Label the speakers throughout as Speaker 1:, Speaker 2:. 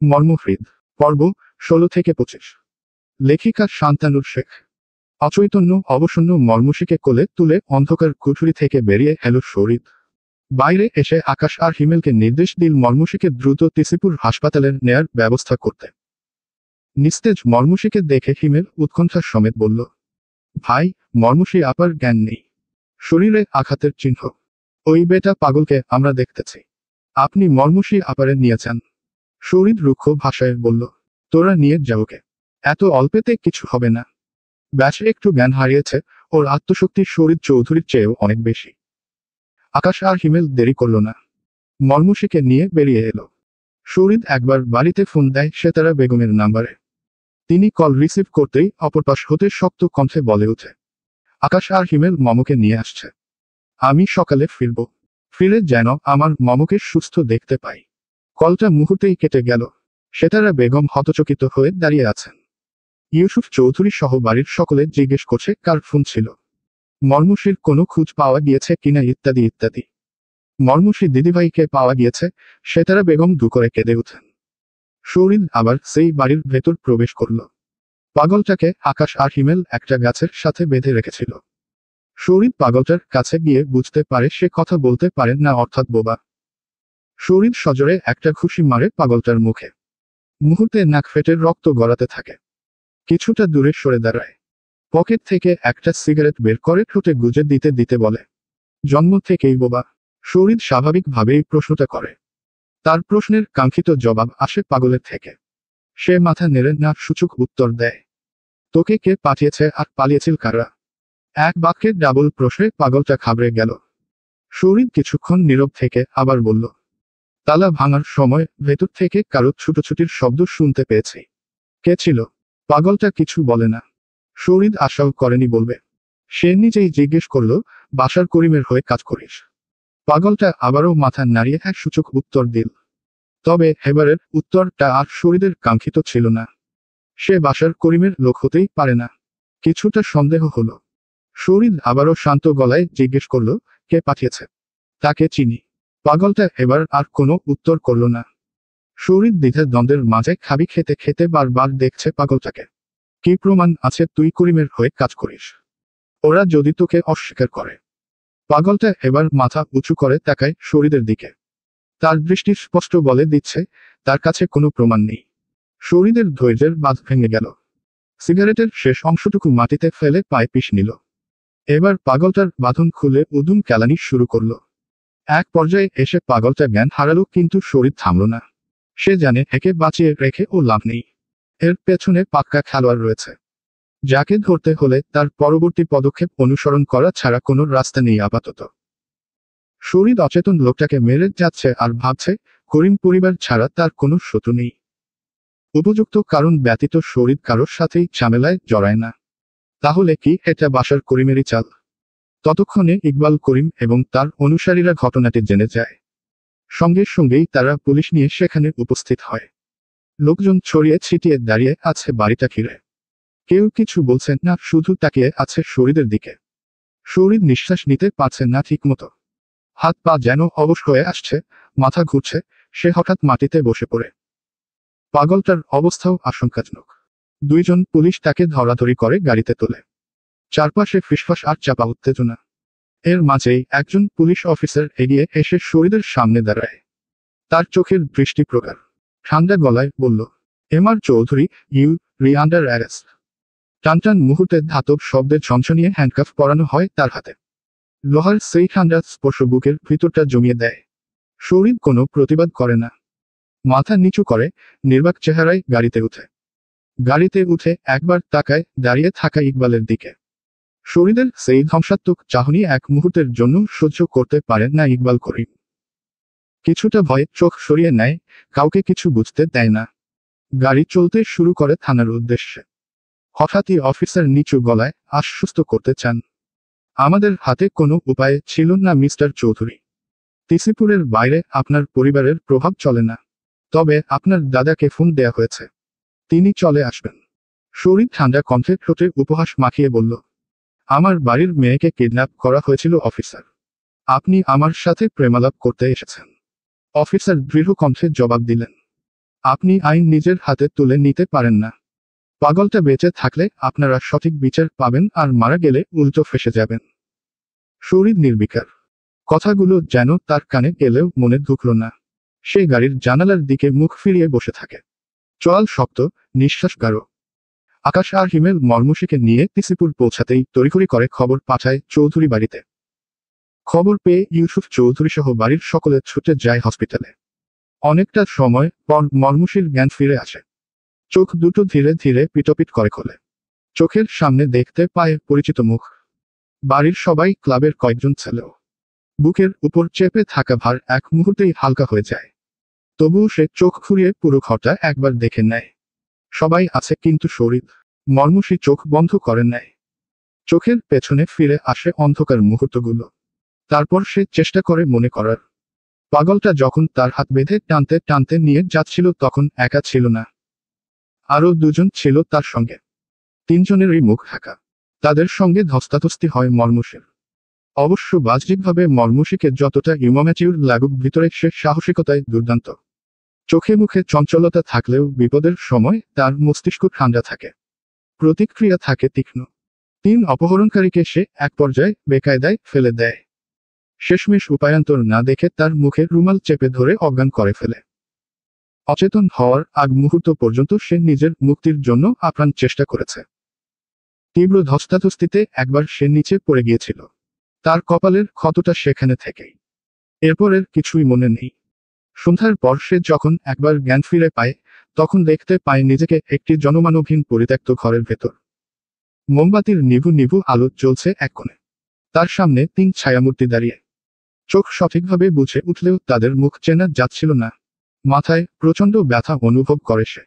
Speaker 1: মর্মহৃদ। পর্ব 16 থেকে 25। লেখিকা শান্তানুর শেখ। অচৈতন্য অবসন্ন মর্মশীকে কোলে তুলে অন্ধকার কুঠুরি থেকে বেরিয়ে এলো শরীর। বাইরে এসে আকাশ আর হিমেলকে নির্দেশ দিল মর্মশীকে দ্রুত তিসিপুর হাসপাতালে নেয়ার ব্যবস্থা করতে। নিস্তেজ মর্মশীকে দেখে হিমেল উৎকণ্ঠার সমেত বলল, ভাই, মর্মশী আপার জ্ঞান নেই, শরীরে আঘাতের চিহ্ন। ওই বেটা পাগলকে আমরা দেখতেছি, আপনি মর্মশী আপারে নিয়েছেন। শরীর রুক্ষ ভাষায় বলল, তোরা নিয়ে যাওকে, এত অল্পেতে কিছু হবে না। ব্যাস একটু জ্ঞান হারিয়েছে, ওর আত্মশক্তি শরীর চৌধুরীর চেয়েও অনেক বেশি। আকাশ আর হিমেল দেরি করল না, মর্মশীকে নিয়ে বেরিয়ে এলো। শরীর একবার বাড়িতে ফোন দেয় সেতারা বেগমের নাম্বারে। তিনি কল রিসিভ করতেই অপরপাশ হতে শক্ত কণ্ঠে বলে ওঠে, আকাশ আর হিমেল মমকে নিয়ে আসছে। আমি সকালে ফিরব, ফিরে যেন আমার মমকে সুস্থ দেখতে পাই। কলটা মুহূর্তেই কেটে গেল। সেতারা বেগম হতচকিত হয়ে দাঁড়িয়ে আছেন। ইউসুফ চৌধুরী সহ বাড়ির সকলে জিজ্ঞেস করছে কার ফোন ছিল, মর্মশীর কোনো খোঁজ পাওয়া গিয়েছে কিনা ইত্যাদি ইত্যাদি। মর্মশী দিদিভাইকে পাওয়া গিয়েছে, সেতারা বেগম দু করে কেঁদে ওঠেন। শরীর আবার সেই বাড়ির ভেতর প্রবেশ করল। পাগলটাকে আকাশ আর হিমেল একটা গাছের সাথে বেঁধে রেখেছিল। শরীর পাগলটার কাছে গিয়ে বুঝতে পারে সে কথা বলতে পারে না, অর্থাৎ বোবা। শরীর সজোরে একটা ঘুষি মারে পাগলটার মুখে। মুহূর্তে নাক ফেটে রক্ত গড়াতে থাকে। কিছুটা দূরে সরে দাঁড়ায়। পকেট থেকে একটা সিগারেট বের করে ঠোঁটে গুজে দিতে দিতে বলে, জন্ম থেকেই বোবা। শরীর স্বাভাবিকভাবেই প্রশ্নটা করে। তার প্রশ্নের কাঙ্ক্ষিত জবাব আসে পাগলের থেকে। সে মাথা নেড়ে না সূচক উত্তর দেয়, তোকে কে পাঠিয়েছে আর পালিয়েছিল কারা? এক বাক্যের ডাবল প্রশ্নে পাগলটা ঘাবড়ে গেল। শরীর কিছুক্ষণ নীরব থেকে আবার বলল, তালা ভাঙার সময় ভেতর থেকে কারো ছুটোছুটির শব্দ শুনতে পেয়েছি। কে ছিল? পাগলটা কিছু বলে না। শরীর আশাও করেনি বলবে। সে নিজেই জিজ্ঞেস করল, বাসার করিমের হয়ে কাজ করিস? পাগলটা আবারও মাথা নাড়িয়ে এক সূচক উত্তর দিল। তবে এবারের উত্তরটা আর শরীরের কাঙ্ক্ষিত ছিল না। সে বাসার করিমের লোক হতেই পারে না। কিছুটা সন্দেহ হলো। শরীর আবারও শান্ত গলায় জিজ্ঞেস করল, কে পাঠিয়েছে? তাকে চিনি। পাগলটা এবার আর কোনো উত্তর করল না। শরীর দ্বিধা দ্বন্দ্বের মাঝে খাবি খেতে খেতে বারবার দেখছে পাগলটাকে। কি প্রমাণ আছে তুই করিমের হয়ে কাজ করিস? ওরা যদি তোকে অস্বীকার করে? পাগলটা এবার মাথা উঁচু করে তাকায় শরীরের দিকে। তার দৃষ্টি স্পষ্ট বলে দিচ্ছে, তার কাছে কোনো প্রমাণ নেই। শরীরের ধৈর্যের বাঁধ ভেঙে গেল। সিগারেটের শেষ অংশটুকু মাটিতে ফেলে পায়ে পিষ নিল। এবার পাগলটার বাঁধন খুলে উদুম কেলানি শুরু করল। এক পর্যায়ে এসে পাগলটা জ্ঞান হারালো, কিন্তু শরীর থামল না। সে জানে একে বাঁচিয়ে রেখে ও লাভ নেই। এর পেছনে পাক্কা খেলোয়াড় রয়েছে, যাকে ধরতে হলে তার পরবর্তী পদক্ষেপ অনুসরণ করা ছাড়া কোনো রাস্তা নেই আপাতত। শরীর অচেতন লোকটাকে মেরে যাচ্ছে আর ভাবছে, করিম পরিবার ছাড়া তার কোনো শত্রু নেই। উপযুক্ত কারণ ব্যতীত শরীর কারোর সাথেই ঝামেলায় জড়ায় না। তাহলে কি এটা বাসার করিমেরই চাল? ততক্ষণে ইকবাল করিম এবং তার অনুসারীরা ঘটনাটি জেনে যায়। সঙ্গে সঙ্গেই তারা পুলিশ নিয়ে সেখানে উপস্থিত হয়। লোকজন ছড়িয়ে ছিটিয়ে দাঁড়িয়ে আছে বাড়িটা ঘিরে। কেউ কিছু বলছে না, শুধু তাকিয়ে আছে শরীরের দিকে। শরীর নিঃশ্বাস নিতে পারছে না ঠিকমতো। হাত পা যেন অবশ হয়ে আসছে, মাথা ঘুরছে। সে হঠাৎ মাটিতে বসে পড়ে। পাগলটার অবস্থাও আশঙ্কাজনক। দুইজন পুলিশ তাকে ধরাধরি করে গাড়িতে তোলে। চারপাশে ফিসফাস আর চাপা উত্তেজনা। এর মাঝেই একজন পুলিশ অফিসার এগিয়ে এসে শরীরের সামনে দাঁড়ায়। তার চোখের দৃষ্টি প্রগাঢ়। ঠান্ডা গলায় বলল, Mr Chowdhury, you under arrest. টানটান মুহূর্তে ধাতব শব্দে ঝনঝনিয়ে হ্যান্ডকাফ পরানো হয় তার হাতে। লোহার সেই ঠান্ডা স্পর্শ বুকের ভিতরটা জমিয়ে দেয়। শরীর কোনো প্রতিবাদ করে না। মাথা নিচু করে নির্বাক চেহারায় গাড়িতে উঠে। গাড়িতে উঠে একবার তাকায় দাঁড়িয়ে থাকা ইকবালের দিকে। শরীরের সেই ধ্বংসাত্মক চাহনি এক মুহূর্তের জন্য সহ্য করতে পারেন না ইকবাল করিম। কিছুটা ভয়ে চোখ সরিয়ে নেয়, কাউকে কিছু বুঝতে দেয় না। গাড়ি চলতে শুরু করে থানার উদ্দেশ্যে। হঠাৎই অফিসার নিচু গলায় আশ্বস্ত করতে চান, আমাদের হাতে কোনো উপায় ছিল না মিস্টার চৌধুরী। তিসিপুরের বাইরে আপনার পরিবারের প্রভাব চলে না। তবে আপনার দাদাকে ফোন দেয়া হয়েছে, তিনি চলে আসবেন। শরীর ঠান্ডা কণ্ঠে ঠোঁটে উপহাস মাখিয়ে বলল, আমার বাড়ির মেয়েকে কিডন্যাপ করা হয়েছিল অফিসার। আপনি আমার সাথে প্রেমালাপ করতে এসেছেন। অফিসার দৃঢ় কণ্ঠে জবাব দিলেন, আপনি আইন নিজের হাতে তুলে নিতে পারেন না। পাগলটা বেঁচে থাকলে আপনারা সঠিক বিচার পাবেন, আর মারা গেলে উল্টো ফেঁসে যাবেন। শরীর নির্বিকার। কথাগুলো যেন তার কানে গেলেও মনে ঢুকল না। সে গাড়ির জানালার দিকে মুখ ফিরিয়ে বসে থাকে। চোয়াল শক্ত, নিঃশ্বাস গাঢ়। আকাশ আর হিমেল মর্মুষীকে নিয়ে তিসিপুর পৌঁছাতেই তড়িঘড়ি করে খবর পাঠায় চৌধুরী বাড়িতে। খবর পেয়ে ইউসুফ চৌধুরী সহ বাড়ির সকলে ছুটে যায় হসপিটালে। অনেকটা সময় পর মর্মুষীর জ্ঞান ফিরে আসে। চোখ দুটো ধীরে ধীরে পিটপিট করে খোলে। চোখের সামনে দেখতে পায় পরিচিত মুখ। বাড়ির সবাই, ক্লাবের কয়েকজন ছেলেও। বুকের উপর চেপে থাকা ভার এক মুহূর্তেই হালকা হয়ে যায়। তবুও সে চোখ ঘুরিয়ে পুরো ঘরটা একবার দেখে নেয়। সবাই আছে, কিন্তু শরীর। মর্মুষী চোখ বন্ধ করে নেয়। চোখের পেছনে ফিরে আসে অন্ধকার মুহূর্তগুলো। তারপর সে চেষ্টা করে মনে করার। পাগলটা যখন তার হাত বেঁধে টানতে টানতে নিয়ে যাচ্ছিল তখন একা ছিল না। আরো দুজন ছিল তার সঙ্গে। তিনজনেরই মুখ ঢাকা। তাদের সঙ্গে ধস্তাধস্তি হয় মর্মুষীর। অবশ্য বাহ্যিকভাবে মর্মুষীকে যতটা ইউম্যাচিউর লাগুক, ভিতরে সে সাহসিকতায় দুর্দান্ত। চোখে মুখে চঞ্চলতা থাকলেও বিপদের সময় তার মস্তিষ্ক ঠান্ডা থাকে। প্রতিক্রিয়া থাকে তীক্ষ্ণ। 3 অপহরণকারীকে সে এক পর্যায়ে বেকায়দায় ফেলে দেয়। শেষমেশ উপায়ান্তর না দেখে তার মুখে রুমাল চেপে ধরে অজ্ঞান করে ফেলে। অচেতন হওয়ার আগ মুহূর্ত পর্যন্ত সে নিজের মুক্তির জন্য আপ্রাণ চেষ্টা করেছে। তীব্র ধস্তাধস্তিতে একবার সে নিচে পড়ে গিয়েছিল। তার কপালের ক্ষতটা সেখানে থেকেই। এরপরের কিছুই মনে নেই। সন্ধ্যার পর সে যখন একবার জ্ঞান ফিরে পায়, তখন দেখতে পায় নিজেকে একটি জনমানবহীন পরিত্যক্ত ঘরের ভেতর। মোমবাতির নিভু নিভু আলো জ্বলছে এক কোণে। তার সামনে 3 ছায়ামূর্তি দাঁড়িয়ে। চোখ সঠিকভাবে বুঝে উঠলেও তাদের মুখ চেনা যাচ্ছিল না। মাথায় প্রচণ্ড ব্যথা অনুভব করে সে।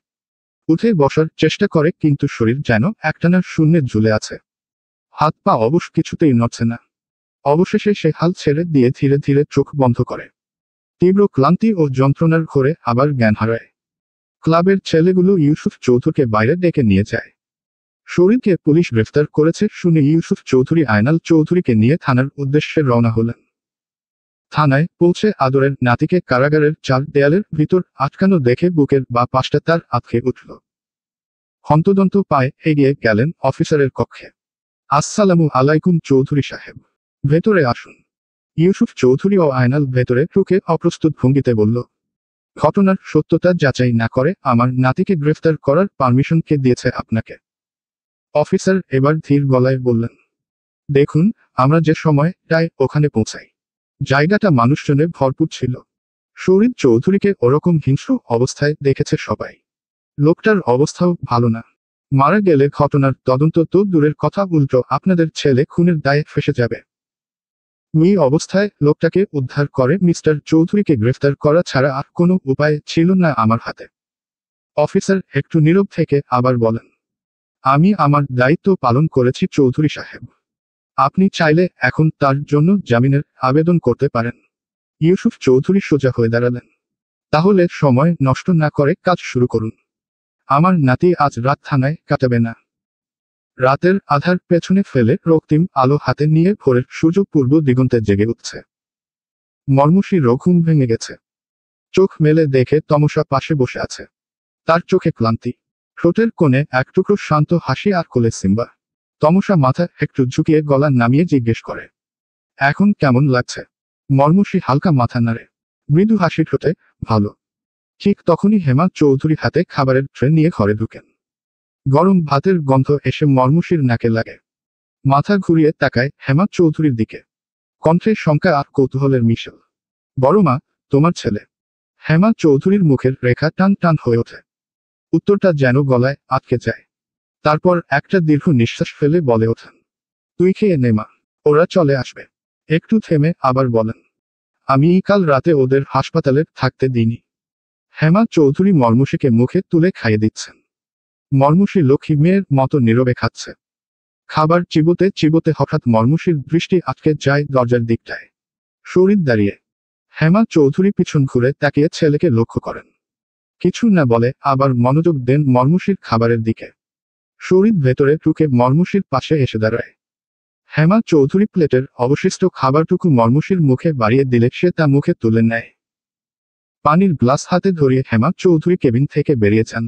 Speaker 1: উঠে বসার চেষ্টা করে, কিন্তু শরীর যেন একটানা শূন্যে ঝুলে আছে। হাত পা অবশ কিছুতেই নড়ছে না। অবশেষে সে হাল ছেড়ে দিয়ে ধীরে ধীরে চোখ বন্ধ করে। তীব্র ক্লান্তি ও যন্ত্রণার ঘোরে আবার জ্ঞান হারায়। ক্লাবের ছেলেগুলো ইউসুফ চৌধুরীকে বাইরে ডেকে নিয়ে যায়। শরীরকে পুলিশ গ্রেফতার করেছে শুনে ইউসুফ চৌধুরী আয়নাল চৌধুরীকে নিয়ে থানার উদ্দেশ্যে রওনা হলেন। থানায় পৌঁছে আদরের নাতিকে কারাগারের 4 দেয়ালের ভিতর আটকানো দেখে বুকের বা পাশটা তার আঁতকে উঠল। হন্তদন্ত পায়ে এগিয়ে গেলেন অফিসারের কক্ষে। আসসালামু আলাইকুম চৌধুরী সাহেব, ভেতরে আসুন। ইউসুফ চৌধুরী ও আয়নাল ভেতরে ঢুকে অপ্রস্তুত ভঙ্গিতে বলল, ঘটনার সত্যতা যাচাই না করে আমার নাতিকে গ্রেফতার করার পারমিশন কে দিয়েছে আপনাকে? অফিসার এবার ধীর গলায় বললেন, দেখুন, আমরা যে সময়টায় ওখানে পৌঁছাই, জায়গাটা মানুষজনে ভরপুর ছিল। শরীর চৌধুরীকে ওরকম হিংস্র অবস্থায় দেখেছে সবাই। লোকটার অবস্থাও ভালো না। মারা গেলে ঘটনার তদন্ত তো দূরের কথা, উল্টো আপনাদের ছেলে খুনের দায়ে ফেঁসে যাবে। এই অবস্থায় লোকটাকে উদ্ধার করে মিস্টার চৌধুরীকে গ্রেফতার করা ছাড়া আর কোনো উপায় ছিল না আমার হাতে। অফিসার একটু নীরব থেকে আবার বলেন, আমি আমার দায়িত্ব পালন করেছি চৌধুরী সাহেব। আপনি চাইলে এখন তার জন্য জামিনের আবেদন করতে পারেন। ইউসুফ চৌধুরী সোজা হয়ে দাঁড়ালেন। তাহলে সময় নষ্ট না করে কাজ শুরু করুন। আমার নাতি আজ রাত থানায় কাটাবে না। রাতের আধার পেছনে ফেলে রক্তিম আলো হাতে নিয়ে ভোরের সূর্য পূর্ব দিগন্তে জেগে উঠছে। মর্মুষী ঘুম ভেঙে গেছে। চোখ মেলে দেখে তমসা পাশে বসে আছে। তার চোখে ক্লান্তি, ঠোঁটের কোণে এক টুকরো শান্ত হাসি আর কোলে সিম্বা। তমসা মাথা একটু ঝুঁকিয়ে গলা নামিয়ে জিজ্ঞেস করে, এখন কেমন লাগছে? মর্মুষী হালকা মাথা নাড়ে, মৃদু হাসি ঠোঁটে, ভালো। ঠিক তখনই হেমা চৌধুরী হাতে খাবারের ট্রে নিয়ে ঘরে ঢুকেন। গরম ভাতের গন্ধ এসে মর্মুষীর নাকে লাগে। মাথা ঘুরিয়ে তাকায় হেমা চৌধুরীর দিকে। কণ্ঠে শঙ্কা আর কৌতূহলের মিশেল। বড় মা, তোমার ছেলে? হেমা চৌধুরীর মুখের রেখা টান টান হয়ে ওঠে। উত্তরটা যেন গলায় আটকে যায়। তারপর একটা দীর্ঘ নিঃশ্বাস ফেলে বলে ওঠেন, তুই খেয়ে নে মা, ওরা চলে আসবে। একটু থেমে আবার বলেন, আমি কাল রাতে ওদের হাসপাতালে থাকতে দিইনি। হেমা চৌধুরী মর্মুষীকে মুখে তুলে খাইয়ে দিচ্ছেন। মর্মুষী লক্ষ্মী মেয়ের মতো নীরবে খাচ্ছে। খাবার চিবোতে চিবোতে হঠাৎ মর্মুষীর দৃষ্টি আটকে যায় দরজার দিকটায়। শরীর দাঁড়িয়ে। হেমা চৌধুরী পিছন ঘুরে তাকিয়ে ছেলেকে লক্ষ্য করেন। কিছু না বলে আবার মনোযোগ দেন মর্মুষীর খাবারের দিকে। শরীর ভেতরে ঢুকে মর্মুষীর পাশে এসে দাঁড়ায়। হেমা চৌধুরী প্লেটের অবশিষ্ট খাবারটুকু মর্মুষীর মুখে বাড়িয়ে দিলে সে তা মুখে তুলে নেয়। পানির গ্লাস হাতে ধরিয়ে হেমা চৌধুরী কেবিন থেকে বেরিয়ে যান।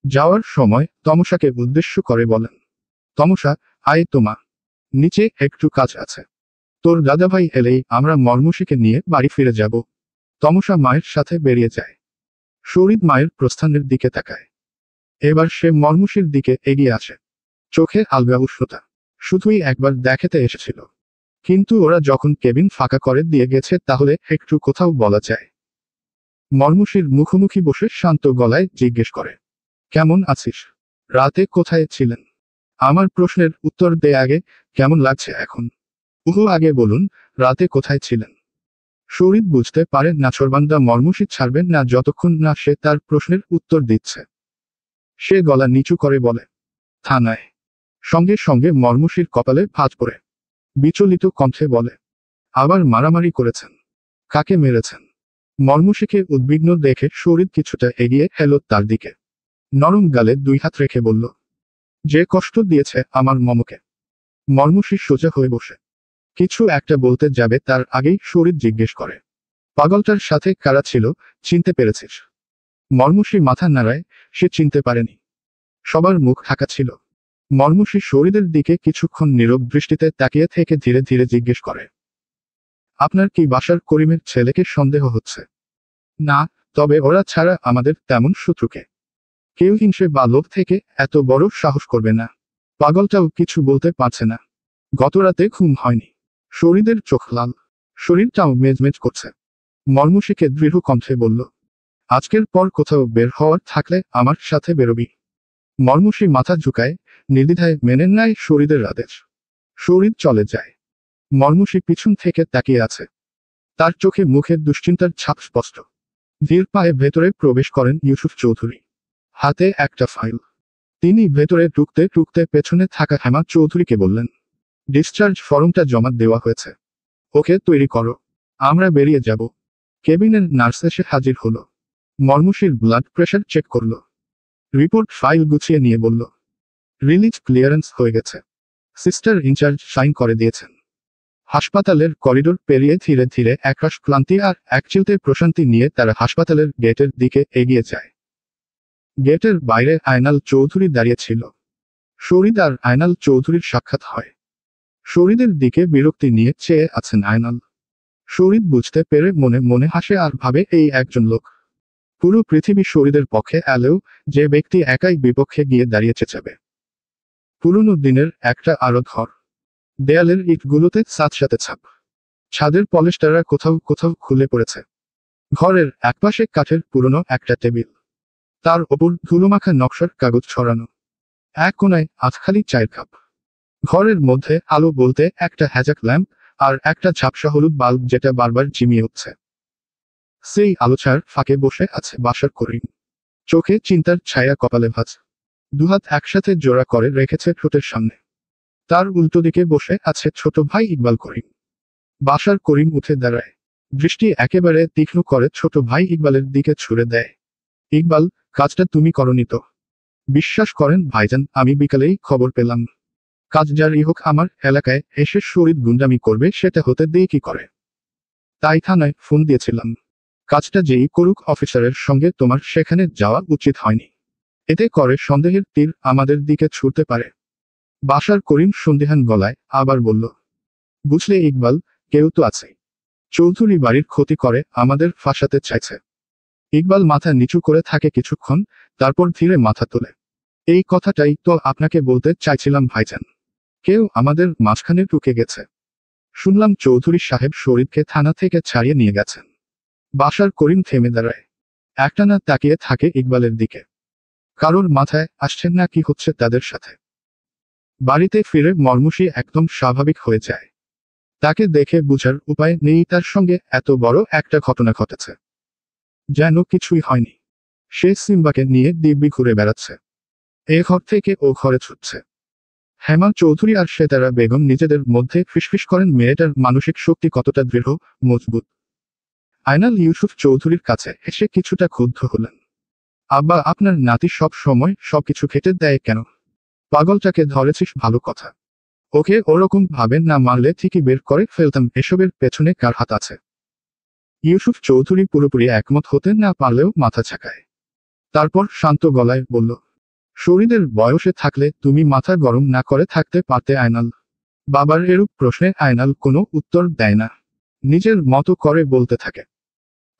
Speaker 1: যাওয়ার সময় তমসাকে উদ্দেশ্য করে বলেন, তমসা, আয় তোমা, নিচে একটু কাজ আছে। তোর দাদাভাই এলেই আমরা মর্মুষীকে নিয়ে বাড়ি ফিরে যাব। তমসা মায়ের সাথে বেরিয়ে যায়। শরীদ মায়ের প্রস্থানের দিকে তাকায়। এবার সে মর্মুষীর দিকে এগিয়ে আসে। চোখে আলগা উষ্ণতা। শুধুই একবার দেখাতে এসেছিল, কিন্তু ওরা যখন কেবিন ফাঁকা করে দিয়ে গেছে তাহলে একটু কোথাও বলা যায়। মর্মুষীর মুখোমুখি বসে শান্ত গলায় জিজ্ঞেস করে, কেমন আছিস? রাতে কোথায় ছিলেন? আমার প্রশ্নের উত্তর দে আগে, কেমন লাগছে এখন? আগে বলুন, রাতে কোথায় ছিলেন? শরীদ বুঝতে পারে নাছোড়বান্দা মর্মুষী ছাড়বেন না যতক্ষণ না সে তার প্রশ্নের উত্তর দিচ্ছে। সে গলা নিচু করে বলে, থানায়। সঙ্গে সঙ্গে মর্মুষীর কপালে ভাঁজ পড়ে। বিচলিত কণ্ঠে বলে, আবার মারামারি করেছেন? কাকে মেরেছেন? মর্মুষীকে উদ্বিগ্ন দেখে শরীদ কিছুটা এগিয়ে এলো তার দিকে। নরম গালে 2 হাত রেখে বলল, যে কষ্ট দিয়েছে আমার মমকে। মর্মুষী সোজা হয়ে বসে কিছু একটা বলতে যাবে তার আগেই শরীদ জিজ্ঞেস করে, পাগলটার সাথে কারা ছিল, চিনতে পেরেছিস? মর্মুষী মাথা নাড়ায়, সে চিনতে পারেনি। সবার মুখ ঢাকা ছিল। মর্মুষী শরীদের দিকে কিছুক্ষণ নীরব দৃষ্টিতে তাকিয়ে থেকে ধীরে ধীরে জিজ্ঞেস করে, আপনার কি বাসার করিমের ছেলেকে সন্দেহ হচ্ছে? না, তবে ওরা ছাড়া আমাদের তেমন শত্রুকে কেউ হিংসে বা লোভ থেকে এত বড় সাহস করবে না। পাগলটাও কিছু বলতে পারছে না। গতরাতে ঘুম হয়নি। শরীরের চোখ লাল, শরীরটাও মেজমেজ করছে। মর্মুষীকে দৃঢ় কণ্ঠে বলল, আজকের পর কোথাও বের হওয়ার থাকলে আমার সাথে বেরোবি। মর্মুষী মাথা ঝুঁকায়, নির্দ্বিধায় মেনে নেয় শরীরের আদেশ। শরীর চলে যায়। মর্মুষী পিছন থেকে তাকিয়ে আছে। তার চোখে মুখে দুশ্চিন্তার ছাপ স্পষ্ট। ধীর পায়ে ভেতরে প্রবেশ করেন ইউসুফ চৌধুরী। হাতে একটা ফাইল। তিনি ভেতরে ঢুকতে ঢুকতে পেছনে থাকা হেমা চৌধুরীকে বললেন, ডিসচার্জ ফর্মটা জমা দেওয়া হয়েছে, ওকে তৈরি করো, আমরা বেরিয়ে যাব। কেবিনের নার্স এসে হাজির হলো। মর্মুষীর ব্লাড প্রেশার চেক করল। রিপোর্ট ফাইল গুছিয়ে নিয়ে বলল, রিলিজ ক্লিয়ারেন্স হয়ে গেছে। সিস্টার ইনচার্জ সাইন করে দিয়েছেন। হাসপাতালের করিডোর পেরিয়ে ধীরে ধীরে একরাশ ক্লান্তি আর একচিলতে প্রশান্তি নিয়ে তারা হাসপাতালের গেটের দিকে এগিয়ে যায়। গেটের বাইরে আয়নাল চৌধুরী দাঁড়িয়ে ছিল। শরীদ আর আয়নাল চৌধুরীর সাক্ষাৎ হয়। শরীদের দিকে বিরক্তি নিয়ে চেয়ে আছেন আয়নাল। শরীদ বুঝতে পেরে মনে মনে হাসে আর ভাবে, এই একজন লোক। পুরো পৃথিবী শরীদের পক্ষে এলেও যে ব্যক্তি একাই বিপক্ষে গিয়ে দাঁড়িয়ে চেঁচাবে। পুরনো দিনের একটা আরো ঘর। দেয়ালের ইটগুলোতে সাথে ছাপ। ছাদের পলিস্টাররা কোথাও কোথাও খুলে পড়েছে। ঘরের একপাশে কাঠের পুরনো একটা টেবিল। তার ওপর ধুলোমাখা নকশার কাগজ ছড়ানো। এক কোনায় আধখালি চায়ের কাপ। ঘরের মধ্যে আলো বলতে একটা হ্যাজাক ল্যাম্প আর একটা ঝাপসা হলুদ বাল্ব যেটা বারবার ঝিমিয়ে উঠছে। সেই আলোছার ফাঁকে বসে আছে বাসার করিম। চোখে চিন্তার ছায়া, কপালে ভাঁজ। দুহাত একসাথে জোড়া করে রেখেছে ঠোঁটের সামনে। তার উল্টো দিকে বসে আছে ছোট ভাই ইকবাল করিম। বাসার করিম উঠে দাঁড়ায়। দৃষ্টি একেবারে তীক্ষ্ণ করে ছোট ভাই ইকবালের দিকে ছুড়ে দেয়। ইকবাল, কাজটা তুমি করনি তো? বিশ্বাস করেন ভাইজান, আমি বিকালেই খবর পেলাম। কাজ যারই হোক আমার এলাকায় এসে শরীর গুন্ডামি করবে সেটা হতে দিয়ে কি করে? তাই থানায় ফোন দিয়েছিলাম। কাজটা যেই করুক অফিসারের সঙ্গে তোমার সেখানে যাওয়া উচিত হয়নি। এতে করে সন্দেহের তীর আমাদের দিকে ছুটতে পারে। বাসার করিম সন্দেহান গলায় আবার বলল, বুঝলে ইকবাল, কেউ তো আছে। চৌধুরী বাড়ির ক্ষতি করে আমাদের ফাঁসাতে চাইছে। ইকবাল মাথা নিচু করে থাকে কিছুক্ষণ, তারপর ধীরে মাথা তোলে। এই কথাটাই তো আপনাকে বলতে চাইছিলাম ভাইজান। কেউ আমাদের মাঝখানে ঢুকে গেছে। শুনলাম চৌধুরী সাহেব শরীরকে থানা থেকে ছাড়িয়ে নিয়ে গেছেন। বাসার করিম থেমে দাঁড়ায়। একটানা তাকিয়ে থাকে ইকবালের দিকে। কারোর মাথায় আসছেন না কি হচ্ছে তাদের সাথে। বাড়িতে ফিরে মর্মুষী একদম স্বাভাবিক হয়ে যায়। তাকে দেখে বুঝার উপায় নেই তার সঙ্গে এত বড় একটা ঘটনা ঘটেছে। যেন কিছুই হয়নি। সে সিম্বাকে নিয়ে দিব্যি ঘুরে বেড়াচ্ছে। এ ঘর থেকে ও ঘরে ছুটছে। হেমা চৌধুরী আর সেতারা বেগম নিজেদের মধ্যে ফিসফিস করেন মেয়েটার মানসিক শক্তি কতটা দৃঢ়, মজবুত। আয়নাল ইউসুফ চৌধুরীর কাছে এসে কিছুটা ক্ষুব্ধ হলেন। আব্বা, আপনার নাতি সব সময় সবকিছু খেটে দেয় কেন? পাগলটাকে ধরেছিস ভালো কথা। ওকে ওরকম ভাবে না মারলে ঠিকই বের করে ফেলতাম এসবের পেছনে কার হাত আছে। ইউসুফ চৌধুরী পুরোপুরি একমত হতে না পারলেও মাথা ঝাঁকায়। তারপর শান্ত গলায় বলল, শরীরের বয়সে থাকলে তুমি মাথা গরম না করে থাকতে পারতে আয়নাল। বাবার এরূপ প্রশ্নে আয়নাল কোনো উত্তর দেয় না, নিজের মতো করে বলতে থাকে,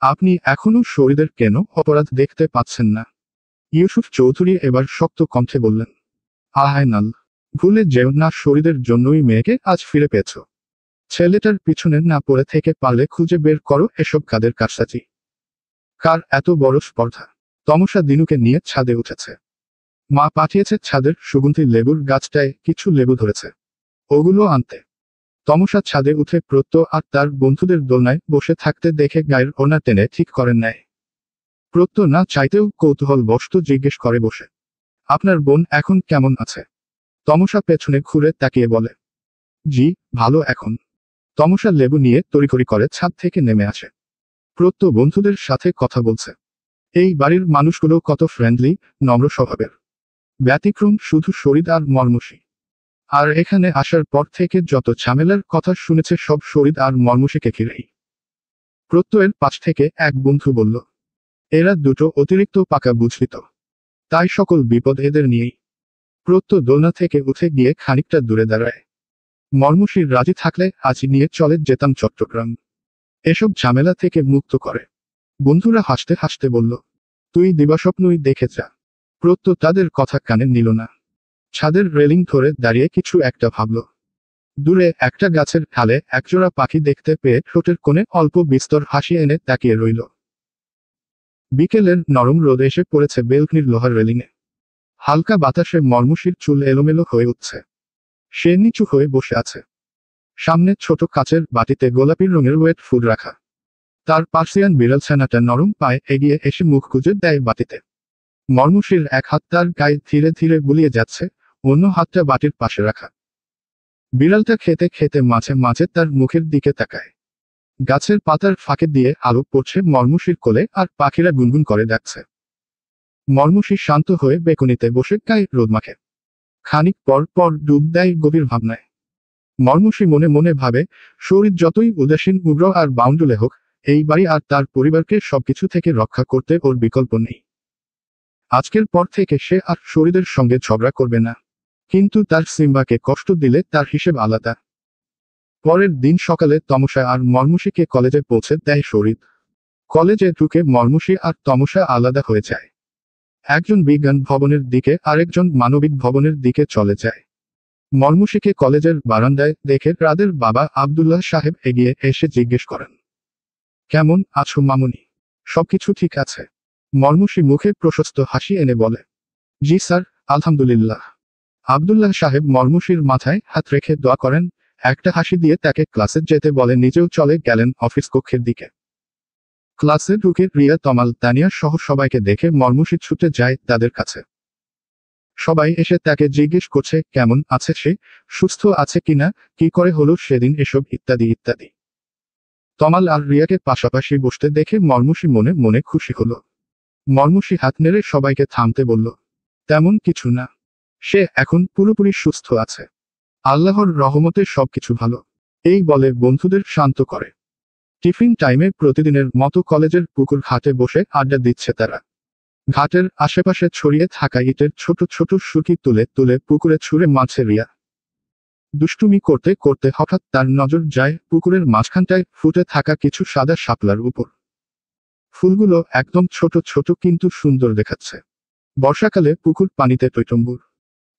Speaker 1: আপনি এখনো শরীরের কেন অপরাধ দেখতে পাচ্ছেন না? ইউসুফ চৌধুরী এবার শক্ত কণ্ঠে বললেন, আয়নাল, ভুলে যেও না শরীরের জন্যই মেয়েকে আজ ফিরে পেয়েছ। ছেলেটার পিছনে না পড়ে থেকে পারলে খুঁজে বের করো এসব কাদের কারসাজি। কার এত বড় স্পর্ধা? তমসা দিনুকে নিয়ে ছাদে উঠেছে। মা পাঠিয়েছে ছাদের সুগন্ধি লেবুর গাছটায় কিছু লেবু ধরেছে, ওগুলো আনতে। তমসা ছাদে উঠে প্রত্যয় আর তার বন্ধুদের দোলনায় বসে থাকতে দেখে গায়ের ওড়না টেনে ঠিক করেন নেয়। প্রত্যয় না চাইতেও কৌতূহল বশত জিজ্ঞেস করে বসে, আপনার বোন এখন কেমন আছে? তমসা পেছনে ঘুরে তাকিয়ে বলে, জি ভালো এখন। তমসা লেবু নিয়ে তড়িঘড়ি করে ছাদ থেকে নেমে আসে। প্রত্যয় বন্ধুদের সাথে কথা বলছে। এই বাড়ির মানুষগুলো কত ফ্রেন্ডলি, নম্র স্বভাবের। ব্যতিক্রম শুধু শরীর আর মর্মসী। আর এখানে আসার পর থেকে যত ঝামেলার কথা শুনেছে সব শরীর আর মর্মসীকে ঘিরেই। প্রত্যয়ের পাশ থেকে এক বন্ধু বলল, এরা দুটো অতিরিক্ত পাকা বুঝলি তো, তাই সকল বিপদ এদের নিয়েই। প্রত্যয় দোলনা থেকে উঠে গিয়ে খানিকটা দূরে দাঁড়ায়। মর্মসীর রাজি থাকলে আজই নিয়ে চলে যেতাম চট্টগ্রাম, এসব ঝামেলা থেকে মুক্ত করে। বন্ধুরা হাসতে হাসতে বলল, তুই দিবাস্বপ্নই দেখে যা। প্রত্যয় তাদের কথা কানে নিল না। ছাদের রেলিং ধরে দাঁড়িয়ে কিছু একটা ভাবল। দূরে একটা গাছের ঢালে একজোড়া পাখি দেখতে পেয়ে ঠোঁটের কোণে অল্প বিস্তর হাসি এনে তাকিয়ে রইল। বিকেলের নরম রোদ এসে পড়েছে বেলকনির লোহার রেলিংয়ে। হালকা বাতাসে মর্মসীর চুল এলোমেলো হয়ে উঠছে। সে নিচু হয়ে বসে আছে। সামনে ছোট কাচের বাটিতে গোলাপি রঙের ওয়েট ফুড রাখা। তার পার্সিয়ান বিড়াল ছানাটা নরম পায়ে এগিয়ে এসে মুখ গুজে দেয় বাটিতে। মর্মসীর এক হাত তার গায়ে ধীরে ধীরে বুলিয়ে যাচ্ছে, অন্য হাতটা বাটির পাশে রাখা। বিড়ালটা খেতে খেতে মাঝে মাঝে তার মুখের দিকে তাকায়। গাছের পাতার ফাঁকে দিয়ে আলো পড়ছে মর্মসীর কোলে আর পাখিরা গুনগুন করে ডাকছে। মর্মসী শান্ত হয়ে বেকনিতে বসে গায়ে রোদ মাখে। খানিক পর পর ডুব দেয় গভীর ভাবনায়। মর্মসী মনে মনে ভাবে, শরীর যতই উদাসীন উগ্র আর বাউন্ডুলে হোক, এই বাড়ি আর তার পরিবারকে সবকিছু থেকে রক্ষা করতে ওর বিকল্প নেই। আজকের পর থেকে সে আর শরীরের সঙ্গে ঝগড়া করবে না, কিন্তু তার সিম্বাকে কষ্ট দিলে তার হিসেব আলাদা। পরের দিন সকালে তমসা আর মর্মসীকে কলেজে পৌঁছে দেয় শরীর। কলেজে ঢুকে মর্মসী আর তমসা আলাদা হয়ে যায়। একজন বিজ্ঞান ভবনের দিকে আরেকজন মানবিক ভবনের দিকে চলে যায়। মর্মসীকে কলেজের বারান্দায় দেখে রাদের বাবা আব্দুল্লাহ সাহেব এগিয়ে এসে জিজ্ঞেস করেন, কেমন আছো মামুনি? সবকিছু ঠিক আছে? মর্মসী মুখে প্রশস্ত হাসি এনে বলে, জি স্যার, আলহামদুলিল্লাহ। আব্দুল্লাহ সাহেব মর্মসীর মাথায় হাত রেখে দোয়া করেন, একটা হাসি দিয়ে তাকে ক্লাসে যেতে বলে নিজেও চলে গেলেন অফিস কক্ষের দিকে। ক্লাসে ঢুকে রিয়া, তমাল, তানিয়া সহ সবাইকে দেখে মর্মসী ছুটে যায় তাদের কাছে। সবাই এসে তাকে জিজ্ঞেস করছে কেমন আছে সে, সুস্থ আছে কিনা, কি করে হলো সেদিন এসব ইত্যাদি ইত্যাদি। তমাল আর রিয়াকে পাশাপাশি বসতে দেখে মর্মসী মনে মনে খুশি হলো। মর্মসী হাত নেড়ে সবাইকে থামতে বলল, তেমন কিছু না, সে এখন পুরোপুরি সুস্থ আছে, আল্লাহর রহমতে সবকিছু ভালো। এই বলে বন্ধুদের শান্ত করে। টিফিন টাইমে প্রতিদিনের মতো কলেজের পুকুর ঘাটে বসে আড্ডা দিচ্ছে তারা। ঘাটের আশেপাশে ছড়িয়ে থাকা ইটের ছোট ছোট সুরকি তুলে তুলে পুকুরে ছুঁড়ে মারছে রিয়া। দুষ্টুমি করতে করতে হঠাৎ তার নজর যায় পুকুরের মাঝখানটায় ফুটে থাকা কিছু সাদা শাপলার উপর। ফুলগুলো একদম ছোট ছোট কিন্তু সুন্দর দেখাচ্ছে। বর্ষাকালে পুকুর পানিতে টইটম্বুর।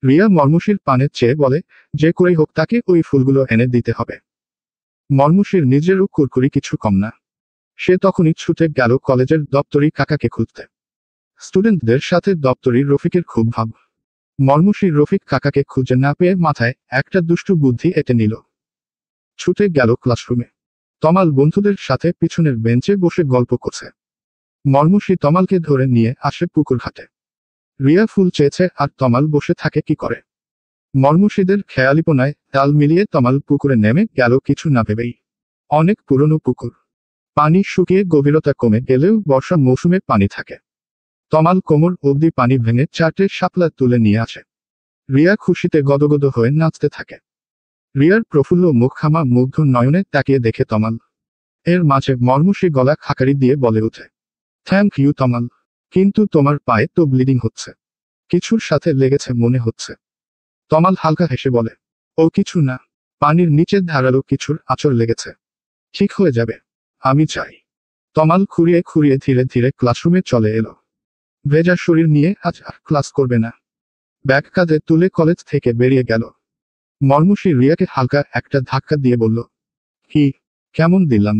Speaker 1: রিয়া মর্মসীর পানে চেয়ে বলে, যে করেই হোক তাকে ওই ফুলগুলো এনে দিতে হবে। মর্মসীর নিজেরও কুরকুরি কিছু কম না। সে তখনই ছুটে গেল কলেজের দপ্তরি কাকাকে খুঁজতে। স্টুডেন্টদের সাথে দপ্তরি রফিকের খুব ভাব। মর্মসী রফিক কাকাকে খুঁজে না পেয়ে মাথায় একটা দুষ্টু বুদ্ধি এঁটে নিল। ছুটে গেল ক্লাসরুমে। তমাল বন্ধুদের সাথে পিছনের বেঞ্চে বসে গল্প করছে। মর্মসী তমালকে ধরে নিয়ে আসে পুকুর ঘাটে। রিয়া ফুল চেয়েছে আর তমাল বসে থাকে কি করে। মর্মসীদের খেয়ালিপনায় তাল মিলিয়ে তমাল পুকুরে নেমে গেল কিছু না ভেবেই। অনেক পুরনো পুকুর, পানি শুকিয়ে গভীরতা কমে গেলেও বর্ষা মৌসুমে পানি থাকে। তমাল কোমর অবধি পানি ভেঙে চারটে শাপলা তুলে নিয়ে আসে। রিয়া খুশিতে গদগদ হয়ে নাচতে থাকে। রিয়ার প্রফুল্ল মুখখামা মুগ্ধ নয়নে তাকিয়ে দেখে তমাল। এর মাঝে মর্মুষী গলা খাকারি দিয়ে বলে ওঠে, থ্যাংক ইউ তমাল, কিন্তু তোমার পায়ে তো ব্লিডিং হচ্ছে, কিছুর সাথে লেগেছে মনে হচ্ছে। তমাল হালকা হেসে বলে, ও কিছু না, পানির নিচে ধারালো কিছুর আঁচড় লেগেছে, ঠিক হয়ে যাবে, আমি চাই। তমাল খুঁড়িয়ে খুঁড়িয়ে ধীরে ধীরে ক্লাসরুমে চলে এলো। ভেজা শরীর নিয়ে আজ আর ক্লাস করবে না, ব্যাগ কাঁধে তুলে কলেজ থেকে বেরিয়ে গেল। মর্মুষী রিয়াকে হালকা একটা ধাক্কা দিয়ে বলল, কি, কেমন দিলাম?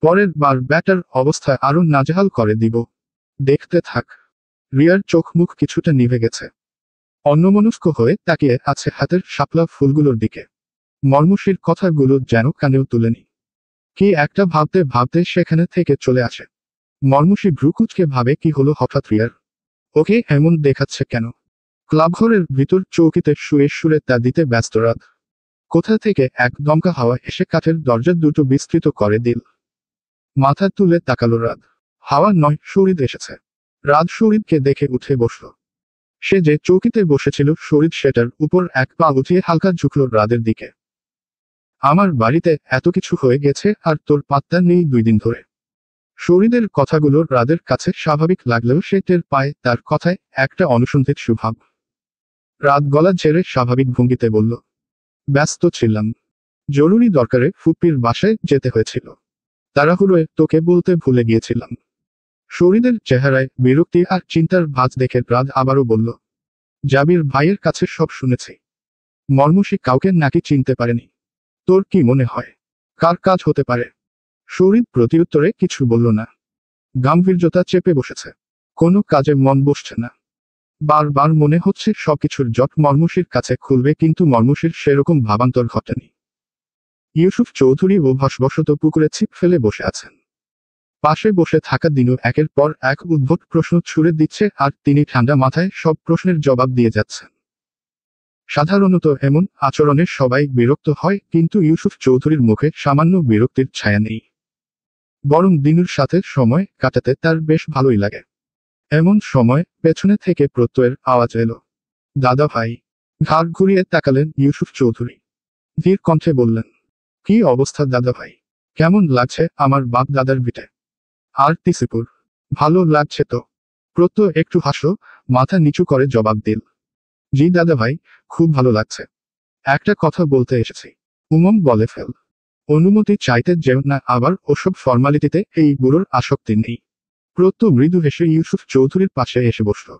Speaker 1: পরের বার ব্যাটার অবস্থা আরো নাজেহাল করে দিব, দেখতে থাক। রিয়ার চোখ মুখ কিছুটা নিভে গেছে, অন্যমনস্ক হয়ে তাকিয়ে আছে হাতের শাপলা ফুলগুলোর দিকে। মর্মুষীর কথাগুলো যেন কানেও তুলেনি। কি একটা ভাবতে ভাবতে সেখানে থেকে চলে আসে। মর্মুষী ভ্রুকুচকে ভাবে কি হলো হঠাৎ রিয়ার, ওকে এমন দেখাচ্ছে কেন? ক্লাবঘরের ভিতর চৌকিতে শুয়ে শুয়ে তা দিতে ব্যস্ত রাত। কোথা থেকে এক দমকা হাওয়া এসে কাঠের দরজা দুটো বিস্তৃত করে দিল। মাথা তুলে তাকালো রাত, হাওয়া নয়, শরীর এসেছে। রাত শরীরকে দেখে উঠে বসল। সে যে চৌকিতে বসেছিল শরীর সেটার উপর এক পা উঠিয়ে হালকা ঝুঁকল রাদের দিকে। আমার বাড়িতে এত কিছু হয়ে গেছে আর তোর পাত্তা নেই 2 দিন ধরে। শরীরের কথাগুলো রাদের কাছে স্বাভাবিক লাগলেও সে টের পায় তার কথায় একটা অনুসন্ধিত সুভাব। রাত গলা ঝেড়ে স্বাভাবিক ভঙ্গিতে বলল, ব্যস্ত ছিলাম, জরুরি দরকারে ফুপ্পির বাসায় যেতে হয়েছিল, তাড়াহুড়োয় তোকে বলতে ভুলে গিয়েছিলাম। শরীরের চেহারায় বিরক্তি আর চিন্তার ভাঁজ দেখে রাত আবারও বলল, জাবির ভাইয়ের কাছে সব শুনেছি। মর্মুষী কাউকে নাকি চিনতে পারেনি। তোর কি মনে হয় কার কাজ হতে পারে? শরীর প্রতিউত্তরে কিছু বলল না। গাম্ভীর্যতা চেপে বসেছে, কোনো কাজে মন বসছে না। বারবার মনে হচ্ছে সবকিছুর জট মর্মুষীর কাছে খুলবে, কিন্তু মর্মুষীর সেরকম ভাবান্তর ঘটেনি। ইউসুফ চৌধুরী অভ্যাসবশত পুকুরে ছিপ ফেলে বসে আছেন। পাশে বসে থাকা দিনু একের পর এক উদ্ভট প্রশ্ন ছুড়ে দিচ্ছে আর তিনি ঠান্ডা মাথায় সব প্রশ্নের জবাব দিয়ে যাচ্ছেন। সাধারণত এমন আচরণে সবাই বিরক্ত হয়, কিন্তু ইউসুফ চৌধুরীর মুখে সামান্য বিরক্তির ছায়া নেই। বরং দিনুর সাথে সময় কাটাতে তার বেশ ভালোই লাগে। এমন সময় পেছনে থেকে প্রত্যয়ের আওয়াজ এলো, দাদা ভাই। ঘাড় ঘুরিয়ে তাকালেন ইউসুফ চৌধুরী, ধীর কণ্ঠে বললেন, কি অবস্থা দাদা ভাই? কেমন লাগছে আমার বাপ দাদার ভিটে আর তিসিপুর? ভালো লাগছে তো? প্রত্যয় একটু হাসল, মাথা নিচু করে জবাব দিল, জি দাদা ভাই, খুব ভালো লাগছে। একটা কথা বলতে এসেছি। উমম বলে ফেল। অনুমতি চাইতে যেও না আবার, ওসব ফর্মালিটিতে এই বুড়োর আসক্তি নেই। প্রত্যয় মৃদু হেসে ইউসুফ চৌধুরীর পাশে এসে বসল।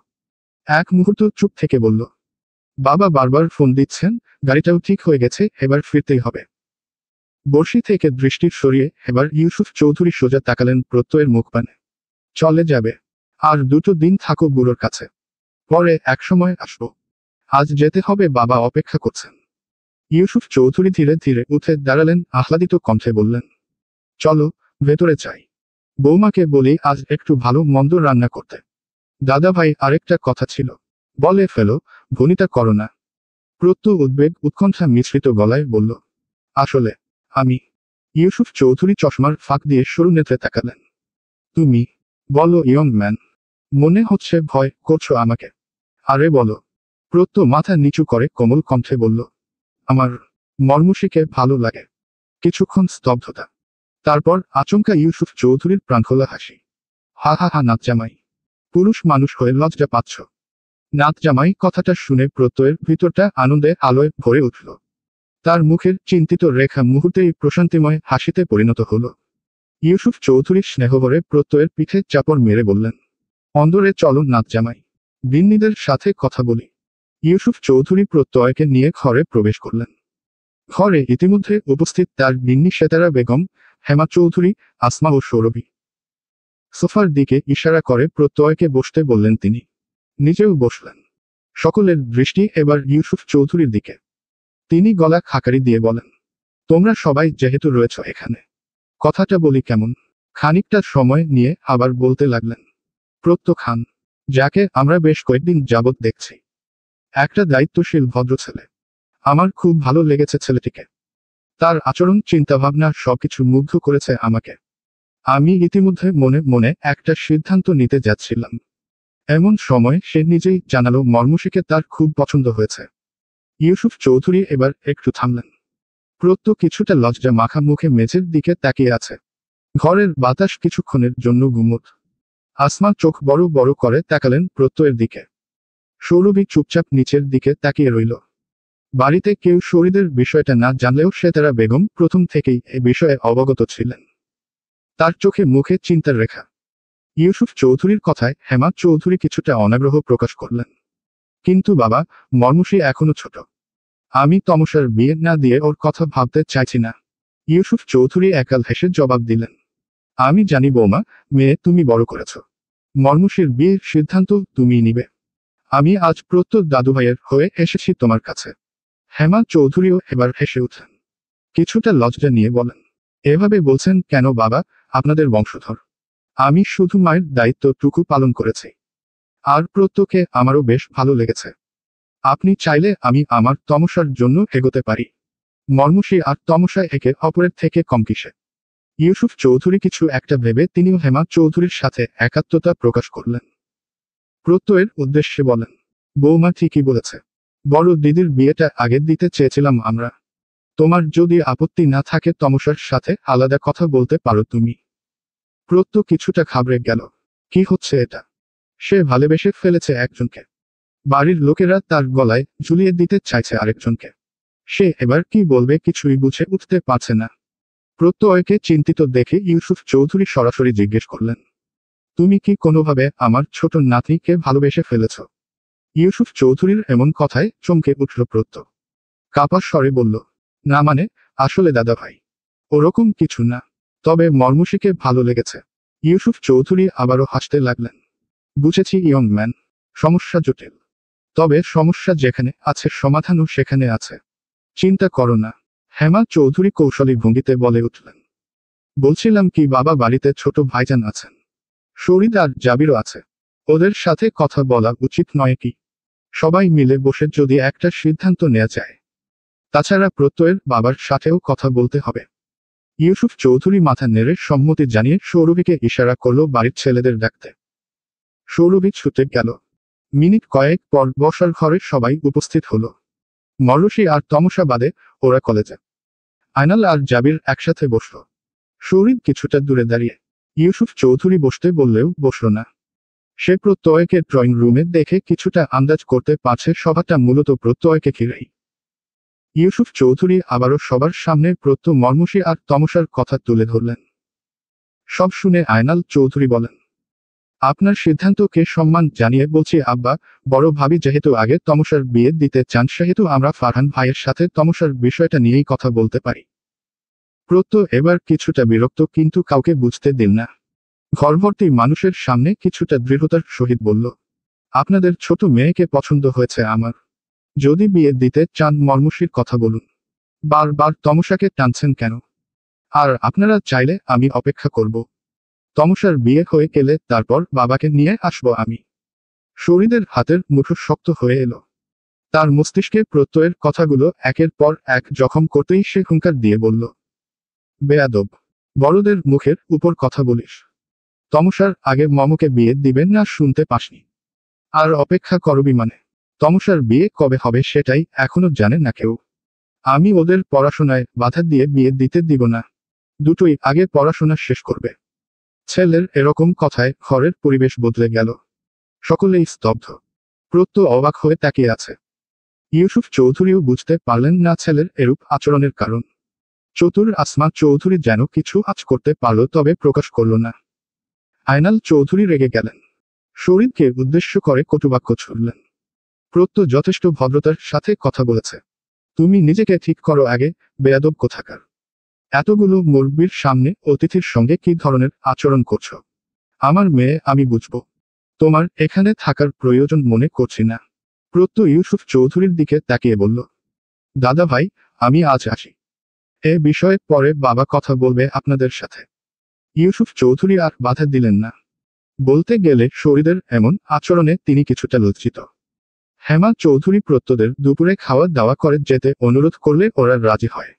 Speaker 1: এক মুহূর্ত চুপ থেকে বলল, বাবা বারবার ফোন দিচ্ছেন, গাড়িটাও ঠিক হয়ে গেছে, এবার ফিরতেই হবে। বড়শি থেকে দৃষ্টি সরিয়ে এবার ইউসুফ চৌধুরী সোজা তাকালেন প্রত্যয়ের মুখপানে। চলে যাবে? আর 2 দিন থাকো বুড়োর কাছে, পরে একসময় আসবো। আজ যেতে হবে, বাবা অপেক্ষা করছেন। ইউসুফ চৌধুরী ধীরে ধীরে উঠে দাঁড়ালেন, আহ্লাদিত কণ্ঠে বললেন, চলো ভেতরে যাই। বৌমাকে বলি আজ একটু ভালো মন্দ রান্না করতে। দাদা ভাই আরেকটা কথা ছিল। বলে ফেলো, ভনিতা করো না। প্রত্যয় উদ্বেগ উৎকণ্ঠা মিশ্রিত গলায় বলল, আসলে আমি। ইউসুফ চৌধুরী চশমার ফাঁক দিয়ে সরু নেত্রে তাকালেন। তুমি? বলো ইয়ং ম্যান, মনে হচ্ছে ভয় করছো আমাকে। আরে বলো। প্রত্যয় মাথা নিচু করে কোমল কণ্ঠে বলল, আমার মর্মুষীকে ভালো লাগে। কিছুক্ষণ স্তব্ধতা, তারপর আচমকা ইউসুফ চৌধুরীর প্রাণখোলা হাসি। হা হা হা, নাত জামাই, পুরুষ মানুষ হয়ে লজ্জা পাচ্ছ? নাত জামাই কথাটা শুনে প্রত্যয়ের ভিতরটা আনন্দে আলোয় ভরে উঠল। তার মুখের চিন্তিত রেখা মুহূর্তেই প্রশান্তিময় হাসিতে পরিণত হল। ইউসুফ চৌধুরী স্নেহভরে প্রত্যয়ের পিঠে চাপড় মেরে বললেন, অন্দরে চলো নাত জামাই, বিন্নিদের সাথে কথা বলি। ইউসুফ চৌধুরী প্রত্যয়কে নিয়ে ঘরে প্রবেশ করলেন। ঘরে ইতিমধ্যে উপস্থিত তার বিন্নি সেতারা বেগম, হেমা চৌধুরী, আসমা ও সৌরভী। সোফার দিকে ইশারা করে প্রত্যয়কে বসতে বললেন তিনি। নিজেও বসলেন। সকলের দৃষ্টি এবার ইউসুফ চৌধুরীর দিকে। তিনি গলা খাকারি দিয়ে বলেন, তোমরা সবাই যেহেতু রয়েছ এখানে, কথাটা বলি কেমন? খানিকটা সময় নিয়ে আবার বলতে লাগলেন, প্রত্যয় খান, যাকে আমরা বেশ কয়েকদিন যাবৎ দেখছি, একটা দায়িত্বশীল ভদ্র ছেলে। আমার খুব ভালো লেগেছে ছেলেটিকে। তার আচরণ, চিন্তাভাবনা সবকিছু মুগ্ধ করেছে আমাকে। আমি ইতিমধ্যে মনে মনে একটা সিদ্ধান্ত নিতে যাচ্ছিলাম। এমন সময় সে নিজেই জানালো মর্মুষীকে তার খুব পছন্দ হয়েছে। ইউসুফ চৌধুরী এবার একটু থামলেন। প্রত্যয় কিছুটা লজ্জা মাখা মুখে মেঝের দিকে তাকিয়ে আছে। ঘরের বাতাস কিছুক্ষণের জন্য গুমোট। আসমা চোখ বড় বড় করে তাকালেন প্রত্যয়ের দিকে। সৌরভী চুপচাপ নিচের দিকে তাকিয়ে রইল। বাড়িতে কেউ শরীরের বিষয়টা না জানলেও সেতারা বেগম প্রথম থেকেই এ বিষয়ে অবগত ছিলেন। তার চোখে মুখে চিন্তার রেখা। ইউসুফ চৌধুরীর কথায় হেমা চৌধুরী কিছুটা অনাগ্রহ প্রকাশ করলেন। কিন্তু বাবা, মর্মুষী এখনো ছোট। আমি তমসার বিয়ে না দিয়ে ওর কথা ভাবতে চাইছি না। ইউসুফ চৌধুরী একাল হেসে জবাব দিলেন। আমি জানি বৌমা, মেয়ে তুমি বড় করেছ। মর্মুষীর বিয়ের সিদ্ধান্ত তুমিই নিবে। আমি আজ প্রত্যেক দাদুভাইয়ের হয়ে এসেছি তোমার কাছে। হেমা চৌধুরীও এবার হেসে উঠলেন। কিছুটা লজ্জা নিয়ে বলেন, এভাবে বলছেন কেন বাবা? আপনাদের বংশধর। আমি শুধু মায়ের দায়িত্বটুকু পালন করেছি। আর প্রত্যেকে আমারও বেশ ভালো লেগেছে। আপনি চাইলে আমি আমার তমসার জন্য এগোতে পারি। মর্মুষী আর তমসা একে অপরের থেকে কম কিসে? ইউসুফ চৌধুরী কিছু একটা ভেবে তিনিও হেমা চৌধুরীর সাথে একাত্মতা প্রকাশ করলেন। প্রত্যয়ের উদ্দেশ্যে বলেন, বৌমা ঠিকই বলেছে। বড় দিদির বিয়েটা আগে দিতে চেয়েছিলাম আমরা। তোমার যদি আপত্তি না থাকে তমসার সাথে আলাদা কথা বলতে পারো তুমি। প্রত্যয় কিছুটা ঘাবড়ে গেল। কি হচ্ছে এটা? সে ভালোবেসে ফেলেছে একজনকে। বাড়ির লোকেরা তার গলায় ঝুলিয়ে দিতে চাইছে আরেকজনকে। সে এবার কি বলবে কিছুই বুঝে উঠতে পারছে না। প্রত্যয়কে চিন্তিত দেখে ইউসুফ চৌধুরী সরাসরি জিজ্ঞেস করলেন, তুমি কি কোনোভাবে আমার ছোট নাতনিকে ভালোবেসে ফেলেছ? ইউসুফ চৌধুরীর এমন কথায় চমকে উঠল প্রত্যয়। কাপা স্বরে বলল, না মানে, আসলে দাদা ভাই, ওরকম কিছু না। তবে মর্মুষীকে ভালো লেগেছে। ইউসুফ চৌধুরী আবারও হাসতে লাগলেন। বুঝেছি ইয়ং ম্যান, সমস্যা জটিল। তবে সমস্যা যেখানে আছে সমাধানও সেখানে আছে। চিন্তা করো না। হেমা চৌধুরী কৌশলী ভঙ্গিতে বলে উঠলেন। বলছিলাম কি বাবা, বাড়িতে ছোট ভাইজান আছেন। শরীদ আর জাবিরও আছে। ওদের সাথে কথা বলা উচিত নয় কি? সবাই মিলে বসে যদি একটা সিদ্ধান্ত নেওয়া যায়। তাছাড়া প্রত্যয়ের বাবার সাথেও কথা বলতে হবে। ইউসুফ চৌধুরী মাথা নেড়ে সম্মতি জানিয়ে সৌরভীকে ইশারা করল বাড়ির ছেলেদের ডাকতে। সৌরভী ছুটে গেল। মিনিট কয়েক পর বসার ঘরে সবাই উপস্থিত হলো। মরসি আর তমসা বাদে ওরা কলেজে। আয়নাল আর জাবির একসাথে বসল। শরীর কিছুটা দূরে দাঁড়িয়ে। ইউসুফ চৌধুরী বসতে বললেও বসল না। সে প্রত্যয়কে ড্রয়িং রুমে দেখে কিছুটা আন্দাজ করতে পারছে সভাটা মূলত প্রত্যয়কে ঘিরেই। ইউসুফ চৌধুরী আবারও সবার সামনে প্রত্যয়, মর্মুষী আর তমসার কথা তুলে ধরলেন। সব শুনে আয়নাল চৌধুরী বলেন, আপনার সিদ্ধান্তকে সম্মান জানিয়ে বলছি আব্বা, বড় ভাবি যেহেতু আগে তমসার বিয়ে দিতে চান সেহেতু আমরা ফারহান ভাইয়ের সাথে তমসার বিষয়টা নিয়েই কথা বলতে পারি। প্রত্যয় এবার কিছুটা বিরক্ত, কিন্তু কাউকে বুঝতে দিল না। ঘরভর্তি মানুষের সামনে কিছুটা দৃঢ়তার সহিত বলল, আপনাদের ছোট মেয়েকে পছন্দ হয়েছে আমার। যদি বিয়ে দিতে চান মর্মুষীর কথা বলুন। বারবার তমসাকে টানছেন কেন? আর আপনারা চাইলে আমি অপেক্ষা করব। তমসার বিয়ে হয়ে গেলে তারপর বাবাকে নিয়ে আসব আমি। শরীরের হাতের মুঠো শক্ত হয়ে এলো। তার মস্তিষ্কে প্রত্যয়ের কথাগুলো একের পর এক জখম করতেই সে হুঙ্কার দিয়ে বলল, বেয়াদব, বড়দের মুখের উপর কথা বলিস। তমসার আগে মমকে বিয়ে দিবেন না শুনতে পাসনি? আর অপেক্ষা করবি মানে? তমসার বিয়ে কবে হবে সেটাই এখনো জানে না কেউ। আমি ওদের পড়াশোনায় বাধা দিয়ে বিয়ে দিতে দিব না। দুটোই আগে পড়াশোনা শেষ করবে। ছেলের এরকম কথায় ঘরের পরিবেশ বদলে গেল। সকলেই স্তব্ধ। প্রত্যয় অবাক হয়ে তাকিয়ে আছে। ইউসুফ চৌধুরীও বুঝতে পারলেন না ছেলের এরূপ আচরণের কারণ। চতুর আসমা চৌধুরী যেন কিছু আঁচ করতে পারল, তবে প্রকাশ করল না। আয়নাল চৌধুরী রেগে গেলেন। শরীরকে উদ্দেশ্য করে কটুবাক্য ছুড়লেন। প্রত্যয় যথেষ্ট ভদ্রতার সাথে কথা বলেছে। তুমি নিজেকে ঠিক করো আগে, বেয়াদব কোথাকার। এতগুলো মুরব্বির সামনে অতিথির সঙ্গে কি ধরনের আচরণ করছো? আমার মেয়ে আমি বুঝবো। তোমার এখানে থাকার প্রয়োজন মনে করছি না। প্রত্যয় ইউসুফ চৌধুরীর দিকে তাকিয়ে বলল, দাদা ভাই, আমি আজ আসি। এ বিষয়ে পরে বাবা কথা বলবে আপনাদের সাথে। ইউসুফ চৌধুরী আর বাধা দিলেন না। বলতে গেলে শরীরের এমন আচরণে তিনি কিছুটা লজ্জিত। হেমা চৌধুরী প্রত্যয়দের দুপুরে খাওয়া দাওয়া করে যেতে অনুরোধ করলে ওরা রাজি হয়।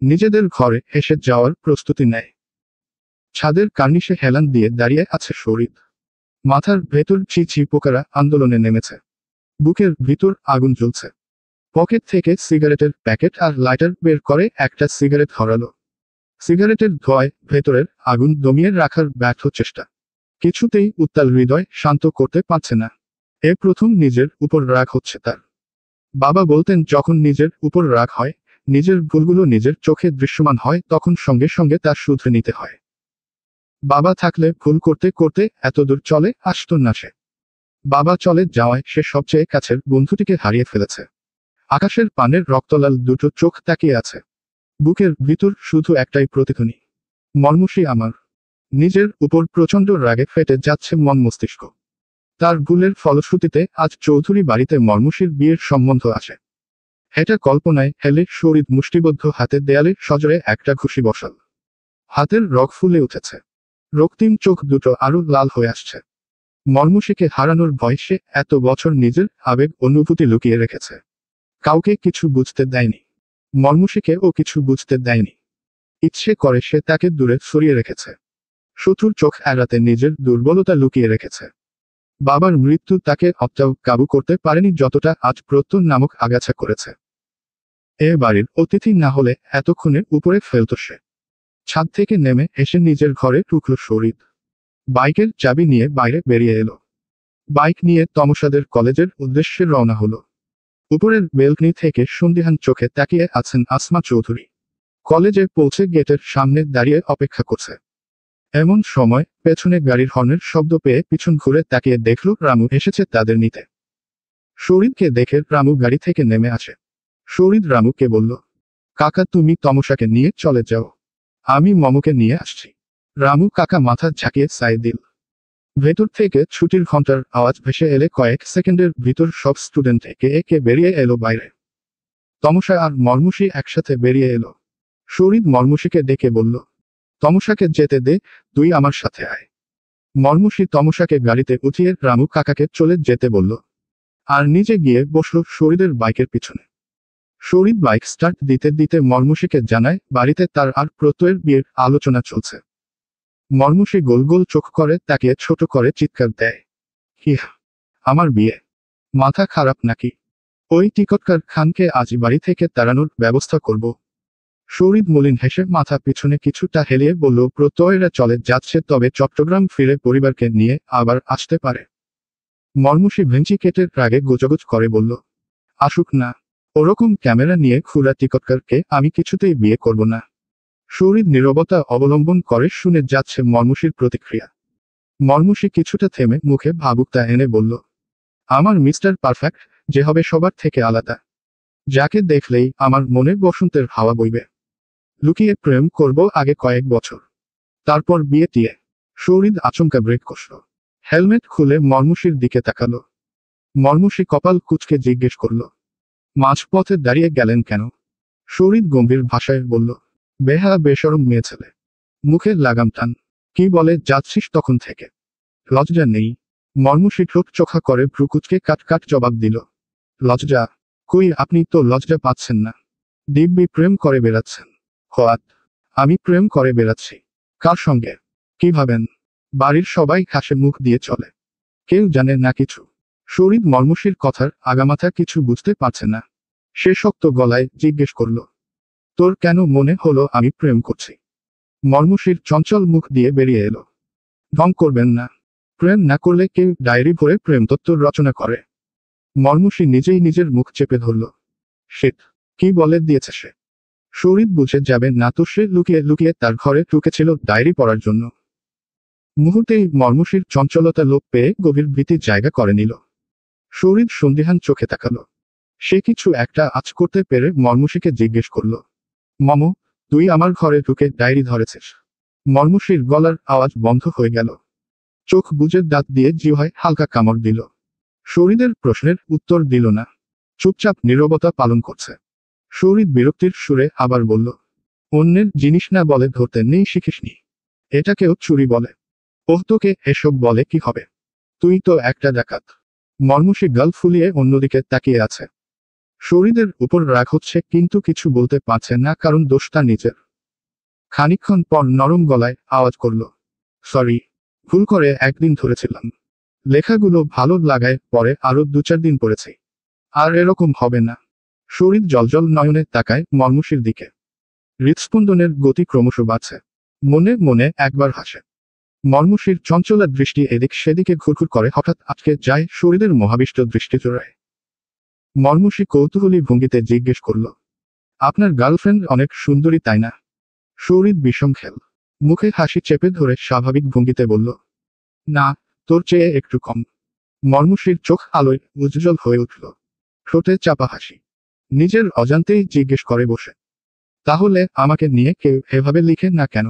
Speaker 1: নিজেদের ঘরে এসে যাওয়ার প্রস্তুতি নেয়। ছাদের কার্নিশে হেলান দিয়ে দাঁড়িয়ে আছে শরীর। মাথার ভেতর ছি পোকারা আন্দোলনে নেমেছে। বুকের ভিতর আগুন জ্বলছে। পকেট থেকে সিগারেটের প্যাকেট আর লাইটার বের করে একটা সিগারেট ধরালো। সিগারেটের ধোঁয়ায় ভেতরের আগুন দমিয়ে রাখার ব্যর্থ চেষ্টা। কিছুতেই উত্তাল হৃদয় শান্ত করতে পারছে না। এ প্রথম নিজের উপর রাগ হচ্ছে তার। বাবা বলতেন, যখন নিজের উপর রাগ হয়, নিজের ভুলগুলো নিজের চোখে দৃশ্যমান হয়, তখন সঙ্গে সঙ্গে তা শুধরে নিতে হয়। বাবা থাকলে ভুল করতে করতে এতদূর চলে আসতো না সে। বাবা চলে যাওয়ায় সে সবচেয়ে কাছের বন্ধুটিকে হারিয়ে ফেলেছে। আকাশের পানের রক্তলাল দুটো চোখ তাকিয়ে আছে। বুকের ভিতর শুধু একটাই প্রতিধ্বনি, মর্মুষী আমার। নিজের উপর প্রচণ্ড রাগে ফেটে যাচ্ছে মন মস্তিষ্ক। তার ভুলের ফলশ্রুতিতে আজ চৌধুরী বাড়িতে মর্মুষীর বিয়ের সম্বন্ধ আসে। এটা কল্পনায় হেলে শরীর মুষ্টিবদ্ধ হাতে দেয়ালে সজরে একটা ঘুষি বসাল। হাতের রগ ফুলে উঠেছে, রক্তিম চোখ দুটো আরো লাল হয়ে আসছে। মর্মুষীকে হারানোর ভয় সে এত বছর নিজের আবেগ অনুভূতি লুকিয়ে রেখেছে। কাউকে কিছু বুঝতে দেয়নি, মর্মুষীকে ও কিছু বুঝতে দেয়নি। ইচ্ছে করে সে তাকে দূরে সরিয়ে রেখেছে। শত্রুর চোখ এড়াতে নিজের দুর্বলতা লুকিয়ে রেখেছে। বাবার মৃত্যু তাকে অতটাও কাবু করতে পারেনি যতটা আজ প্রত্যয় নামক আগাছা করেছে। এ বাড়ির অতিথি না হলে এতক্ষণে উপরে ফেলত সে। ছাদ থেকে নেমে এসে নিজের ঘরে ঢুকল শরীর। বাইকের চাবি নিয়ে বাইরে বেরিয়ে এলো। বাইক নিয়ে তমসাদের কলেজের উদ্দেশ্যে রওনা হলো। উপরের বেলকনি থেকে সন্দিহান চোখে তাকিয়ে আছেন আসমা চৌধুরী। কলেজে পৌঁছে গেটের সামনে দাঁড়িয়ে অপেক্ষা করছে। এমন সময় পেছনে গাড়ির হর্নের শব্দ পেয়ে পিছন ঘুরে তাকিয়ে দেখল রামু এসেছে তাদের নিতে। শরীরকে দেখে রামু গাড়ি থেকে নেমে আসে। শরীর রামুকে বলল, কাকা তুমি তমসাকে নিয়ে চলে যাও, আমি মমকে নিয়ে আসছি। রামু কাকা মাথা ঝাঁকিয়ে সাই দিল। ভেতর থেকে ছুটির ঘন্টার আওয়াজ ভেসে এলে কয়েক সেকেন্ডের ভিতর সব স্টুডেন্ট একে একে বেরিয়ে এলো বাইরে। তমসা আর মর্মুষী একসাথে বেরিয়ে এলো। শরীর মর্মুষীকে ডেকে বলল, তমসাকে যেতে দে, তুই আমার সাথে আয়। মর্মুষী তমসাকে গাড়িতে উঠিয়ে রামু কাকাকে চলে যেতে বলল, আর নিজে গিয়ে বসল শরীরের বাইকের পিছনে। শরীর বাইক স্টার্ট দিতে দিতে মর্মুষীকে জানায় বাড়িতে তার আর প্রত্যয়ের বিয়ের আলোচনা চলছে। মর্মুষী গোল গোল চোখ করে তাকিয়ে ছোট করে চিৎকার দেয়, কি আমার বিয়ে? মাথা খারাপ নাকি? ওই টিকটকার খানকে আজ বাড়ি থেকে তাড়ানোর ব্যবস্থা করব। শরীর মলিন হেসে মাথা পিছনে কিছুটা হেলিয়ে বলল, প্রত্যয়েরা চলে যাচ্ছে, তবে চট্টগ্রাম ফিরে পরিবারকে নিয়ে আবার আসতে পারে। মর্মুষী ভেঞ্চি কেটে রাগে গোজগোজ করে বলল, আসুক না, ওরকম ক্যামেরা নিয়ে খুরা টিকটকারকে আমি কিছুতেই বিয়ে করব না। শরীর নীরবতা অবলম্বন করে শুনে যাচ্ছে মর্মুষীর প্রতিক্রিয়া। মর্মুষী কিছুটা থেমে মুখে ভাবুকতা এনে বলল, আমার মিস্টার পারফেক্ট, যে হবে সবার থেকে আলাদা, যাকে দেখলেই আমার মনে বসন্তের হাওয়া বইবে। লুকিয়ে প্রেম করব আগে কয়েক বছর, তারপর বিয়ে টিয়ে। শরীর আচমকা ব্রেক কষল। হেলমেট খুলে মর্মুষীর দিকে তাকালো। মর্মুষী কপাল কুঁচকে জিজ্ঞেস করল, মাঝপথে দাঁড়িয়ে গেলেন কেন? শরীর গম্ভীর ভাষায় বলল, বেহা বেশরম মেয়ে ছেলে, মুখে লাগাম টান। কি বলে যাচ্ছিস তখন থেকে? লজ্জা নেই? মর্মুষী ঠোঁট চোখা করে ভ্রু কুঁচকে কাট কাট জবাব দিল, লজ্জা? কই, আপনি তো লজ্জা পাচ্ছেন না, দিব্যি প্রেম করে বেড়াচ্ছেন। হোয়াট? আমি প্রেম করে বেড়াচ্ছি? কার সঙ্গে? কি ভাবেন বাড়ির সবাই হাসে মুখ দিয়ে চলে, কেউ জানে না কিছু? শরীর মর্মুষীর কথার আগামাথা কিছু বুঝতে পারছে না। সে শক্ত গলায় জিজ্ঞেস করল, তোর কেন মনে হলো আমি প্রেম করছি? মর্মুষীর চঞ্চল মুখ দিয়ে বেরিয়ে এলো, ঢং করবেন না, প্রেম না করলে কেউ ডায়েরি ভরে প্রেম তত্ত্ব রচনা করে। মর্মুষী নিজেই নিজের মুখ চেপে ধরল। শিট, কি বলে দিয়েছে সে? শরীর বুঝে যাবে না তো সে লুকিয়ে লুকিয়ে তার ঘরে ঢুকেছিল ডায়েরি পড়ার জন্য। মুহূর্তেই মর্মুষীর চঞ্চলতা লোপ পেয়ে গভীর ভীতি জায়গা করে নিল। শরীর সন্দিহান চোখে তাকালো। সে কিছু একটা আঁচ করতে পেরে মর্মুষীকে জিজ্ঞেস করল, মম, তুই আমার ঘরে ঢুকে ডায়েরি ধরেছিস? মর্মুষীর গলার আওয়াজ বন্ধ হয়ে গেল। চোখ বুজে দাঁত দিয়ে জিহ্বায় হালকা কামড় দিল। শরীরের প্রশ্নের উত্তর দিল না, চুপচাপ নীরবতা পালন করছে। শরীর বিরক্তির সুরে আবার বলল, অন্যের জিনিস না বলে ধরতে নেই শিখিসনি? এটাকেও চুরি বলে? ওহ, তোকে এসব বলে কি হবে? তুই তো একটা ডাকাত। মর্মুষী গাল ফুলিয়ে অন্যদিকে তাকিয়ে আছে। শরীরের উপর রাগ হচ্ছে কিন্তু কিছু বলতে পারছে না, কারণ দোষটা নিজের। খানিকক্ষণ পর নরম গলায় আওয়াজ করল, সরি, ভুল করে একদিন ধরেছিলাম। লেখাগুলো ভালো লাগায় পরে আরো 2-4 দিন পড়েছি, আর এরকম হবে না। শরীর জলজল নয়নে তাকায় মর্মুষীর দিকে। হৃৎস্পন্দনের গতি ক্রমশ বাড়ছে। মনে মনে একবার হাসে। মর্মশীর চঞ্চলা দৃষ্টি এদিক সেদিকে ঘুরঘুর করে, হঠাৎ আটকে যায় শরীরের মহাবিষ্ট দৃষ্টিচোরায়। মর্মশী কৌতূহলী ভঙ্গিতে জিজ্ঞেস করল, আপনার গার্লফ্রেন্ড অনেক সুন্দরী তাই না? শরীর বিষম খেল। মুখে হাসি চেপে ধরে স্বাভাবিক ভঙ্গিতে বলল, না, তোর চেয়ে একটু কম। মর্মশীর চোখ আলোয় উজ্জ্বল হয়ে উঠল। ঠোঁটে চাপা হাসি। নিজের অজান্তেই জিজ্ঞেস করে বসে, তাহলে আমাকে নিয়ে কেউ এভাবে লিখে না কেন?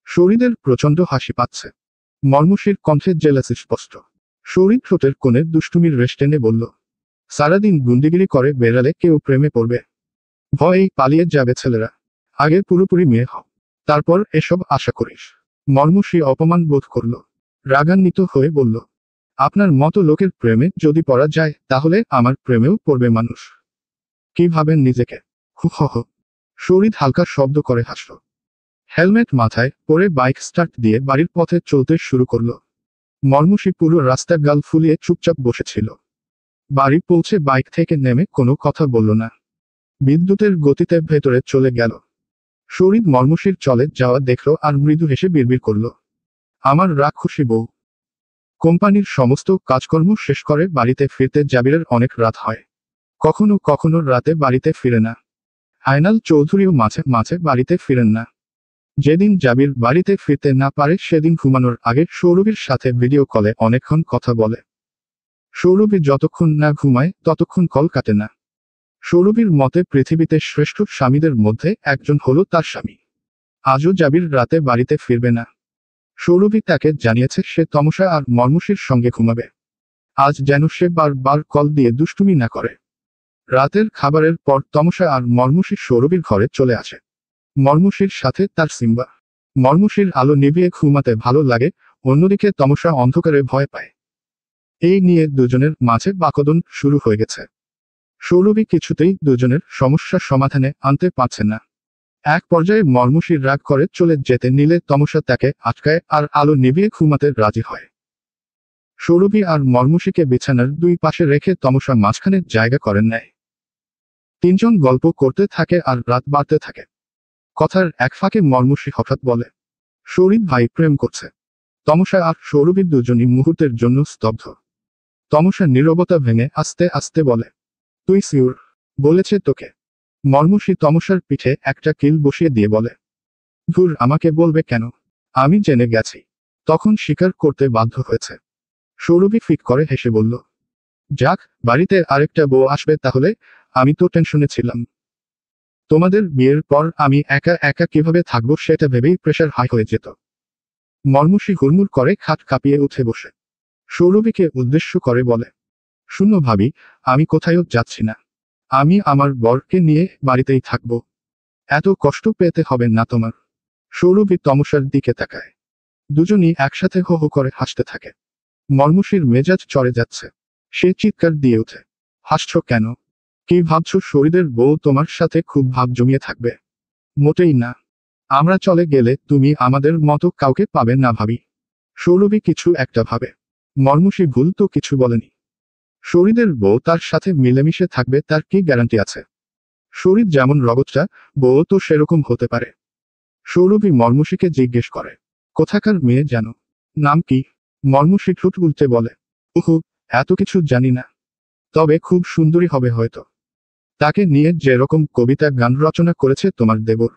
Speaker 1: শরীরের প্রচণ্ড হাসি পাচ্ছে। মর্মশীর কণ্ঠে জেলাসি স্পষ্ট। শরীর ঠোঁটের কোণে দুষ্টুমির রেশ টেনে বলল, সারাদিন গুন্ডিগিরি করে বেড়ালে কেউ প্রেমে পড়বে? ভয়েই পালিয়ে যাবে ছেলেরা। আগে পুরোপুরি মেয়ে হও, তারপর এসব আশা করিস। মর্মশী অপমান বোধ করল। রাগান্বিত হয়ে বলল, আপনার মতো লোকের প্রেমে যদি পড়া যায় তাহলে আমার প্রেমেও পড়বে মানুষ। কি ভাবেন নিজেকে? হু হ হ। শরীর হালকা শব্দ করে হাসল। হেলমেট মাথায় পরে বাইক স্টার্ট দিয়ে বাড়ির পথে চলতে শুরু করল। মর্মশী পুরো রাস্তা গাল ফুলিয়ে চুপচাপ বসেছিল। বাড়ি পৌঁছে বাইক থেকে নেমে কোনো কথা বলল না। বিদ্যুতের গতিতে ভেতরে চলে গেল। শরীর মর্মশীর চলে যাওয়া দেখল আর মৃদু হেসে বিড়বিড় করল, আমার রাক্ষসী বউ। কোম্পানির সমস্ত কাজকর্ম শেষ করে বাড়িতে ফিরতে জাবিরের অনেক রাত হয়। কখনো কখনো রাতে বাড়িতে ফিরে না। আয়নাল চৌধুরীও মাঝে মাঝে বাড়িতে ফিরেন না। যেদিন জাবির বাড়িতে ফিরতে না পারে সেদিন ঘুমানোর আগে সৌরভীর সাথে ভিডিও কলে অনেকক্ষণ কথা বলে। সৌরভী যতক্ষণ না ঘুমায় ততক্ষণ কল কাটে না। সৌরভীর মতে পৃথিবীতে শ্রেষ্ঠ স্বামীদের মধ্যে একজন হলো তার স্বামী। আজও জাবির রাতে বাড়িতে ফিরবে না। সৌরভী তাকে জানিয়েছে সে তমসা আর মর্মশীর সঙ্গে ঘুমাবে। আজ যেন সে বারবার কল দিয়ে দুষ্টুমি না করে। রাতের খাবারের পর তমসা আর মর্মশী সৌরভীর ঘরে চলে আসে। মর্মশীর সাথে তার সিম্বা। মর্মশীর আলো নিভিয়ে ঘুমাতে ভালো লাগে, অন্যদিকে তমসা অন্ধকারে ভয় পায়। এই নিয়ে দুজনের মাঝে বাকদন শুরু হয়ে গেছে। সৌরভী কিছুতেই দুজনের সমস্যা সমাধানে আনতে পারছে না। এক পর্যায়ে মর্মশীর রাগ করে চলে যেতে নিলে তমসা তাকে আটকায় আর আলো নিভিয়ে ঘুমাতে রাজি হয়। সৌরভী আর মর্মশীকে বিছানার দুই পাশে রেখে তমসা মাঝখানে জায়গা করে নেয়। তিনজন গল্প করতে থাকে আর রাত বাড়তে থাকে। কথার এক ফাঁকে মর্মশী হঠাৎ বলে, শরীর ভাই প্রেম করছে। তমসা আর সৌরভীর দুজনই মুহূর্তের জন্য স্তব্ধ। তমসা নীরবতা ভেঙে আস্তে আস্তে বলে, তুই সিউর? বলেছে তোকে? মর্মশী তমসার পিঠে একটা কিল বসিয়ে দিয়ে বলে, ধুর, আমাকে বলবে কেন? আমি জেনে গেছি। তখন স্বীকার করতে বাধ্য হয়েছে। সৌরভী ফিক করে হেসে বলল, যাক, বাড়িতে আরেকটা বউ আসবে তাহলে। আমি তো টেনশনে ছিলাম। তোমাদের বিয়ের পর আমি একা একা কিভাবে থাকবো সেটা ভেবেই প্রেশার হাই হয়ে যেত। মর্মশী হুড়মুড় করে খাট কাঁপিয়ে উঠে বসে সৌরভীকে উদ্দেশ্য করে বলে, শূন্য ভাবি, আমি কোথায়ও যাচ্ছি না। আমি আমার বরকে নিয়ে বাড়িতেই থাকবো। এত কষ্ট পেতে হবে না তোমার। সৌরভী তমসার দিকে তাকায়। দুজনই একসাথে হো হো করে হাসতে থাকে। মর্মশীর মেজাজ চড়ে যাচ্ছে। সে চিৎকার দিয়ে ওঠে, হাসছ কেন? কি ভাবছো শরীরের বউ তোমার সাথে খুব ভাব জমিয়ে থাকবে? মোটেই না। আমরা চলে গেলে তুমি আমাদের মতো কাউকে পাবে না ভাবি। সৌরভী কিছু একটা ভাবে। মর্মশী ভুল তো কিছু বলেনি। শরীরের বউ তার সাথে মিলেমিশে থাকবে তার কি গ্যারান্টি আছে? শরীর যেমন রগতটা, বউ তো সেরকম হতে পারে। সৌরভী মর্মশীকে জিজ্ঞেস করে, কোথাকার মেয়ে যেন? নাম কি? মর্মশী ঠোঁট উল্টে বলে, উহু, এত কিছু জানি না। তবে খুব সুন্দরী হবে হয়তো। তাকে নিয়ে যেরকম কবিতা গান রচনা করেছে তোমার দেবর,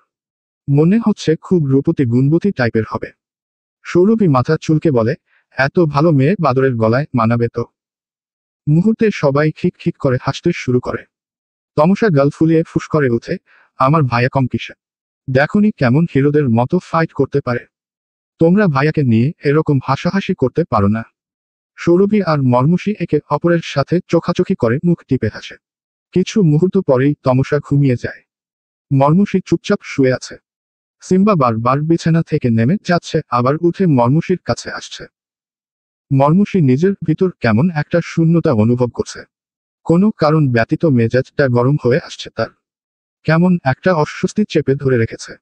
Speaker 1: মনে হচ্ছে খুব রূপতী গুণবতী টাইপের হবে। সৌরভী মাথা চুলকে বলে, এত ভালো মেয়ে বাদরের গলায় মানাবে তো? মুহূর্তে সবাই খিক খিক করে হাসতে শুরু করে। তমসা গাল ফুলিয়ে ফুস করে উঠে, আমার ভাইয়া কম কিসে? দেখনি কেমন হিরোদের মতো ফাইট করতে পারে? তোমরা ভাইয়াকে নিয়ে এরকম হাসাহাসি করতে পারো না। সৌরভী আর মর্মশী একে অপরের সাথে চোখাচোখি করে মুখ টিপে হাসে। কিছু মুহূর্ত পরেই তমসা ঘুমিয়ে যায়। মর্মশী চুপচাপ শুয়ে আছে। সিম্বা বারবার বিছানা থেকে নেমে যাচ্ছে, আবার উঠে মর্মশীর কাছে আসছে। মর্মশী নিজের ভিতর কেমন একটা শূন্যতা অনুভব করছে। কোনো কারণ ব্যতীত মেজাজটা গরম হয়ে আসছে তার। কেমন একটা অস্বস্তি চেপে ধরে রেখেছে।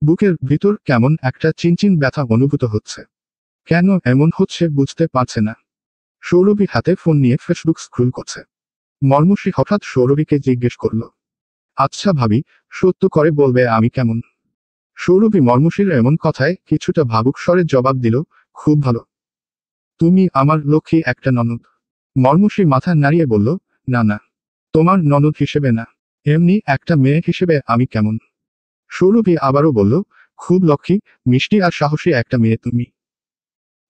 Speaker 1: বুকের ভিতর কেমন একটা চিনচিন ব্যথা অনুভূত হচ্ছে। কেন এমন হচ্ছে বুঝতে পারছে না। সৌরভী হাতে ফোন নিয়ে ফেসবুক স্ক্রল করছে। মর্মশী হঠাৎ সৌরভীকে জিজ্ঞেস করল, আচ্ছা ভাবি, সত্য করে বলবে আমি কেমন? সৌরভী মর্মশীর এমন কথায় কিছুটা ভাবুক স্বরে জবাব দিল, খুব ভালো। তুমি আমার লক্ষ্মী একটা ননদ। মর্মশী মাথা নাড়িয়ে বলল, না না, তোমার ননদ হিসেবে না, এমনি একটা মেয়ে হিসেবে আমি কেমন? সৌরভী আবারও বলল, খুব লক্ষ্মী, মিষ্টি আর সাহসী একটা মেয়ে তুমি।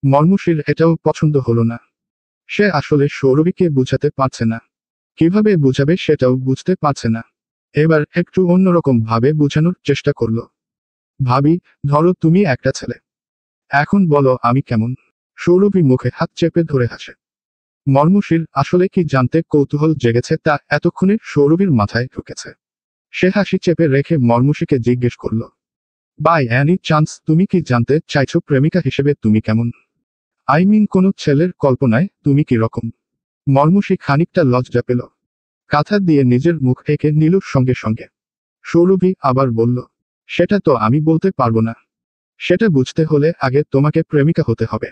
Speaker 1: মর্মশীর এটাও পছন্দ হলো না। সে আসলে সৌরভীকে বুঝাতে পারছে না। কিভাবে বুঝাবে সেটাও বুঝতে পারছে না। এবার একটু অন্যরকম ভাবে বোঝানোর চেষ্টা করলো। ভাবি, ধরো তুমি একটা ছেলে। এখন বলো আমি কেমন? সৌরভী মুখে হাত চেপে ধরে হাসে। মর্মশীর আসলে কি জানতে কৌতূহল জেগেছে তা এতক্ষণে সৌরভীর মাথায় ঢুকেছে। সে হাসি চেপে রেখে মর্মশীকে জিজ্ঞেস করল, বাই এনি চান্স তুমি কি জানতে চাইছো প্রেমিকা হিসেবে তুমি কেমন? আই মিন কোনো ছেলের কল্পনায় তুমি কি রকম? মর্মশী খানিকটা লজ্জা পেল। কাঁথা দিয়ে নিজের মুখ এঁকে নিল সঙ্গে সঙ্গে। সৌরভী আবার বলল, সেটা তো আমি বলতে পারবো না। সেটা বুঝতে হলে আগে তোমাকে প্রেমিকা হতে হবে।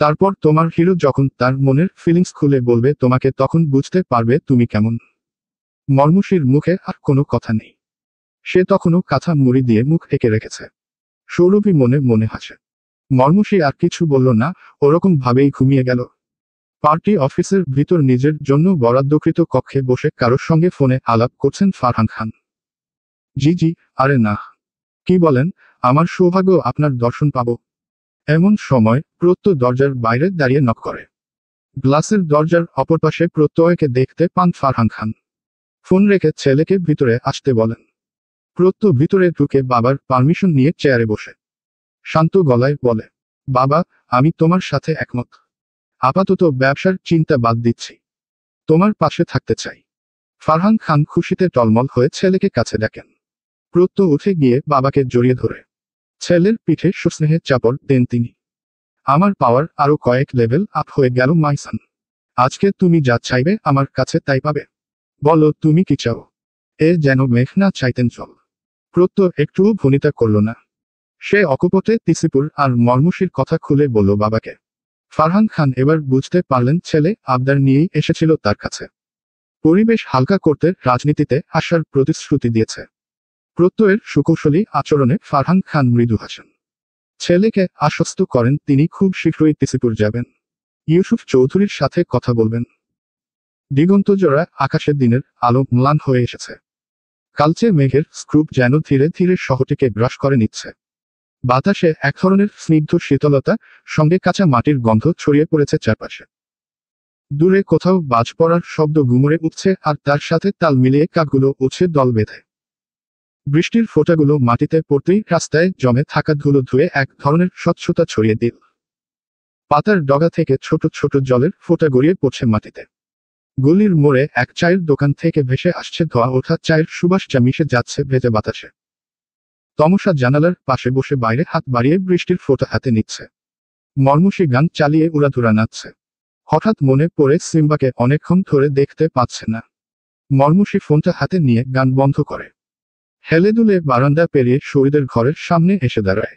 Speaker 1: তারপর তোমার হিরো যখন তার মনের ফিলিংস খুলে বলবে তোমাকে, তখন বুঝতে পারবে তুমি কেমন। মর্মশীর মুখে আর কোনো কথা নেই। সে তখনও কাঁথা মুড়ি দিয়ে মুখ এঁকে রেখেছে। সৌরভী মনে মনে হাসে। মর্মশী আর কিছু বলল না, ওরকম ভাবেই ঘুমিয়ে গেল। পার্টি অফিসের ভিতর নিজের জন্য বরাদ্দকৃত কক্ষে বসে কারোর সঙ্গে ফোনে আলাপ করছেন ফারহান খান। জি জি, আরে না। কি বলেন? আমার সৌভাগ্য আপনার দর্শন পাব। এমন সময় প্রত্যয় দরজার বাইরে দাঁড়িয়ে নক করে। গ্লাসের দরজার অপর পাশে প্রত্যয়কে দেখতে পান ফারহান খান। ফোন রেখে ছেলেকে ভিতরে আসতে বলেন। প্রত্যয় ভিতরে ঢুকে বাবার পারমিশন নিয়ে চেয়ারে বসে শান্ত গলায় বলে, বাবা, আমি তোমার সাথে একমত। আপাতত ব্যবসার চিন্তা বাদ দিচ্ছি। তোমার পাশে থাকতে চাই। ফারহান খান খুশিতে টলমল হয়ে ছেলেকে কাছে ডাকেন। প্রত্যয় উঠে গিয়ে বাবাকে জড়িয়ে ধরে ছেলের পিঠে সুস্নেহে চাপড় দেন তিনি। আমার পাওয়ার আরো কয়েক লেভেল আপ হয়ে গেল মাইসান। আজকে তুমি যা চাইবে আমার কাছে তাই পাবে। বলো তুমি কি চাও? এ যেন মেঘ না চাইতেন জল। প্রত্যয় একটুও ভনিতা করল না। সে অকপটে তিসিপুর আর মর্মশীর কথা খুলে বলল বাবাকে। ফারহান খান এবার বুঝতে পারলেন ছেলে আবদার নিয়েই এসেছিল তার কাছে। পরিবেশ হালকা করতে রাজনীতিতে আসার প্রতিশ্রুতি দিয়েছে। প্রত্যয়ের সুকৌশলী আচরণে ফারহান খান মৃদু হাসেন। ছেলেকে আশ্বস্ত করেন তিনি খুব শীঘ্রই তিসিপুর যাবেন। ইউসুফ চৌধুরীর সাথে কথা বলবেন। দিগন্তজোড়া আকাশে দিনের আলো ম্লান হয়ে এসেছে। কালচে মেঘের স্ক্রুপ যেন ধীরে ধীরে শহরটিকে গ্রাস করে নিচ্ছে। বাতাসে এক ধরনের স্নিগ্ধ শীতলতা, সঙ্গে কাঁচা মাটির গন্ধ ছড়িয়ে পড়েছে চারপাশে। দূরে কোথাও বাজ পড়ার শব্দ গুমরে উঠছে আর তার সাথে তাল মিলিয়ে কাকগুলো উঠছে দল বেঁধে। বৃষ্টির ফোঁটাগুলো মাটিতে পড়তেই রাস্তায় জমে থাকা ধুলো ধুয়ে এক ধরনের স্বচ্ছতা ছড়িয়ে দিল। পাতার ডগা থেকে ছোট ছোট জলের ফোঁটা গড়িয়ে পড়ছে মাটিতে। গলির মোড়ে এক চায়ের দোকান থেকে ভেসে আসছে ধোয়া ওঠা চায়ের সুবাস, যা মিশে যাচ্ছে ভেজা বাতাসে। তমসা জানালার পাশে বসে বাইরে হাত বাড়িয়ে বৃষ্টির ফোঁটা হাতে নিচ্ছে। মর্মশী গান চালিয়ে উড়াধুরা নাচছে। হঠাৎ মনে পড়ে সিম্বাকে অনেকক্ষণ ধরে দেখতে পাচ্ছে না। মর্মশী ফোনটা হাতে নিয়ে গান বন্ধ করে হেলে দুলে বারান্দা পেরিয়ে শহীদের ঘরের সামনে এসে দাঁড়ায়।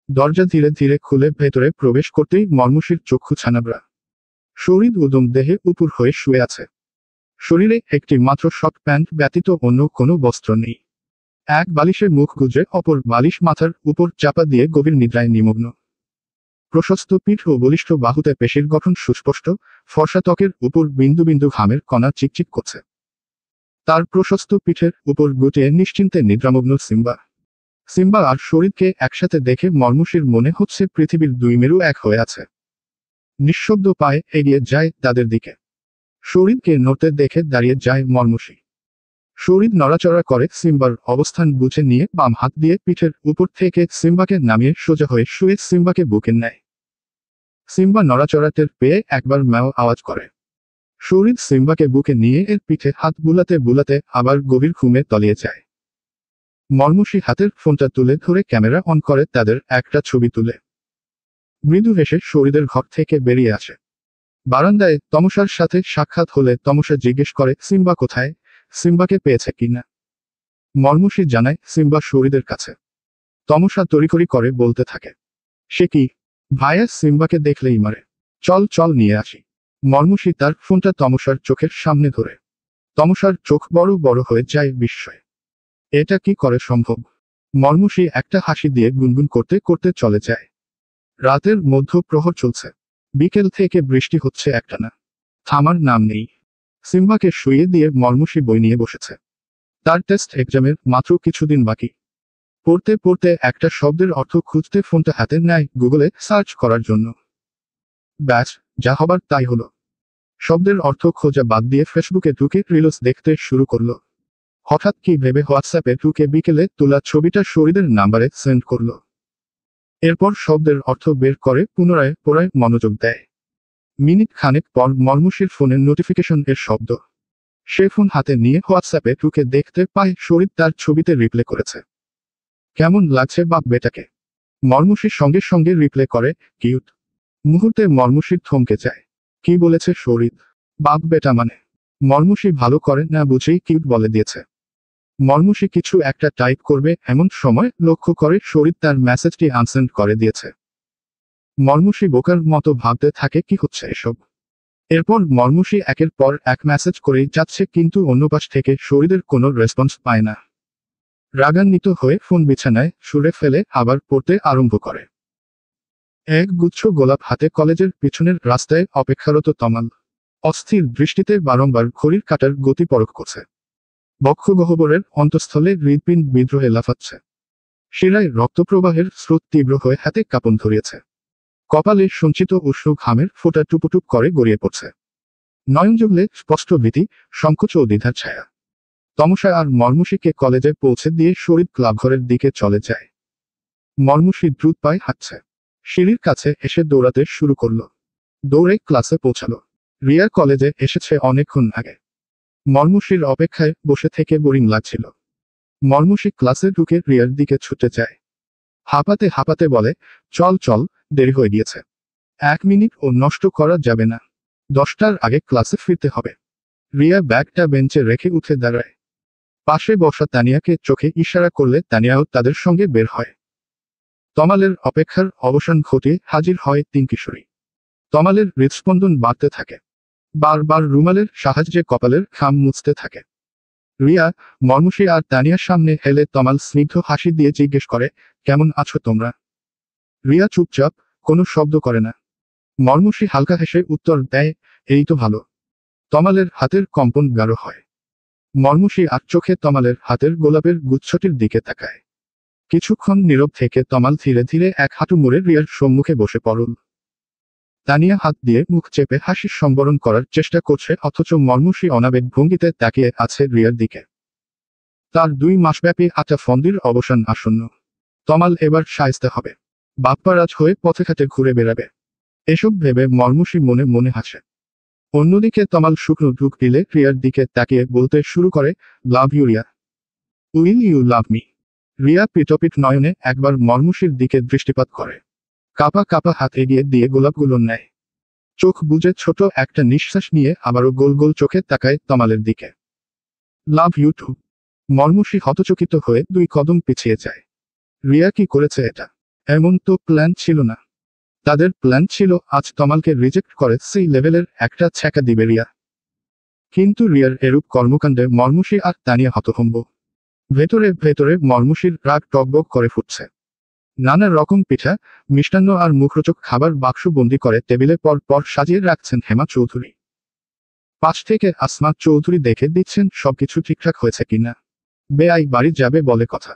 Speaker 1: দরজা ধীরে ধীরে খুলে ভেতরে প্রবেশ করতেই মর্মশীর চক্ষু ছানাবড়া। শহীদ উদম দেহে উপুর হয়ে শুয়ে আছে। শরীরে একটি মাত্র শর্ট প্যান্ট ব্যতীত অন্য কোনো বস্ত্র নেই। এক বালিশে মুখ গুজে অপর বালিশ মাথার উপর চাপা দিয়ে গভীর নিদ্রায় নিমগ্ন। প্রশস্ত পিঠ ও বলিষ্ঠ বাহুতে পেশির গঠন সুস্পষ্ট। ফর্সা ত্বকের উপর বিন্দু বিন্দু ঘামের কণা চিকচিক করছে। তার প্রশস্ত পিঠের উপর গুটিয়ে নিশ্চিন্তে নিদ্রামগ্ন সিম্বা। সিম্বা আর শরীরকে একসাথে দেখে মর্মশীর মনে হচ্ছে পৃথিবীর দুই মেরু এক হয়ে আছে। নিঃশব্দ পায়ে এগিয়ে যায় তাদের দিকে। শরীরকে নড়তে দেখে দাঁড়িয়ে যায় মর্মশী। শরীর নড়াচড়া করে সিম্বার অবস্থান বুঝে নিয়ে বাম হাত দিয়ে পিঠের উপর থেকে সিম্বাকে নামিয়ে সোজা হয়ে শুয়ে সিম্বাকে বুকে নেয়। সিম্বা নড়াচড়া টের পেয়ে একবার ম্যাও আওয়াজ করে। শরীর সিম্বাকে বুকে নিয়ে এর পিঠে হাত বুলাতে বুলাতে আবার গভীর ঘুমে তলিয়ে যায়। মর্মশী হাতের ফোনটা তুলে ধরে ক্যামেরা অন করে তাদের একটা ছবি তুলে মৃদু হেসে শরীরের ঘর থেকে বেরিয়ে আসে। বারান্দায় তমসার সাথে সাক্ষাৎ হলে তমসা জিজ্ঞেস করে সিম্বা কোথায়, সিম্বাকে পেয়েছে কিনা। মর্মশী জানায় সিম্বা শরীরের কাছে। তমসা তড়িঘড়ি করে বলতে থাকে, সে কি? ভাইয়া সিম্বাকে দেখলেই মারে। চল চল নিয়ে আসি। মর্মশী তার ফোনটা তমসার চোখের সামনে ধরে তমসার চোখ বড় বড় হয়ে যায় বিস্ময়ে। এটা কি করে সম্ভব? মর্মুষী একটা হাসি দিয়ে গুনগুন করতে করতে চলে যায়। রাতের মধ্যপ্রহর চলছে। বিকেল থেকে বৃষ্টি হচ্ছে একটানা। থামার নাম নেই। সিম্বাকে শুইয়ে দিয়ে মর্মুষী বই নিয়ে বসেছে। তার টেস্ট এক্সামের মাত্র কিছুদিন বাকি। পড়তে পড়তে একটা শব্দের অর্থ খুঁজতে ফোনটা হাতে নেয় গুগলে সার্চ করার জন্য। ব্যাস, যা হবার তাই হলো। শব্দের অর্থ খোঁজা বাদ দিয়ে ফেসবুকে ঢুকে রিলস দেখতে শুরু করলো। হঠাৎ কি ভেবে হোয়াটসঅ্যাপে ঢুকে বিকেলে তোলা ছবিটা শরীরের নাম্বারে সেন্ড করলো। এরপর শব্দের অর্থ বের করে পুনরায় পড়ায় মনোযোগ দেয়। মিনিট খানেক পর মর্মুষীর ফোনের নোটিফিকেশন এর শব্দ। সে ফোন হাতে নিয়ে হোয়াটসঅ্যাপে ঢুকে দেখতে পায় শরীর তার ছবিতে রিপ্লে করেছে। কেমন লাগছে বাপ বেটাকে? মর্মুষীর সঙ্গে সঙ্গে রিপ্লে করে, কিউট। মুহূর্তে মর্মুষীর থমকে যায়। কি বলেছে শরীর? বাপ বেটা মানে? মর্মুষী ভালো করে না বুঝেই কিউট বলে দিয়েছে। মর্মুষী কিছু একটা টাইপ করবে এমন সময় লক্ষ্য করে শরীর তার মেসেজটি আনসেন্ড করে দিয়েছে। মর্মুষী বোকার মতো ভাবতে থাকে কি হচ্ছে এসব। এরপর মর্মুষী একের পর এক মেসেজ করেই যাচ্ছে কিন্তু অন্য পাশ থেকে শরীরের কোনো রেসপন্স পায় না। রাগান্বিত হয়ে ফোন বিছানায় ছুঁড়ে ফেলে আবার পড়তে আরম্ভ করে। এক গুচ্ছ গোলাপ হাতে কলেজের পিছনের রাস্তায় অপেক্ষারত তমাল অস্থির দৃষ্টিতে বারংবার ঘড়ির কাঁটার গতি পরখ করছে। বক্ষগহ্বরের অন্তঃস্থলে হৃৎপিণ্ড বিদ্রোহে লাফাচ্ছে। শিরায় রক্তপ্রবাহের স্রোত তীব্র হয়ে হাতে কাঁপন ধরিয়েছে। কপালে সঞ্চিত উষ্ণ ঘামের ফোঁটা টুপুটুপ করে গড়িয়ে পড়ছে। নয়নযুগলে স্পষ্ট ভীতি, সংকোচ ও দ্বিধার ছায়া। তমসা আর মর্মুষীকে কলেজে পৌঁছে দিয়ে শরীর ক্লাবঘরের দিকে চলে যায়। মর্মুষী দ্রুত পায়ে হাঁটছে। সিঁড়ির কাছে এসে দৌড়াতে শুরু করলো। দৌড়ে ক্লাসে পৌঁছালো। রিয়া কলেজে এসেছে অনেকক্ষণ আগে। মর্মুষীর অপেক্ষায় বসে থেকে বোরিং লাগছিল। মর্মুষী ক্লাসে ঢুকে রিয়ার দিকে ছুটে যায়। হাঁপাতে হাঁপাতে বলে, চল চল, দেরি হয়ে গিয়েছে। 1 মিনিট ও নষ্ট করা যাবে না। 10টার আগে ক্লাসে ফিরতে হবে। রিয়া ব্যাগটা বেঞ্চে রেখে উঠে দাঁড়ায়। পাশে বসা তানিয়াকে চোখে ইশারা করলে তানিয়াও তাদের সঙ্গে বের হয়। তমালের অপেক্ষার অবসান ঘটিয়ে হাজির হয় 3 কিশোরী। তমালের হৃৎস্পন্দন বাড়তে থাকে। বারবার রুমালের সাহায্যে কপালের ঘাম মুছতে থাকে। রিয়া, মর্মুষী আর তানিয়ার সামনে হেলে তমাল স্নিগ্ধ হাসি দিয়ে জিজ্ঞেস করে, কেমন আছো তোমরা? রিয়া চুপচাপ, কোনো শব্দ করে না। মর্মুষী হালকা হেসে উত্তর দেয়, এই তো ভালো। তমালের হাতের কম্পন গাঢ় হয়। মর্মুষী আর চোখে তমালের হাতের গোলাপের গুচ্ছটির দিকে তাকায়। কিছুক্ষণ নীরব থেকে তমাল ধীরে ধীরে এক হাঁটু মুড়ে রিয়ার সম্মুখে বসে পড়ল। তানিয়া হাত দিয়ে মুখ চেপে হাসির সম্বরণ করার চেষ্টা করছে অথচ মর্মুষী অনাবেগ ভঙ্গিতে তাকিয়ে আছে রিয়ার দিকে। তার 2 মাসব্যাপী আটা ফন্দির অবসান আসন্ন। তমাল এবার শায়েস্তা হবে। বাপ্পারাজ হয়ে পথে ঘাটে ঘুরে বেড়াবে। এসব ভেবে মর্মুষী মনে মনে হাসে। অন্যদিকে তমাল শুকনো ঢুক দিলে রিয়ার দিকে তাকিয়ে বলতে শুরু করে, love you Riya. Will you love me? Riya পিটপিট নয়নে একবার মর্মুষীর দিকে দৃষ্টিপাত করে। কাপা কাপা হাত এগিয়ে দিয়ে গোলাপগুলো নেয়। চোখ বুজে ছোট একটা নিঃশ্বাস নিয়ে আবারও গোল গোল চোখে তাকায় তমালের দিকে। Love you two. মর্মুষী হতচকিত হয়ে 2 কদম পিছিয়ে যায়। রিয়া কি করেছে এটা? এমন তো প্ল্যান ছিল না। তাদের প্ল্যান ছিল আজ তমালকে রিজেক্ট করে সেই লেভেলের একটা ছ্যাঁকা দিবে রিয়া। কিন্তু রিয়ার এরূপ কর্মকাণ্ডে মর্মুষী আর তানিয়া হতভম্ব। ভেতরে ভেতরে মর্মুষীর রাগ টকবক করে ফুটছে। নানা রকম পিঠা, মিষ্টান্ন আর মুখরোচক খাবার বাক্স বন্দি করে টেবিলে পর পর সাজিয়ে রাখছেন হেমা চৌধুরী। পাশ থেকে আসমা চৌধুরী দেখে দিচ্ছেন সবকিছু ঠিকঠাক হয়েছে কিনা। বেআই বাড়ি যাবে বলে কথা।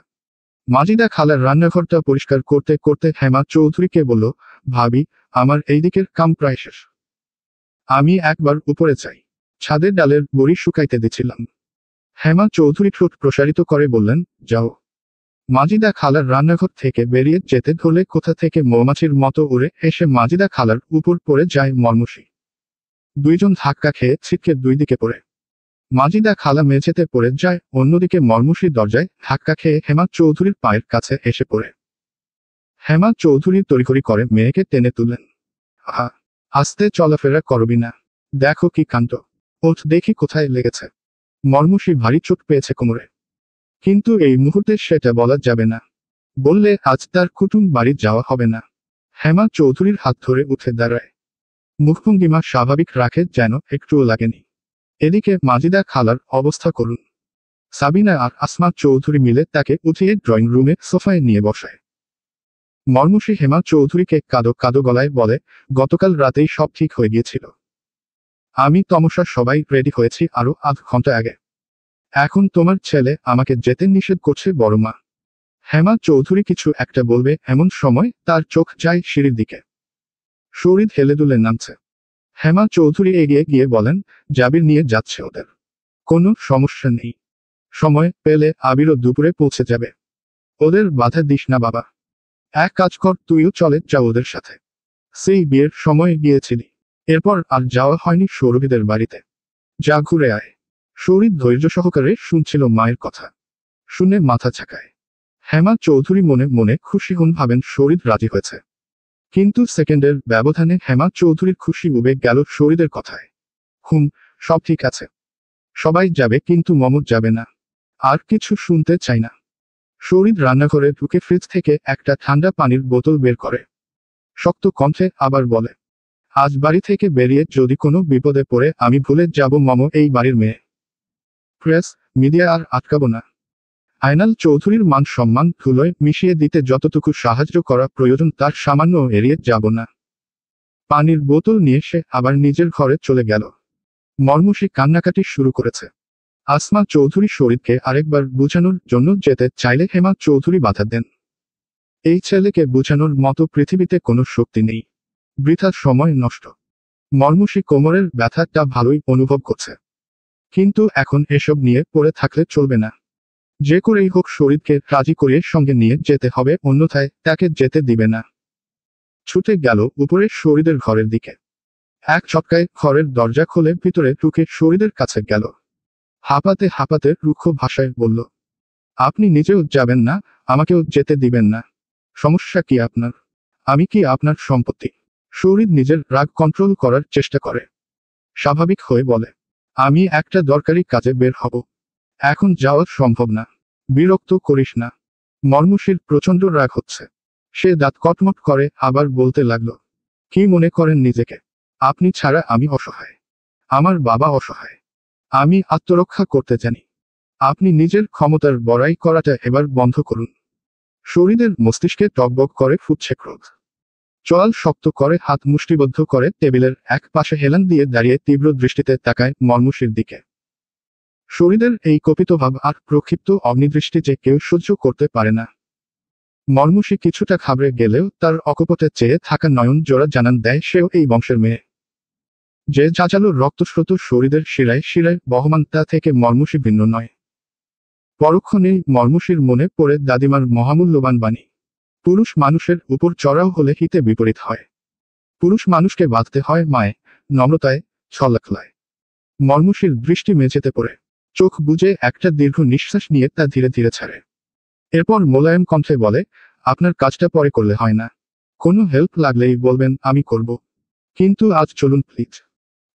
Speaker 1: মাজিদা খালার রান্নাঘরটা পরিষ্কার করতে করতে হেমা চৌধুরীকে বলল, ভাবি, আমার এই দিকের কাম প্রায় শেষ। আমি একবার উপরে চাই। ছাদের ডালের বড়ি শুকাইতে দিছিলাম। হেমা চৌধুরী ঠোঁট প্রসারিত করে বললেন, যাও। মাজিদা খালার রান্নাঘর থেকে বেরিয়ে যেতে ধরলে কোথা থেকে মৌমাছির মতো উড়ে এসে মাজিদা খালার উপর পড়ে যায় মর্মুষী। 2 জন ধাক্কা খেয়ে ছিটকে 2 দিকে পড়ে। মাজিদা খালা মেঝেতে পড়ে যায়, অন্যদিকে মর্মুষী দরজায় ধাক্কা খেয়ে হেমা চৌধুরীর পায়ের কাছে এসে পড়ে। হেমা চৌধুরী তড়িঘড়ি করে মেয়েকে টেনে তুললেন। আহা, আস্তে চলাফেরা করবি না। দেখো কি কাণ্ড। ওঠ দেখি কোথায় লেগেছে। মর্মুষী ভারী চোট পেয়েছে কোমরে। কিন্তু এই মুহূর্তে সেটা বলা যাবে না। বললে আজ তার কুটুম বাড়ি যাওয়া হবে না। হেমা চৌধুরীর হাত ধরে উঠে দাঁড়ায়। মুখভঙ্গিমা স্বাভাবিক রাখে যেন একটুও লাগেনি। এদিকে মাজিদা খালার অবস্থা করুন। সাবিনা আর আসমা চৌধুরী মিলে তাকে উঠিয়ে ড্রয়িং রুমে সোফায় নিয়ে বসায়। মর্মুষী হেমা চৌধুরীকে কাঁদো কাঁদো গলায় বলে, গতকাল রাতেই সব ঠিক হয়ে গিয়েছিল। আমি তমসা সবাই রেডি হয়েছি আরো আধ ঘন্টা আগে। এখন তোমার ছেলে আমাকে যেতে নিষেধ করছে বড় মা। হেমা চৌধুরী কিছু একটা বলবে এমন সময় তার চোখ যায় সিঁড়ির দিকে। শরীর হেলে দুলে নামছে। হেমা চৌধুরী এগিয়ে গিয়ে বলেন, জাবির নিয়ে যাচ্ছে ওদের। কোনো সমস্যা নেই। সময় পেলে আবিরও দুপুরে পৌঁছে যাবে। ওদের বাধা দিস না বাবা। এক কাজ কর, তুইও চলে যা ওদের সাথে। সেই বিয়ের সময় গিয়েছিলি, এরপর আর যাওয়া হয়নি সৌরভীদের বাড়িতে। যা ঘুরে আয়। শরীর ধৈর্য সহকারে শুনছিল মায়ের কথা। শুনে মাথা ঝাঁকায়। হেমা চৌধুরী মনে মনে খুশি হন, ভাবেন শরীর রাজি হয়েছে। কিন্তু সেকেন্ডের ব্যবধানে হেমা চৌধুরীর খুশি উবে গেল শরীরের কথায়। সব ঠিক আছে। সবাই যাবে কিন্তু মমতা যাবে না। আর কিছু শুনতে চাই না। শরীর রান্নাঘরে ঢুকে ফ্রিজ থেকে একটা ঠান্ডা পানির বোতল বের করে। শক্ত কণ্ঠে আবার বলে, আজ বাড়ি থেকে বেরিয়ে যদি কোনো বিপদে পড়ে আমি ভুলে যাব মম এই বাড়ির মেয়ে। প্রেস মিডিয়া আর আটকাবো না। আয়নাল চৌধুরীর মান সম্মান ধুলোয় মিশিয়ে দিতে যতটুকু সাহায্য করা প্রয়োজন তার সামান্য এড়িয়ে যাব না। পানির বোতল নিয়ে সে আবার নিজের ঘরে চলে গেল। মর্মুষী কান্নাকাটি শুরু করেছে। আসমা চৌধুরী শরীরকে আরেকবার বুঝানোর জন্য যেতে চাইলে হেমা চৌধুরী বাধা দেন। এই ছেলেকে বুঝানোর মতো পৃথিবীতে কোনো শক্তি নেই। বৃথা সময় নষ্ট। মর্মুষী কোমরের ব্যথাটা ভালোই অনুভব করছে। কিন্তু এখন এসব নিয়ে পড়ে থাকলে চলবে না। যে করেই হোক শরীরকে রাজি করিয়ে সঙ্গে নিয়ে যেতে হবে, অন্যথায় তাকে যেতে দিবে না। ছুটে গেল উপরে শরীরের ঘরের দিকে। এক ঝটকায় ঘরের দরজা খুলে ভিতরে ঢুকে শরীরের কাছে গেল। হাঁপাতে হাঁপাতে রুক্ষ ভাষায় বলল, আপনি নিজেও যাবেন না, আমাকেও যেতে দিবেন না। সমস্যা কি আপনার? আমি কি আপনার সম্পত্তি? শরীর নিজের রাগ কন্ট্রোল করার চেষ্টা করে। স্বাভাবিক হয়ে বলে, আমি একটা দরকারি কাজে বের হব। এখন যাওয়া সম্ভব না। বিরক্ত করিস না। মর্মুষীর প্রচণ্ড রাগ হচ্ছে। সে দাঁত কটমট করে আবার বলতে লাগলো, কি মনে করেন নিজেকে? আপনি ছাড়া আমি অসহায়। আমার বাবা অসহায়। আমি আত্মরক্ষা করতে জানি। আপনি নিজের ক্ষমতার বড়াই করাটা এবার বন্ধ করুন। শরীরের মস্তিষ্কে টকবক করে ফুটছে ক্রোধ। চোয়াল শক্ত করে হাত মুষ্টিবদ্ধ করে টেবিলের এক পাশে হেলান দিয়ে দাঁড়িয়ে তীব্র দৃষ্টিতে তাকায় মর্মুষীর দিকে। শরীরের এই কপিতভাব আর প্রক্ষিপ্ত অগ্নিদৃষ্টি যে কেউ সহ্য করতে পারে না। মর্মুষী কিছুটা ঘাবড়ে গেলেও তার অকপটে চেয়ে থাকা নয়ন জোড়া জানান দেয় সেও এই বংশের মেয়ে। যে জাজালো রক্তস্রোত শরীরের শিরায় শিরায় বহমান তা থেকে মর্মুষী ভিন্ন নয়। পরক্ষণেই মর্মুষীর মনে পড়ে দাদিমার মহামূল্যবান বাণী, পুরুষ মানুষের উপর চড়াও হলে হিতে বিপরীত হয়। পুরুষ মানুষকে বাঁধতে হয় মায়ে, নম্রতায়, ছলাকলায়। মর্মুষীর দৃষ্টি মেঝেতে পড়ে। চোখ বুজে একটা দীর্ঘ নিঃশ্বাস নিয়ে তা ধীরে ধীরে ছাড়ে। এরপর মোলায়েম কণ্ঠে বলে, আপনার কাজটা পরে করলে হয় না? কোনো হেল্প লাগলেই বলবেন, আমি করব। কিন্তু আজ চলুন প্লিজ।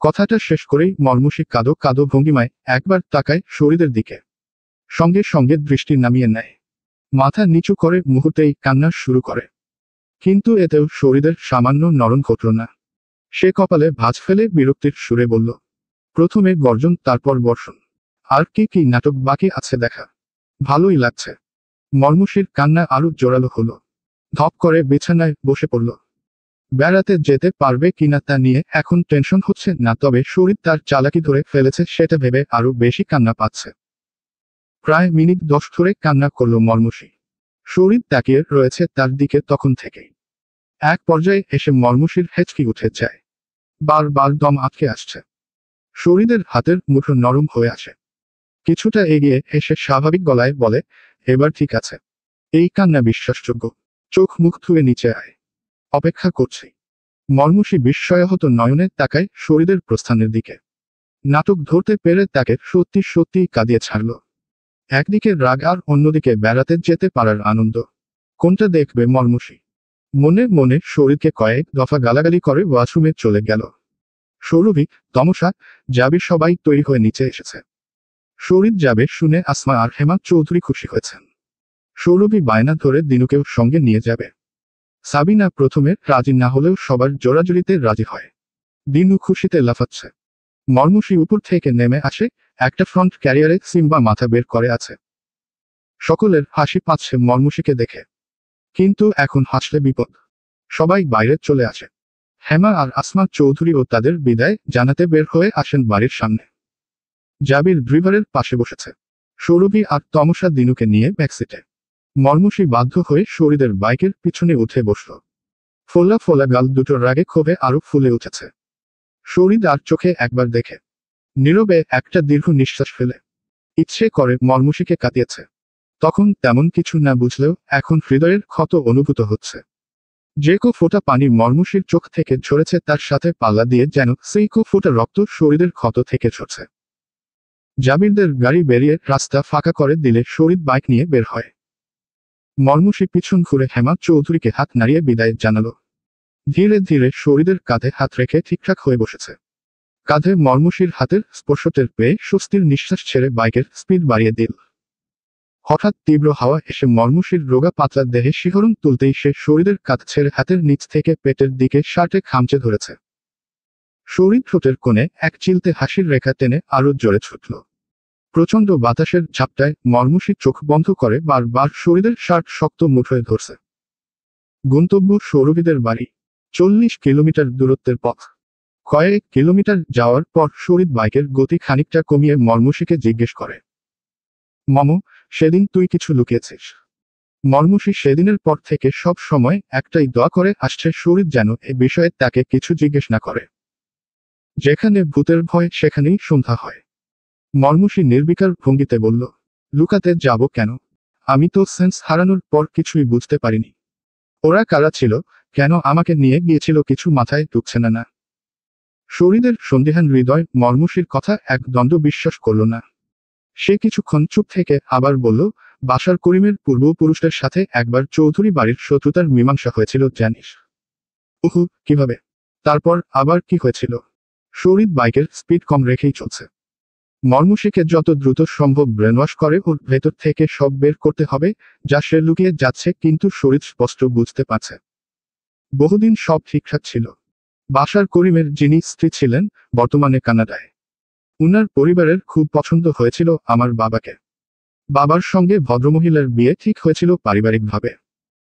Speaker 1: কথাটা শেষ করেই মর্মুষী কাঁদো কাঁদো ভঙ্গিমায় একবার তাকায় শরীরের দিকে। সঙ্গে সঙ্গে দৃষ্টি নামিয়ে নেয়। মাথা নিচু করে মুহূর্তেই কান্না শুরু করে। কিন্তু এতেও শরীরের সামান্য নরম ঘটল না। সে কপালে ভাঁজ ফেলে বিরক্তির সুরে বলল, প্রথমে গর্জন তারপর বর্ষণ। আর কি কি নাটক বাকি আছে দেখা। ভালোই লাগছে। মর্মুষীর কান্না আরো জোরালো হলো। ধপ করে বিছানায় বসে পড়ল। বেড়াতে যেতে পারবে কিনা তা নিয়ে এখন টেনশন হচ্ছে না, তবে শরীর তার চালাকি ধরে ফেলেছে সেটা ভেবে আরো বেশি কান্না পাচ্ছে। প্রায় মিনিট 10 ধরে কান্না করল মর্মুষী। শরীর তাকিয়ে রয়েছে তার দিকে তখন থেকেই। এক পর্যায়ে এসে মর্মুষীর হেঁচকি উঠে যায়। বারবার দম আটকে আসছে। শরীরের হাতের মুঠো নরম হয়ে আসে। কিছুটা এগিয়ে এসে স্বাভাবিক গলায় বলে, এবার ঠিক আছে। এই কান্না বিশ্বাসযোগ্য। চোখ মুখ ধুয়ে নিচে আয়। অপেক্ষা করছি। মর্মুষী বিস্ময়াহত নয়নে তাকায় শরীরের প্রস্থানের দিকে। নাটক ধরতে পেরে তাকে সত্যি সত্যি কাঁদিয়ে ছাড়ল। একদিকে রাগ আর অন্যদিকে বেড়াতে যেতে পারার আনন্দ। কোনটা দেখবে মর্মুষী? মনে মনে শরীরকে কয়েক দফা গালাগালি করে ওয়াশরুমে চলে গেল। সৌরভী, তমসা, জাবির সবাই তৈরি হয়ে নিচে এসেছে। শরীর যাবে শুনে আসমা আর হেমা চৌধুরী খুশি হয়েছেন। সৌরভী বায়না ধরে দিনুকেও সঙ্গে নিয়ে যাবে। সাবিনা প্রথমে রাজি না হলেও সবার জোরাজুরিতে রাজি হয়। দিনু খুশিতে লাফাচ্ছে। মর্মুষী উপর থেকে নেমে আসে, একটা ফ্রন্ট ক্যারিয়ারে সিম্বা মাথা বের করে আছে। সকলের হাসি পাচ্ছে মর্মুষীকে দেখে, কিন্তু এখন হাসলে বিপদ। সবাই বাইরে চলে আসে। হেমা আর আসমা চৌধুরীও তাদের বিদায় জানাতে বের হয়ে আসেন বাড়ির সামনে। জাবির ড্রাইভারের পাশে বসেছে, সৌরভী আর তমসা দিনুকে নিয়ে ব্যাকসিটে। মর্মুষী বাধ্য হয়ে শরীরের বাইকের পিছনে উঠে বসল। ফোলা ফোলা গাল দুটোর রাগে ক্ষোভে আরো ফুলে উঠেছে। শরীর আর চোখে একবার দেখে নীরবে একটা দীর্ঘ নিঃশ্বাস ফেলে ইচ্ছে করে মর্মুষীকে কাটিয়েছে। তখন তেমন কিছু না বুঝলেও এখন হৃদয়ের ক্ষত অনুভূত হচ্ছে। যে ফোঁটা পানি মর্মুষীর চোখ থেকে ঝরেছে তার সাথে পাল্লা দিয়ে যেন সেই ফোঁটা রক্ত শরীরের ক্ষত থেকে ঝরছে। জাবিরদের গাড়ি বেরিয়ে রাস্তা ফাঁকা করে দিলে শরীর বাইক নিয়ে বের হয়। মর্মুষী পিছন ঘুরে হেমা চৌধুরীকে হাত নাড়িয়ে বিদায় জানালো। ধীরে ধীরে শরীরের কাঁধে হাত রেখে ঠিকঠাক হয়ে বসেছে। কাঁধে মর্মুষীর হাতের স্পর্শটের পেয়ে স্বস্তির নিঃশ্বাস ছেড়ে বাইকের স্পিড বাড়িয়ে দিল। হঠাৎ তীব্র হাওয়া এসে মর্মুষীর রোগা পাতলা দেহে শিহরণ তুলতেই সে শরীরের কাঁধ ছেড়ে হাতের নিচ থেকে পেটের দিকে শার্টে খামচে ধরেছে। শরীর ঠোঁটের কোণে এক চিলতে হাসির রেখা টেনে আরো জোরে ছুটল। প্রচণ্ড বাতাসের ঝাপটায় মর্মুষী চোখ বন্ধ করে বারবার শরীরের শার্ট শক্ত মুঠোয় ধরছে। গন্তব্য সৌরভীদের বাড়ি, 40 কিলোমিটার দূরত্বের পথ। কয়েক কিলোমিটার যাওয়ার পর শরীর বাইকের গতি খানিকটা কমিয়ে মর্মুষীকে জিজ্ঞেস করে, মম, সেদিন তুই কিছু লুকিয়েছিস? মর্মুষী সেদিনের পর থেকে সব সময় একটাই দোয়া করে আসছে শরীর যেন এ বিষয়ে তাকে কিছু জিজ্ঞেস না করে। যেখানে ভূতের ভয় সেখানেই সন্ধ্যা হয়। মর্মুষী নির্বিকার ভঙ্গিতে বলল, লুকাতে যাব কেন? আমি তো সেন্স হারানোর পর কিছুই বুঝতে পারিনি। ওরা কারা ছিল, কেন আমাকে নিয়ে গিয়েছিল কিছু মাথায় ঢুকছে না। শরীরের সন্দিহান হৃদয় মর্মুষীর কথা এক দণ্ড বিশ্বাস করল না। সে কিছুক্ষণ চুপ থেকে আবার বলল, বাশার করিমের পূর্বপুরুষদের সাথে একবার চৌধুরী বাড়ির শত্রুতার মীমাংসা হয়েছিল জানিস? উহু, কিভাবে? তারপর আবার কি হয়েছিল? শরীর বাইকের স্পিড কম রেখেই চলছে। মর্মুষীকে যত দ্রুত সম্ভব ব্রেনওয়াশ করে ওর ভেতর থেকে সব বের করতে হবে যা সে লুকিয়ে যাচ্ছে, কিন্তু শরীর স্পষ্ট বুঝতে পারছে বহুদিন সব ঠিকঠাক ছিল। বাশার করিমের যিনি স্ত্রী ছিলেন বর্তমানে কানাডায়। উনার পরিবারের খুব পছন্দ হয়েছিল আমার বাবাকে। বাবার সঙ্গে ভদ্রমহিলার বিয়ে ঠিক হয়েছিল পারিবারিকভাবে।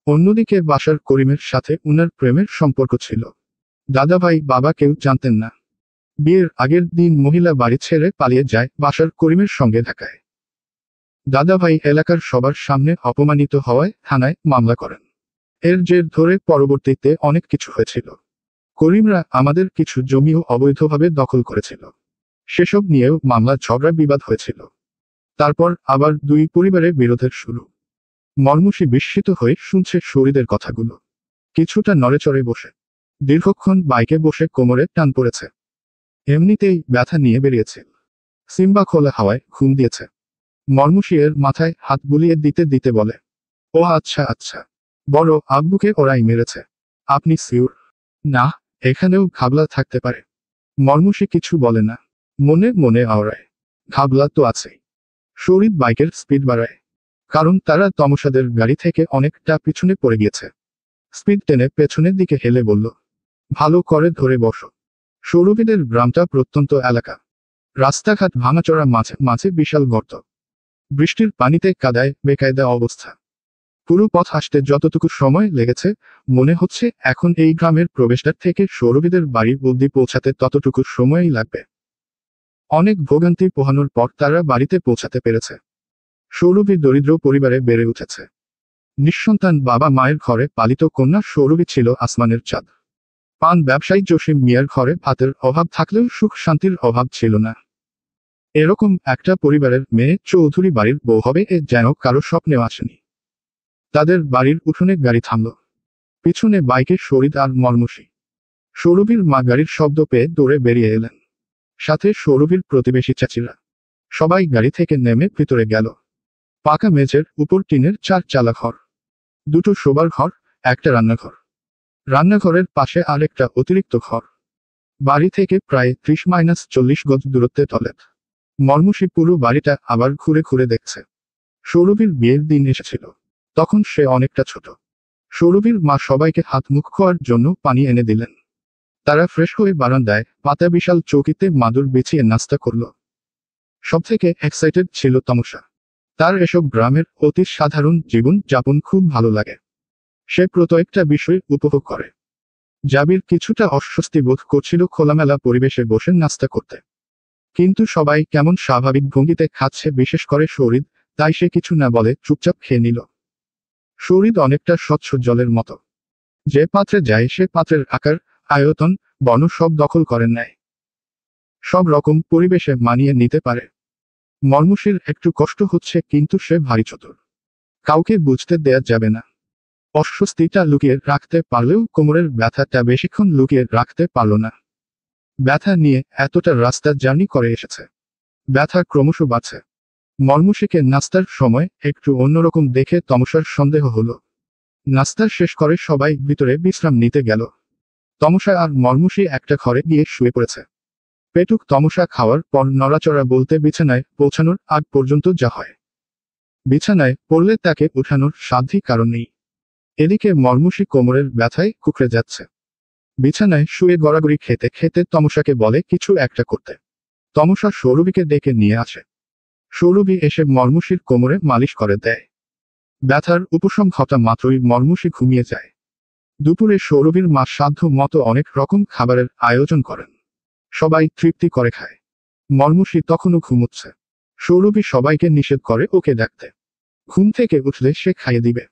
Speaker 1: অন্যদিকে বাশার করিমের সাথে উনার প্রেমের সম্পর্ক ছিল। দাদাভাই বাবা কেউ জানতেন না। বিয়ের আগের দিন মহিলা বাড়ি ছেড়ে পালিয়ে যায় বাশার করিমের সঙ্গে ঢাকায়। দাদাভাই এলাকার সবার সামনে অপমানিত হওয়ায় থানায় মামলা করেন। এর জের ধরে পরবর্তীতে অনেক কিছু হয়েছিল। করিমরা আমাদের কিছু জমিও অবৈধভাবে দখল করেছিল। সেসব নিয়েও মামলা ঝগড়া বিবাদ হয়েছিল। তারপর আবার দুই পরিবারের বিরোধের শুরু। মর্মুষী বিস্মিত হয়ে শুনছে শরীরের কথাগুলো। কিছুটা নড়েচড়ে বসে দীর্ঘক্ষণ বাইকে বসে কোমরে টান পড়েছে। এমনিতেই ব্যথা নিয়ে বেরিয়েছে। সিম্বা খোলা হাওয়ায় ঘুম দিয়েছে। মর্মুষী এর মাথায় হাত বুলিয়ে দিতে দিতে বলে, ও আচ্ছা আচ্ছা, বড় আব্বুকে ওরাই মেরেছে। আপনি সিউর? না, এখানেও ঘাবলা থাকতে পারে। মর্মুষী কিছু বলে না, মনে মনে আওড়ায়, ঘাবলা তো আছেই। শরীর বাইকের স্পিড বাড়ায়, কারণ তারা তমসাদের গাড়ি থেকে অনেকটা পিছনে পড়ে গিয়েছে। স্পিড টেনে পেছনের দিকে হেলে বলল, ভালো করে ধরে বসো। সৌরভীদের গ্রামটা প্রত্যন্ত এলাকা। রাস্তাঘাট ভাঙাচোরা, মাঝে মাঝে বিশাল গর্ত। বৃষ্টির পানিতে কাদায় বেকায়দা অবস্থা। পুরো পথ আসতে যতটুকু সময় লেগেছে মনে হচ্ছে এখন এই গ্রামের প্রবেশদ্বার থেকে সৌরভীদের বাড়ি অবধি পৌঁছাতে ততটুকু সময়ই লাগবে। অনেক ভোগান্তি পোহানোর পর তারা বাড়িতে পৌঁছাতে পেরেছে। সৌরভী দরিদ্র পরিবারে বেড়ে উঠেছে। নিঃসন্তান বাবা মায়ের ঘরে পালিত কন্যা সৌরভী ছিল আসমানের চাঁদ। পান ব্যবসায়ী জসিম মিয়ার ঘরে ভাতের অভাব থাকলেও সুখ শান্তির অভাব ছিল না। এরকম একটা পরিবারের মেয়ে চৌধুরী বাড়ির বউ হবে এ যেন কারো স্বপ্নেও আসেনি। তাদের বাড়ির উঠোনে গাড়ি থামল। পিছনে বাইকে শরীর আর মর্মুষী। সৌরভীর মা গাড়ির শব্দ পেয়ে দৌড়ে বেরিয়ে এলেন। সাথে সৌরভীর প্রতিবেশী চাচিরা। সবাই গাড়ি থেকে নেমে ভিতরে গেল। পাকা মেঝের উপর টিনের 4 চালা ঘর। 2টো শোবার ঘর, একটা রান্নাঘর। রান্নাঘরের পাশে আরেকটা অতিরিক্ত ঘর। বাড়ি থেকে প্রায় 30-40 গজ দূরত্বে টয়লেট। মর্মুষী পুরো বাড়িটা আবার ঘুরে ঘুরে দেখছে। সৌরভীর বিয়ের দিন এসেছিল। তখন সে অনেকটা ছোট। সৌরভীর মা সবাইকে হাত মুখ ধোয়ার জন্য পানি এনে দিলেন। তারা ফ্রেশ হয়ে বারান্দায় পাতা বিশাল চৌকিতে মাদুর বিছিয়ে নাস্তা করল। সবথেকে এক্সাইটেড ছিল তমসা। তার এসব গ্রামের অতি সাধারণ জীবন যাপন খুব ভালো লাগে। সে প্রত্যেকটা বিষয় উপভোগ করে। জাবির কিছুটা অস্বস্তি বোধ করছিল খোলামেলা পরিবেশে বসে নাস্তা করতে। কিন্তু সবাই কেমন স্বাভাবিক ভঙ্গিতে খাচ্ছে, বিশেষ করে শহীদ, তাই সে কিছু না বলে চুপচাপ খেয়ে নিল। শহীদ অনেকটা স্বচ্ছ জলের মতো। যে পাত্রে যায় সে পাত্রের আকার, আয়তন, বর্ণ সব দখল করে নেয়। সব রকম পরিবেশে মানিয়ে নিতে পারে। মর্মুষীর একটু কষ্ট হচ্ছে, কিন্তু সে ভারী চতুর। কাউকে বুঝতে দেয়া যাবে না। অস্বস্তিটা লুকিয়ে রাখতে পারলেও কোমরের ব্যথাটা বেশিক্ষণ লুকিয়ে রাখতে পারল না। ব্যথা নিয়ে এতটা রাস্তা জার্নি করে এসেছে। ব্যথা ক্রমশ বাড়ছে। মর্মুষীকে নাস্তার সময় একটু অন্যরকম দেখে তমসার সন্দেহ হলো। নাস্তা শেষ করে সবাই ভিতরে বিশ্রাম নিতে গেল। তমসা আর মর্মুষী একটা ঘরে গিয়ে শুয়ে পড়েছে। পেটুক তমসা খাওয়ার পর নড়াচড়া বলতে বিছানায় পৌঁছানোর আগ পর্যন্ত যা হয়। বিছানায় পড়লে তাকে উঠানোর সাধ্যি কারণ নেই। এদিকে মর্মুষী কোমরের ব্যথায় কুকড়ে যাচ্ছে। বিছানায় শুয়ে গড়াগড়ি খেতে খেতে তমসাকে বলে কিছু একটা করতে। তমসা সৌরভীকে ডেকে নিয়ে আসে। সৌরভী এসে মর্মুষীর কোমরে মালিশ করে দেয়। ব্যথার উপশম ঘটা মাত্রই মর্মুষী ঘুমিয়ে যায়। দুপুরে সৌরভীর মা সাধ্য মতো অনেক রকম খাবারের আয়োজন করেন। সবাই তৃপ্তি করে খায়। মর্মুষী তখনও ঘুমোচ্ছে। সৌরভী সবাইকে নিষেধ করে ওকে ডাকতে। ঘুম থেকে উঠলে সে খাইয়ে দিবে।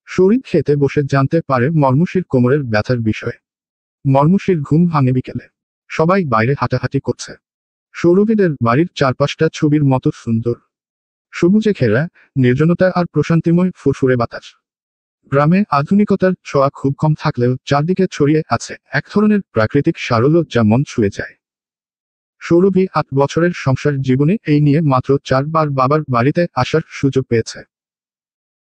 Speaker 1: শরীর খেতে বসে জানতে পারে মর্মুষীর কোমরের ব্যথার বিষয়ে। মর্মুষীর ঘুম ভাঙে বিকেলে। সবাই বাইরে হাঁটাহাঁটি করছে। সৌরভীদের বাড়ির চারপাশটা ছবির মতো সুন্দর। সবুজে ঘেরা, নির্জনতা আর প্রশান্তিময় ফুরফুরে বাতাস। গ্রামে আধুনিকতার ছোঁয়া খুব কম থাকলেও চারদিকে ছড়িয়ে আছে এক ধরনের প্রাকৃতিক সারল্য যা মন ছুঁয়ে যায়। সৌরভী ৮ বছরের সংসার জীবনে এই নিয়ে মাত্র 4 বার বাবার বাড়িতে আসার সুযোগ পেয়েছে।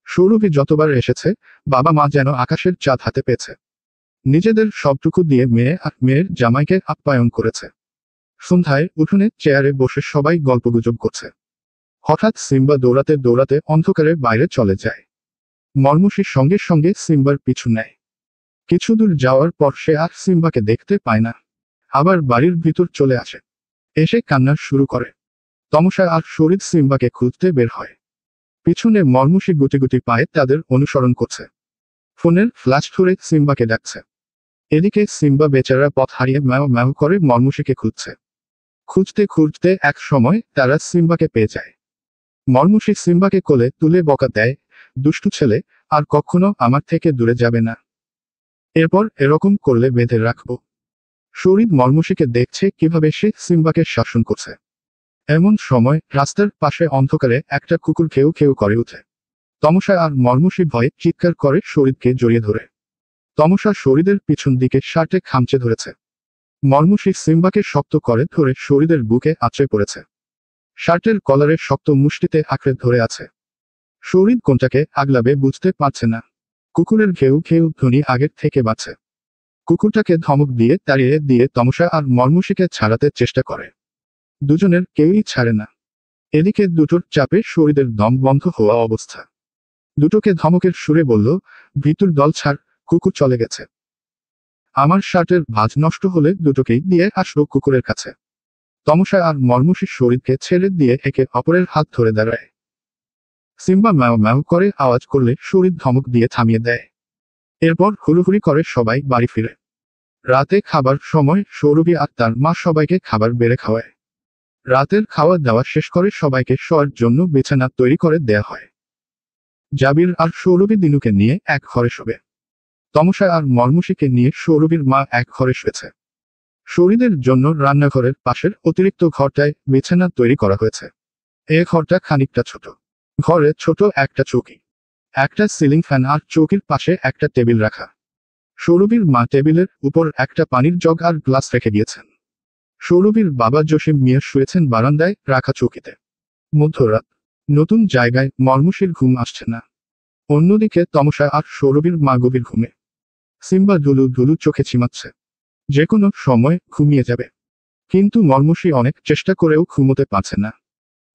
Speaker 1: সৌরভী যতবার এসেছে, বাবা মা যেন আকাশের চাঁদ হাতে পেয়েছে। নিজেদের সবটুকু দিয়ে মেয়ে আর মেয়ের জামাইকে আপ্যায়ন করেছে। সন্ধ্যায় উঠোনে চেয়ারে বসে সবাই গল্পগুজব করছে। হঠাৎ সিম্বা দৌড়াতে দৌড়াতে অন্ধকারে বাইরে চলে যায়। মর্মুষীর সঙ্গে সঙ্গে সিম্বার পিছু নেয়। কিছু দূর যাওয়ার পর সে আর সিম্বাকে দেখতে পায় না। আবার বাড়ির ভিতর চলে আসে। এসে কান্না শুরু করে। তমসা আর শরীর সিম্বাকে খুঁজতে বের হয়। পিছনে মর্মুষী গুটি গুটি পায়ে তাদের অনুসরণ করছে। ফোনের ফ্ল্যাশ ধরে সিম্বাকে ডাকছে। এদিকে সিম্বা বেচারা পথ হারিয়ে ম্যাও ম্যাও করে মর্মুষীকে খুঁজছে। খুঁজতে খুঁজতে এক সময় তারা সিম্বাকে পেয়ে যায়। মর্মুষী সিম্বাকে কোলে তুলে বকা দেয়, দুষ্টু ছেলে, আর কখনো আমার থেকে দূরে যাবে না। এরপর এরকম করলে বেঁধে রাখবো। শরীর মর্মুষীকে দেখছে কিভাবে সে সিম্বাকে শাসন করছে। এমন সময় রাস্তার পাশে অন্ধকারে একটা কুকুর খেউ খেউ করে উঠে। তমসা আর মর্মুষী ভয়ে চিৎকার করে শরীরকে জড়িয়ে ধরে। তমসা শরীরের পিছন দিকে শার্টে খামচে ধরেছে। মর্মুষী সিম্বাকে শক্ত করে ধরে শরীরের বুকে আঁচড়ে পড়েছে। শার্টের কলারে শক্ত মুষ্টিতে আঁকড়ে ধরে আছে। শরীর কোনটাকে আগলাবে বুঝতে পারছে না। কুকুরের ঘেউ ঘেউ ধ্বনি আগের থেকে বাড়ছে। কুকুরটাকে ধমক দিয়ে তাড়িয়ে দিয়ে তমসা আর মর্মুষীকে ছাড়াতে চেষ্টা করে। দুজনের কেউই ছাড়ে না। এদিকে দুটোর চাপে শরীরের দম বন্ধ হওয়া অবস্থা। দুটোকে ধমকের সুরে বলল, ভিতুর দল ছাড়, কুকুর চলে গেছে। আমার শার্টের ভাঁজ নষ্ট হলে দুটোকেই দিয়ে আসবো কুকুরের কাছে। তমসা আর মর্মুষীর শরীরকে ছেড়ে দিয়ে একে অপরের হাত ধরে দাঁড়ায়। সিম্বা ম্যাও ম্যাও করে আওয়াজ করলে শরীর ধমক দিয়ে থামিয়ে দেয়। এরপর হুড়োহুড়ি করে সবাই বাড়ি ফিরে। রাতে খাবার সময় সৌরভী আর তার মা সবাইকে খাবার বেড়ে খাওয়ায়। রাতের খাওয়া দাওয়া শেষ করে সবাইকে শোয়ার জন্য বিছানা তৈরি করে দেয়া হয়। জাবির আর সৌরভী দিনুকে নিয়ে এক ঘরে শোবে। তমসা আর মর্মুষীকে নিয়ে সৌরভীর মা এক ঘরে শুয়েছে। শরীরের জন্য রান্নাঘরের পাশের অতিরিক্ত ঘরটায় বিছানা তৈরি করা হয়েছে। এ ঘরটা খানিকটা ছোট। ঘরে ছোট একটা চৌকি, একটা সিলিং ফ্যান আর চৌকির পাশে একটা টেবিল রাখা। সৌরভীর মা টেবিলের উপর একটা পানির জগ আর গ্লাস রেখে গিয়েছেন। সৌরভীর বাবা জসিম মিয়া শুয়েছেন বারান্দায় রাখা চৌকিতে। মধ্যরাত, নতুন জায়গায় মর্মুষীর ঘুম আসছে না। অন্যদিকে তমসা আর সৌরভীর মা গভীর ঘুমে। সিম্বা দুলু দুলু চোখে ছিমাচ্ছে। যে কোনো সময় ঘুমিয়ে যাবে। কিন্তু মর্মুষী অনেক চেষ্টা করেও ঘুমোতে পারছে না।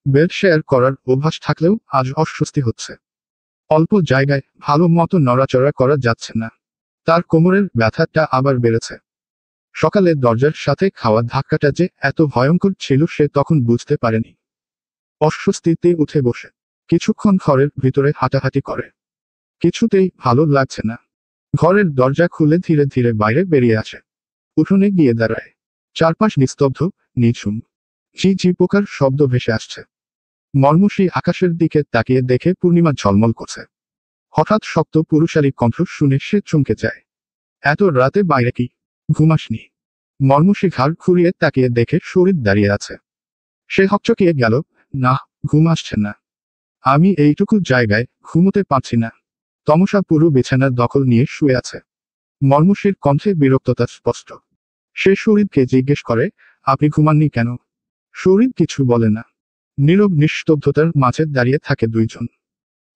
Speaker 1: বেড শেয়ার করার অভ্যাস থাকলেও আজ অস্বস্তি হচ্ছে। অল্প জায়গায় ভালো মতো নড়াচড়া করা যাচ্ছে না। তার কোমরের ব্যথাটা আবার বেড়েছে। সকালে দরজার সাথে খাওয়া ধাক্কাটা যে এত ভয়ঙ্কর ছিল সে তখন বুঝতে পারেনি। অস্বস্তিতে উঠে বসে কিছুক্ষণ ঘরের ভিতরে হাঁটাহাঁটি করে। কিছুতেই ভালো লাগছে না। ঘরের দরজা খুলে ধীরে ধীরে বাইরে বেরিয়ে আসে। উঠোনে গিয়ে দাঁড়ায়। চারপাশ নিস্তব্ধ, নিঝুম। ঝিঝি পোকার শব্দ ভেসে আসছে। মর্মুষী আকাশের দিকে তাকিয়ে দেখে পূর্ণিমা ঝলমল করছে। হঠাৎ শক্ত পুরুষালী কণ্ঠ শুনে সে চমকে যায়। এত রাতে বাইরে কি? ঘুমাসনি? মর্মুষী ঘাড় ঘুরিয়ে তাকিয়ে দেখে শরীর দাঁড়িয়ে আছে। সে হকচকিয়ে গেল। না, ঘুম আসছে না। আমি এইটুকু জায়গায় ঘুমোতে পারছি না। তমসা পুরো বিছানার দখল নিয়ে শুয়ে আছে। মর্মুষীর কণ্ঠে বিরক্ততা স্পষ্ট। সে শরীরকে জিজ্ঞেস করে, আপনি ঘুমাননি কেন? শরীর কিছু বলে না। নীরব নিস্তব্ধতার মাঝে দাঁড়িয়ে থাকে দুইজন।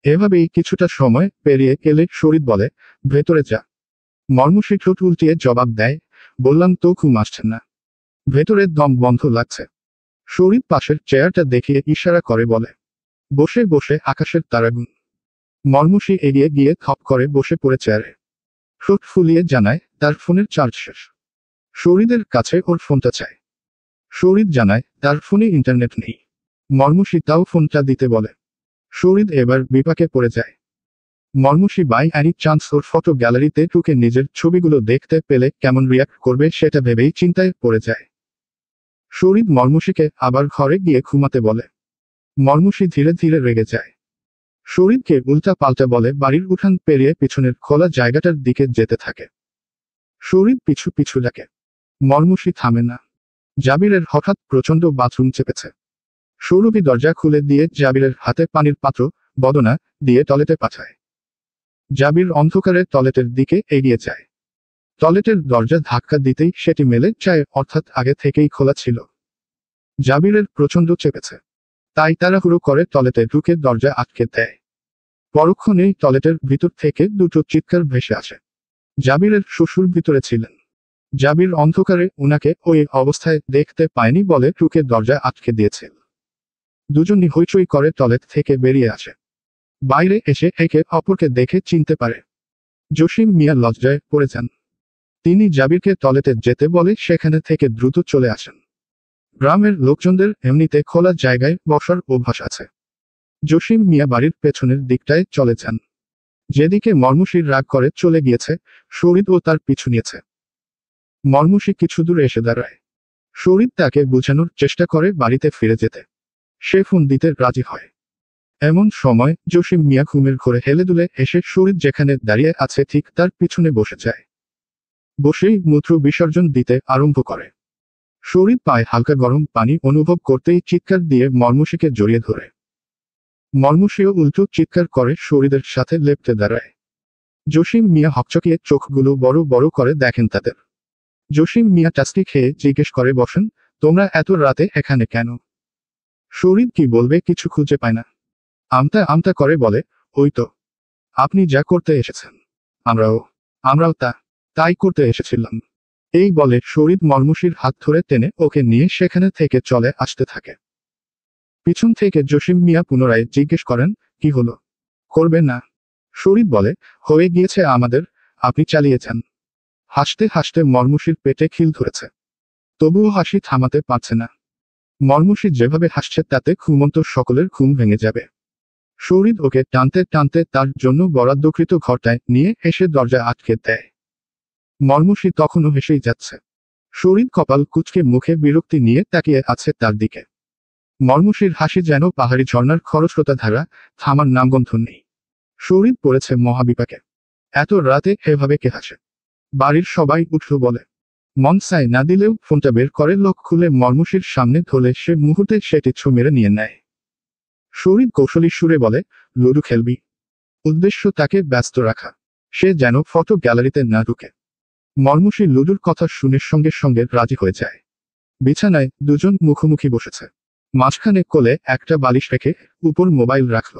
Speaker 1: এভাবেই কিছুটা সময় পেরিয়ে গেলে শরীর বলে, ভেতরে যা। মর্মুষী ঠোঁট উল্টিয়ে জবাব দেয়, বললাম তো ঘুম আসছে না। ভেতরে দম বন্ধ লাগছে। শরীর পাশের চেয়ারটা দেখিয়ে ইশারা করে বলে, বসে বসে আকাশের তারাগুন। মর্মুষী এগিয়ে গিয়ে থপ করে বসে পড়ে চেয়ারে। ঠোঁট ফুলিয়ে জানায় তার ফোনের চার্জ শেষ। শরীরের কাছে ওর ফোনটা চায়। শরীর জানায় তার ফোনে ইন্টারনেট নেই। মর্মুষী তাও ফোনটা দিতে বলে। শরীর এবার বিপাকে পড়ে যায়। মর্মুষী বাই অ্যানি চান্স ওর ফটো গ্যালারিতে ঢুকে নিজের ছবিগুলো দেখতে পেলে কেমন রিয়াক্ট করবে সেটা ভেবেই চিন্তায় পড়ে যায়। শরীর মর্মুষীকে আবার ঘরে গিয়ে ঘুমাতে বলে। মর্মুষী ধীরে ধীরে রেগে যায়। শরীরকে উল্টা পাল্টা বলে বাড়ির উঠান পেরিয়ে পিছনের খোলা জায়গাটার দিকে যেতে থাকে। শরীর পিছু পিছু ডাকে। মর্মুষী থামে না। জাবিরের হঠাৎ প্রচণ্ড বাথরুম চেপেছে। সৌরভী দরজা খুলে দিয়ে জাবিরের হাতে পানির পাত্র, বদনা, দিয়ে টয়লেটে পাঠায়। জাবির অন্ধকারে টয়লেটের দিকে এগিয়ে যায়। টয়লেটের দরজা ধাক্কা দিতেই সেটি মেলে যায়, অর্থাৎ আগে থেকেই খোলা ছিল। জাবিরের প্রচণ্ড চেপেছে। তাই তাড়াহুড়ো করে টয়লেটে ঢুকে দরজা আটকে দেয়। পরক্ষণেই টয়লেটের ভিতর থেকে দুটো চিৎকার ভেসে আসে। জাবিরের শ্বশুর ভিতরে ছিলেন। জাবির অন্ধকারে উনাকে ওই অবস্থায় দেখতে পায়নি বলে ঢুকে দরজা আটকে দিয়েছে। দুজনই হইচই করে টয়লেট থেকে বেরিয়ে আসে। বাইরে এসে একে অপরকে দেখে চিনতে পারে। জসিম মিয়া লজ্জায় পড়ে যান। তিনি জাবিরকে টয়লেটে যেতে বলে সেখানে থেকে দ্রুত চলে আসেন। গ্রামের লোকজনদের এমনিতে খোলা জায়গায় বসার অভ্যাস আছে। জসিম মিয়া বাড়ির পেছনের দিকটায় চলে যান। যেদিকে মর্মুষীর রাগ করে চলে গিয়েছে, শরীর ও তার পিছু নিয়েছে। মর্মুষী কিছু দূর এসে দাঁড়ায়। শরীর তাকে বোঝানোর চেষ্টা করে বাড়িতে ফিরে যেতে। সে ফোন দিতে রাজি হয়। এমন সময় জসিম মিয়া ঘুমের ঘোরে হেলে দুলে এসে শরীর যেখানে দাঁড়িয়ে আছে ঠিক তার পিছনে বসে যায়। বসেই মূত্র বিসর্জন দিতে আরম্ভ করে। শরীর পায়ে হালকা গরম পানি অনুভব করতেই চিৎকার দিয়ে মর্মুষীকে জড়িয়ে ধরে। মর্মুষীও উল্টো চিৎকার করে শরীরের সাথে লেপ্টে দাঁড়ায়। জসিম মিয়া হকচকিয়ে চোখগুলো বড় বড় করে দেখেন তাদের। জসিম মিয়া টাস্কি খেয়ে জিজ্ঞেস করে, বসেন, তোমরা এত রাতে এখানে কেন? শরীর কি বলবে কিছু খুঁজে পায় না। আমতা আমতা করে বলে, ওই তো, আপনি যা করতে এসেছেন। আমরাও তাই করতে এসেছিলাম। এই বলে শরীর মর্মুষীর হাত ধরে টেনে ওকে নিয়ে সেখানে থেকে চলে আসতে থাকে। পিছন থেকে জসিম মিয়া পুনরায় জিজ্ঞেস করেন, কি হলো? করবে না? শরীর বলে, হয়ে গিয়েছে আমাদের, আপনি চালিয়ে যান। হাসতে হাসতে মর্মুষীর পেটে খিল ধরেছে। তবুও হাসি থামাতে পারছে না। মর্মুষী যেভাবে হাসছে তাতে ঘুমন্ত সকলের ঘুম ভেঙে যাবে। শরীর ওকে টানতে টানতে তার জন্য বরাদ্দকৃত ঘরটায় নিয়ে এসে দরজা আটকে দেয়। মর্মুষী তখনও হেসেই যাচ্ছে। শরীর কপাল কুঁচকে মুখে বিরক্তি নিয়ে তাকিয়ে আছে তার দিকে। মর্মুষীর হাসি যেন পাহাড়ি ঝর্ণার খরস্রোতা ধারা, থামার নামগন্ধ নেই। শরীর পড়েছে মহাবিপাকে। এত রাতে এভাবে কে হাসে? বাড়ির সবাই উঠল বলে। মন চায় না দিলেও ফোনটা বের করে লক খুলে মর্মুষীর সামনে ধরলে সে মুহূর্তে সেটি ছো মেরে নিয়ে নেয়। শরীর কৌশলী সুরে বলে, লুডু খেলবি? উদ্দেশ্য তাকে ব্যস্ত রাখা। সে যেন ফটো গ্যালারিতে না ঢুকে। মর্মুষী লুডুর কথা শুনে সঙ্গে সঙ্গে রাজি হয়ে যায়। বিছানায় দুজন মুখোমুখি বসেছে। মাঝখানে কোলে একটা বালিশ রেখে উপর মোবাইল রাখল।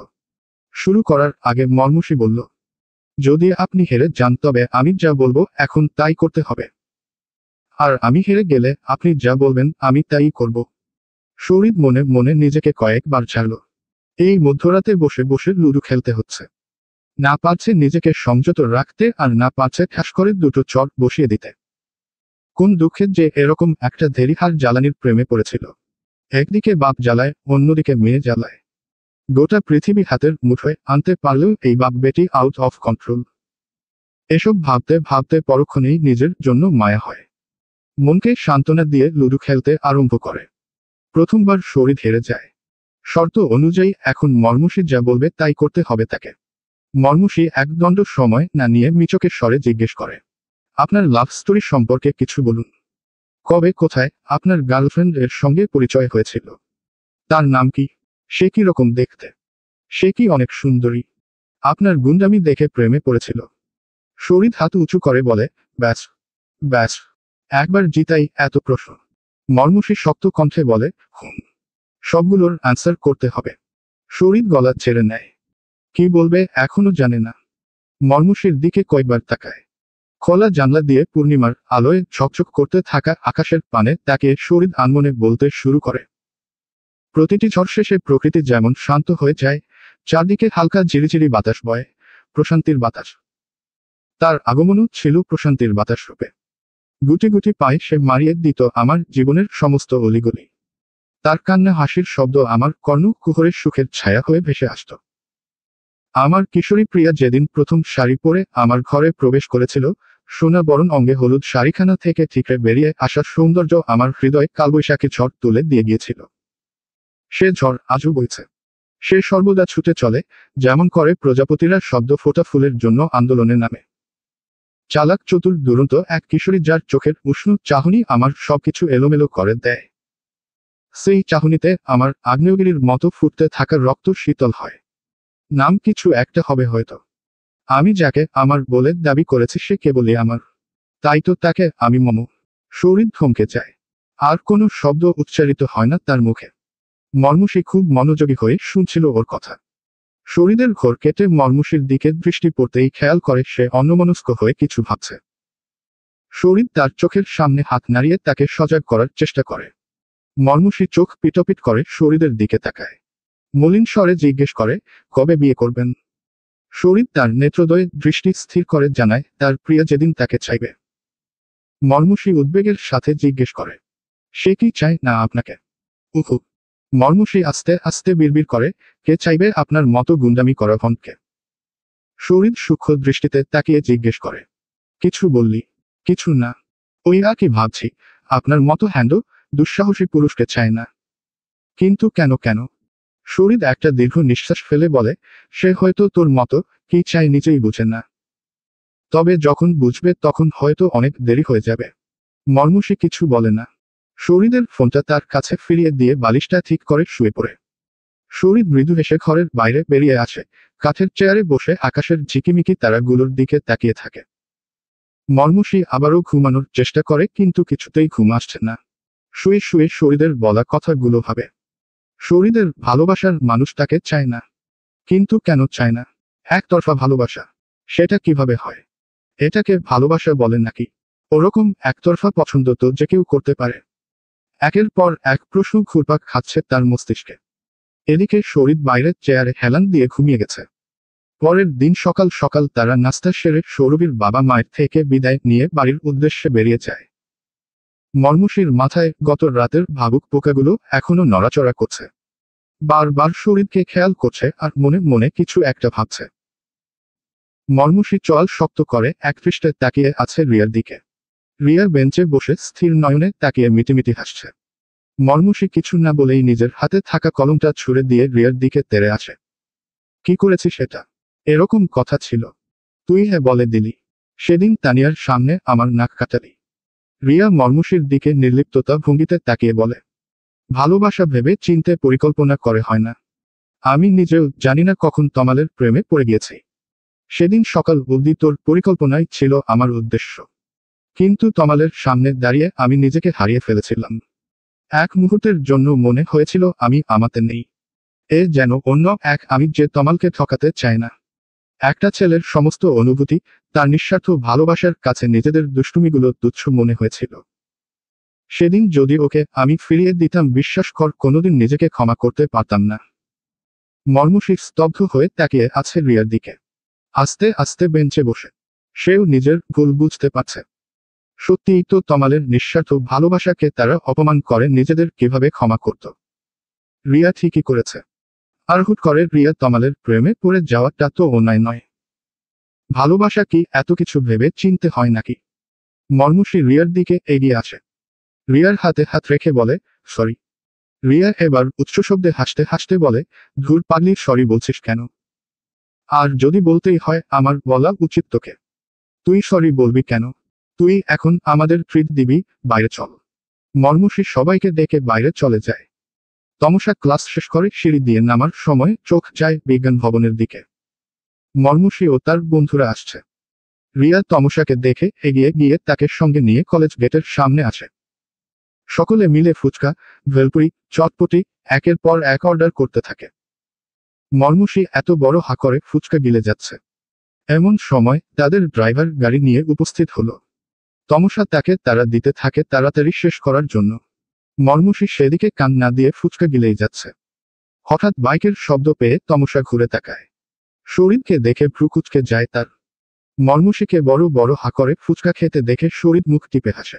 Speaker 1: শুরু করার আগে মর্মুষী বলল, যদি আপনি হেরে যান তবে আমি যা বলবো এখন তাই করতে হবে। আর আমি হেরে গেলে আপনি যা বলবেন আমি তাই করব। শরীর মনে মনে নিজেকে কয়েকবার ছাড়ল। এই মধ্যরাতে বসে বসে লুডু খেলতে হচ্ছে। না পারছে নিজেকে সংযত রাখতে আর না পারছে ঠাস করে দুটো চট বসিয়ে দিতে। কোন দুঃখের যে এরকম একটা দেরিহার জ্বালানির প্রেমে পড়েছিল। একদিকে বাপ জ্বালায়, অন্যদিকে মেয়ে জ্বালায়। গোটা পৃথিবী হাতের মুঠোয় আনতে পারলেও এই বাপ বেটি আউট অফ কন্ট্রোল। এসব ভাবতে ভাবতে পরক্ষণেই নিজের জন্য মায়া হয়। মনকে সান্ত্বনা দিয়ে লুডো খেলতে আরম্ভ করে। প্রথমবার শরীর হেরে যায়। শর্ত অনুযায়ী এখন মর্মুষী যা বলবে তাই করতে হবে তাকে। মর্মুষী একদণ্ড সময় না নিয়ে মিচকের স্বরে জিজ্ঞেস করে, আপনার লাভ স্টোরি সম্পর্কে কিছু বলুন। কবে, কোথায় আপনার গার্লফ্রেন্ড এর সঙ্গে পরিচয় হয়েছিল? তার নাম কি? সে কি রকম দেখতে? সে কি অনেক সুন্দরী? আপনার গুন্ডামি দেখে প্রেমে পড়েছিল? শরীর হাত উঁচু করে বলে, ব্যাস ব্যাস, একবার জিতাই এত প্রশ্ন। মর্মুষী শক্ত কণ্ঠে বলে, হুম। সবগুলোর অ্যান্সার করতে হবে। শরীর গলা ছেড়ে নেয়। কি বলবে এখনো জানে না। মর্মুষীর দিকে কয়েকবার তাকায়। খোলা জানলা দিয়ে পূর্ণিমার আলোয় ঝকঝক করতে থাকা আকাশের পানে তাকে শরীর আনমনে বলতে শুরু করে। প্রতিটি ঝড় শেষে প্রকৃতি যেমন শান্ত হয়ে যায়, চারদিকে হালকা ঝিরিঝিরি বাতাস বয়, প্রশান্তির বাতাস। তার আগমনও ছিল প্রশান্তির বাতাস রূপে। গুটি গুটি পায়ে সে মারিয়ে দিত আমার জীবনের সমস্ত অলিগলি। তার কান্না হাসির শব্দ আমার কর্ণ কুহরের সুখের ছায়া হয়ে ভেসে আসত। আমার কিশোরী প্রিয়া যেদিন প্রথম শাড়ি পরে আমার ঘরে প্রবেশ করেছিল, সোনা বরণ অঙ্গে হলুদ শাড়িখানা থেকে ঠিকরে বেরিয়ে আসার সৌন্দর্য আমার হৃদয়ে কালবৈশাখী ঝড় তুলে দিয়ে গিয়েছিল। সে ঝড় আজও বইছে। সে সর্বদা ছুটে চলে, যেমন করে প্রজাপতিরা শব্দ ফোটা ফুলের জন্য আন্দোলনে নামে। চালাক চতুর দুরন্ত এক কিশোরী, যার চোখের উষ্ণ চাহনি আমার সবকিছু এলোমেলো করে দেয়। সেই চাহনিতে আমার আগ্নেয়গিরির মতো ফুটতে থাকা রক্ত শীতল হয়। নাম কিছু একটা হবে হয়তো। আমি যাকে আমার বলে দাবি করেছি সে কেবলই আমার। তাই তো তাকে আমি মম। শরীর থমকে যায়। আর কোনো শব্দ উচ্চারিত হয় না তার মুখে। মর্মুষী খুব মনোযোগী হয়ে শুনছিল ওর কথা। শরীরের ঘোর কেটে মর্মুষীর দিকে দৃষ্টি পড়তেই খেয়াল করে সে অন্যমনস্ক হয়ে কিছু ভাবছে। শরীর তার চোখের সামনে হাত নাড়িয়ে তাকে সজাগ করার চেষ্টা করে। মর্মুষী চোখ পিটপিট করে শরীরের দিকে তাকায়। মলিন স্বরে জিজ্ঞেস করে, কবে বিয়ে করবেন? শরীর তার নেত্রদ্বয়ে দৃষ্টি স্থির করে জানায়, তার প্রিয়া যেদিন তাকে চাইবে। মর্মুষী উদ্বেগের সাথে জিজ্ঞেস করে, সে কি চায় না আপনাকে? উহু। মর্মুষী আস্তে আস্তে বিড়বিড় করে, কে চাইবে আপনার মতো গুন্ডামি করা ভনকে? শরীর সূক্ষ্ম দৃষ্টিতে তাকিয়ে জিজ্ঞেস করে, কিছু বললি? কিছু না। ওই কি ভাবছি, আপনার মতো হ্যান্ড দুঃসাহসী পুরুষকে চায় না। কিন্তু কেন কেন? শরীর একটা দীর্ঘ নিঃশ্বাস ফেলে বলে, সে হয়তো তোর মতো কি চায় নিজেই বুঝে না। তবে যখন বুঝবে তখন হয়তো অনেক দেরি হয়ে যাবে। মর্মুষী কিছু বলে না। শরীরের ফোনটা তার কাছে ফিরিয়ে দিয়ে বালিশটা ঠিক করে শুয়ে পড়ে। শরীর মৃদু হেসে ঘরের বাইরে বেরিয়ে আসে। কাঠের চেয়ারে বসে আকাশের ঝিকিমিকি তারাগুলোর দিকে তাকিয়ে থাকে। মর্মুষী আবারও ঘুমানোর চেষ্টা করে, কিন্তু কিছুতেই ঘুম আসছে না। শুয়ে শুয়ে শরীরের বলা কথাগুলো ভাবে। শরীরের ভালোবাসার মানুষ তাকে চায় না। কিন্তু কেন চায় না? একতরফা ভালোবাসা, সেটা কিভাবে হয়? এটাকে ভালোবাসা বলে নাকি? ওরকম একতরফা পছন্দ তো যে কেউ করতে পারে। একের পর এক প্রশ্ন ঘুরপাক খাচ্ছে তার মস্তিষ্কে। এদিকে শরীর বাইরের চেয়ারে হেলান দিয়ে ঘুমিয়ে গেছে। পরের দিন সকাল সকাল তারা নাস্তা সেরে সৌরভীর বাবা মায়ের থেকে বিদায় নিয়ে বাড়ির উদ্দেশ্যে বেরিয়ে যায়। মর্মুষীর মাথায় গত রাতের ভাবুক পোকাগুলো এখনো নড়াচড়া করছে। বারবার শরীরকে খেয়াল করছে আর মনে মনে কিছু একটা ভাবছে। মর্মুষী চোয়াল শক্ত করে একদৃষ্টে তাকিয়ে আছে রিয়ার দিকে। রিয়া বেঞ্চে বসে স্থির নয়নে তাকিয়ে মিটিমিটি হাসছে। মর্মুষী কিছু না বলেই নিজের হাতে থাকা কলমটা ছুঁড়ে দিয়ে রিয়ার দিকে তেড়ে আসে। কি করেছিস সেটা? এরকম কথা ছিল? তুই হ্যাঁ বলে দিলি। সেদিন তানিয়ার সামনে আমার নাক কাটালি। রিয়া মর্মুষীর দিকে নির্লিপ্ততা ভঙ্গিতে তাকিয়ে বলে, ভালোবাসা ভেবে চিনতে পরিকল্পনা করে হয় না। আমি নিজেও জানি না কখন তমালের প্রেমে পড়ে গিয়েছি। সেদিন সকাল অবধি তোর পরিকল্পনাই ছিল আমার উদ্দেশ্য। কিন্তু তমালের সামনে দাঁড়িয়ে আমি নিজেকে হারিয়ে ফেলেছিলাম। এক মুহূর্তের জন্য মনে হয়েছিল আমি আমাতে নেই। এ যেন অন্য এক আমি, যে তমালকে ঠকাতে চায় না। একটা ছেলের সমস্ত অনুভূতি, তার নিঃস্বার্থ ভালোবাসার কাছে নিজেদের দুষ্টুমিগুলো তুচ্ছ মনে হয়েছিল। সেদিন যদি ওকে আমি ফিরিয়ে দিতাম, বিশ্বাস কর কোনোদিন নিজেকে ক্ষমা করতে পারতাম না। মর্মুষী স্তব্ধ হয়ে তাকিয়ে আছে রিয়ার দিকে। আস্তে আস্তে বেঞ্চে বসে সেও নিজের ভুল বুঝতে পারছে। সত্যিই তো তমালের নিঃস্বার্থ ভালোবাসাকে তারা অপমান করে নিজেদের কিভাবে ক্ষমা করত। রিয়া ঠিকই করেছে। আর হুট করে রিয়া তমালের প্রেমে পড়ে যাওয়াটা তো অন্যায় নয়। ভালোবাসা কি এত কিছু ভেবে চিনতে হয় নাকি? মর্মুষী রিয়ার দিকে এগিয়ে আসে। রিয়ার হাতে হাত রেখে বলে, সরি। রিয়া এবার উচ্চশব্দে হাসতে হাসতে বলে, ধুর পাগলি, সরি বলছিস কেন? আর যদি বলতেই হয় আমার বলা উচিত তোকে। তুই সরি বলবি কেন? তুই এখন আমাদের ট্রিট দিবি, বাইরে চল। মর্মুষী সবাইকে ডেকে বাইরে চলে যায়। তমসা ক্লাস শেষ করে সিঁড়ি দিয়ে নামার সময় চোখ যায় বিজ্ঞান ভবনের দিকে। মর্মুষী ও তার বন্ধুরা আসছে। রিয়া তমসাকে দেখে এগিয়ে গিয়ে তাকে সঙ্গে নিয়ে কলেজ গেটের সামনে আসে। সকলে মিলে ফুচকা, ভেলপুরি, চটপটি একের পর এক অর্ডার করতে থাকে। মর্মুষী এত বড় হা করে ফুচকা গিলে যাচ্ছে। এমন সময় তাদের ড্রাইভার গাড়ি নিয়ে উপস্থিত হলো। তমসা তাকে তাড়া দিতে থাকে তাড়াতাড়ি শেষ করার জন্য। মর্মুষী সেদিকে কান না দিয়ে ফুচকা গিলেই যাচ্ছে। হঠাৎ বাইকের শব্দ পেয়ে তমসা ঘুরে তাকায়। শরীরকে দেখে ভ্রু কুঁচকে যায় তার। মর্মুষীকে বড় বড় হা করে ফুচকা খেতে দেখে শরীর মুখ টিপে হাসে।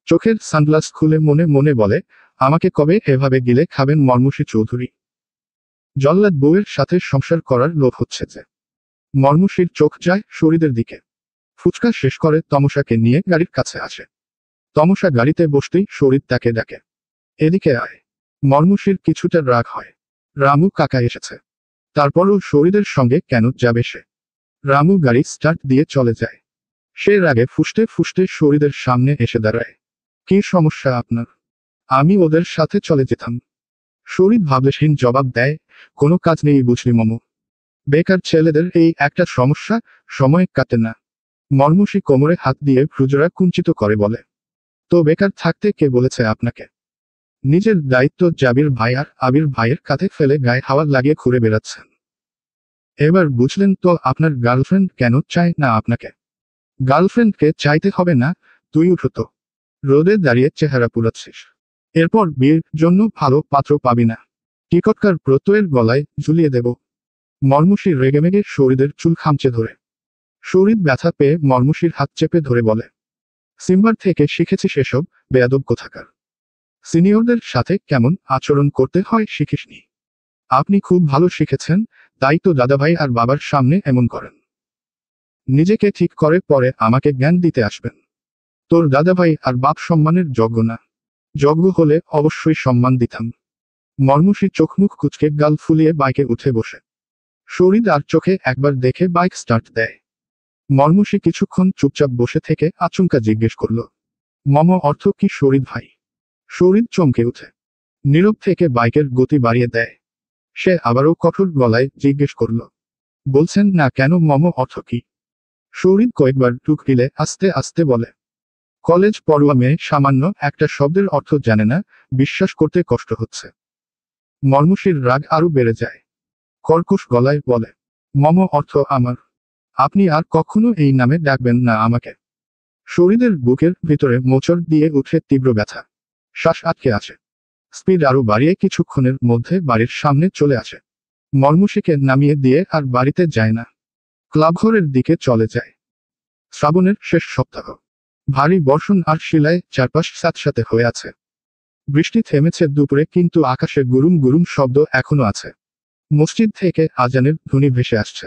Speaker 1: চোখের সানগ্লাস খুলে মনে মনে বলে, আমাকে কবে এভাবে গিলে খাবেন মর্মুষী চৌধুরী? জল্লাদ বউয়ের সাথে সংসার করার লোভ হচ্ছে যে। মর্মুষীর চোখ যায় শরীরের দিকে। ফুচকা শেষ করে তমসাকে নিয়ে গাড়ির কাছে আসে। তমসা গাড়িতে বসতেই শরীর তাকে ডাকে, এদিকে আয়। মর্মুষীর কিছুটা রাগ হয়। রামু কাকা এসেছে। তারপরও শরীরের সঙ্গে কেন যাবে সে? রামু গাড়ি স্টার্ট দিয়ে চলে যায়। সে রাগে ফুঁসতে ফুঁসতে শরীরের সামনে এসে দাঁড়ায়। কি সমস্যা আপনার? আমি ওদের সাথে চলে যেতাম। শরীর ভাবলেশহীন জবাব দেয়, কোনো কাজ নেই বুঝলি মমো। বেকার ছেলেদের এই একটা সমস্যা, সময় কাটে না। মর্মুষী কোমরে হাত দিয়ে ভ্রুজোড়া কুঞ্চিত করে বলে, তো বেকার থাকতে কে বলেছে আপনাকে? নিজের দায়িত্ব জাবির ভাই আর আবির ভাইয়ের কাঁধে ফেলে গায়ে হাওয়া লাগিয়ে ঘুরে বেড়াচ্ছেন। এবার বুঝলেন তো আপনার গার্লফ্রেন্ড কেন চায় না আপনাকে? গার্লফ্রেন্ডকে চাইতে হবে না, তুই উঠো তো। রোদে দাঁড়িয়ে চেহারা পুড়াচ্ছিস। এরপর বিয়ের জন্য ভালো পাত্র পাবি না। টিকটকার প্রত্যয়ের গলায় ঝুলিয়ে দেব। মর্মুষী রেগেমেগে শরীরের চুল খামচে ধরে। শরীর ব্যথা পেয়ে মর্মুষীর হাত চেপে ধরে বলে, সিম্বার থেকে শিখেছিস এসব, বেয়াদব কোথাকার। সিনিয়রদের সাথে কেমন আচরণ করতে হয় শিখিসনি। আপনি খুব ভালো শিখেছেন, তাই তো দাদাভাই আর বাবার সামনে এমন করেন। নিজেকে ঠিক করে পরে আমাকে জ্ঞান দিতে আসবেন। তোর দাদাভাই আর বাপ সম্মানের যোগ্য না। যোগ্য হলে অবশ্যই সম্মান দিতাম। মর্মুষী চোখমুখ কুচকে গাল ফুলিয়ে বাইকে উঠে বসে। শরীর আর চোখে একবার দেখে বাইক স্টার্ট দেয়। মর্মুষী কিছুক্ষণ চুপচাপ বসে থেকে আচমকা জিজ্ঞেস করল, মম অর্থ কি শরীর ভাই? শরীর চমকে উঠে নীরব থেকে বাইকের গতি বাড়িয়ে দেয়। সে আবারও কঠোর গলায় জিজ্ঞেস করল, বলছেন না কেন মম অর্থ কি? শরীর কয়েকবার টুক দিলে আস্তে আস্তে বলে, কলেজ পড়ুয়া মেয়ে সামান্য একটা শব্দের অর্থ জানে না, বিশ্বাস করতে কষ্ট হচ্ছে। মর্মুষীর রাগ আরো বেড়ে যায়। কর্কশ গলায় বলে, মম অর্থ আমার। আপনি আর কখনো এই নামে ডাকবেন না আমাকে। শরীরের বুকের ভিতরে মোচড় দিয়ে উঠে তীব্র ব্যথা। শ্বাস আটকে আছে। স্পিড আরো বাড়িয়ে কিছুক্ষণের মধ্যে বাড়ির সামনে চলে আসে। মর্মুষীকে নামিয়ে দিয়ে আর বাড়িতে যায় না। ক্লাবঘরের দিকে চলে যায়। শ্রাবণের শেষ সপ্তাহ। ভারী বর্ষণ আর শিলায় চারপাশ স্যাঁতস্যাঁতে হয়ে আছে। বৃষ্টি থেমেছে দুপুরে, কিন্তু আকাশে গুরুম গুরুম শব্দ এখনো আছে। মসজিদ থেকে আজানের ধ্বনি ভেসে আসছে।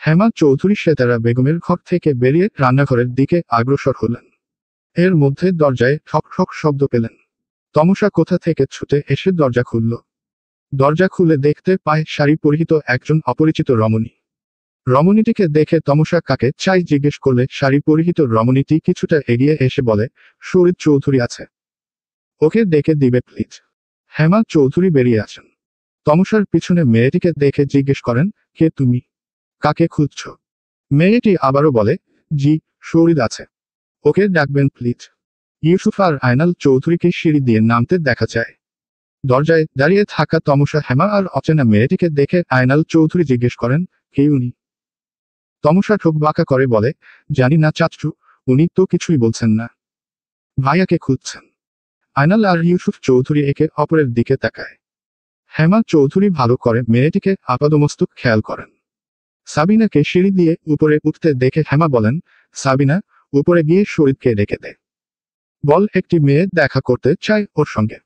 Speaker 1: হেমা চৌধুরী সেতারা বেগমের ঘর থেকে বেরিয়ে রান্নাঘরের দিকে অগ্রসর হলেন। এর মধ্যে দরজায় ঠক ঠক শব্দ পেলেন। তমসা কোথা থেকে ছুটে এসে দরজা খুলল। দরজা খুলে দেখতে পায় শাড়ি পরিহিত একজন অপরিচিত রমণী। রমণীটিকে দেখে তমসা কাকে চাই জিজ্ঞেস করলে শাড়ি পরিহিত রমণীটি কিছুটা এগিয়ে এসে বলে, শরীর চৌধুরী আছে, ওকে ডেকে দিবে প্লিজ। হেমা চৌধুরী বেরিয়ে আসেন। তমসার পিছনে মেয়েটিকে দেখে জিজ্ঞেস করেন, কে তুমি? কাকে খুঁজছ? মেয়েটি আবারও বলে, জি, শরীর আছে, ওকে ডাকবেন প্লিজ। ইউসুফ আর আয়নাল চৌধুরীকে সিঁড়ি দিয়ে নামতে দেখা যায়। দরজায় দাঁড়িয়ে থাকা তমসা হেমা আর অচেনা মেয়েটিকে দেখে আয়নাল চৌধুরী জিজ্ঞেস করেন, কে উনি? তমসা ঠোক বাঁকা করে বলে, জানি না চাচু, উনি তো কিছুই বলছেন না। ভাইয়াকে খুঁজছেন। আয়নাল আর ইউসুফ চৌধুরী একে অপরের দিকে তাকায়। হেমা চৌধুরী ভালো করে মেয়েটিকে আপাদমস্তক খেয়াল করেন। সাবিনাকে সিঁড়ি দিয়ে উপরে উঠতে দেখে হেমা বলেন, সাবিনা, উপরে গিয়ে শরীরকে ডেকে দেয়। বল একটি মেয়ে দেখা করতে চায় ওর সঙ্গে।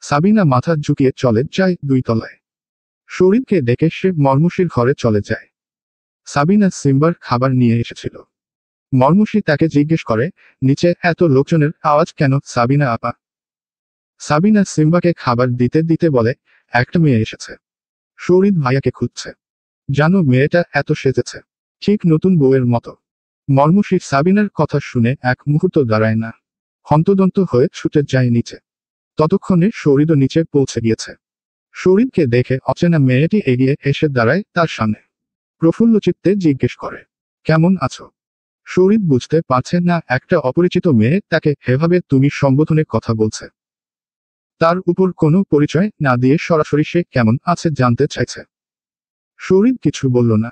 Speaker 1: সাবিনা মাথা ঝুঁকিয়ে চলে যায় 2 তলায়। শরীরকে ডেকে সে মর্মুষীর ঘরে চলে যায়। সাবিনা সিম্বার খাবার নিয়ে এসেছিল। মর্মুষী তাকে জিজ্ঞেস করে, নিচে এত লোকজনের আওয়াজ কেন সাবিনা আপা? সাবিনা সিম্বাকে খাবার দিতে দিতে বলে, একটা মেয়ে এসেছে। শরীর ভাইয়াকে খুঁজছে। জানো মেয়েটা এত সেজেছে, ঠিক নতুন বউয়ের মতো। মর্মুষী সাবিনার কথা শুনে এক মুহূর্ত দাঁড়ায় না, হন্তদন্ত হয়ে ছুটে যায় নিচে। ততক্ষণে শরীরও নিচে পৌঁছে গিয়েছে। শরীরকে দেখে অচেনা মেয়েটি এগিয়ে এসে দাঁড়ায় তার সামনে। প্রফুল্ল চিত্তে জিজ্ঞেস করে, কেমন আছো? শরীর বুঝতে পারছে না একটা অপরিচিত মেয়ে তাকে এভাবে তুমি সম্বোধনে কথা বলছে। তার উপর কোনো পরিচয় না দিয়ে সরাসরি সে কেমন আছে জানতে চাইছে। শরীর কিছু বলল না।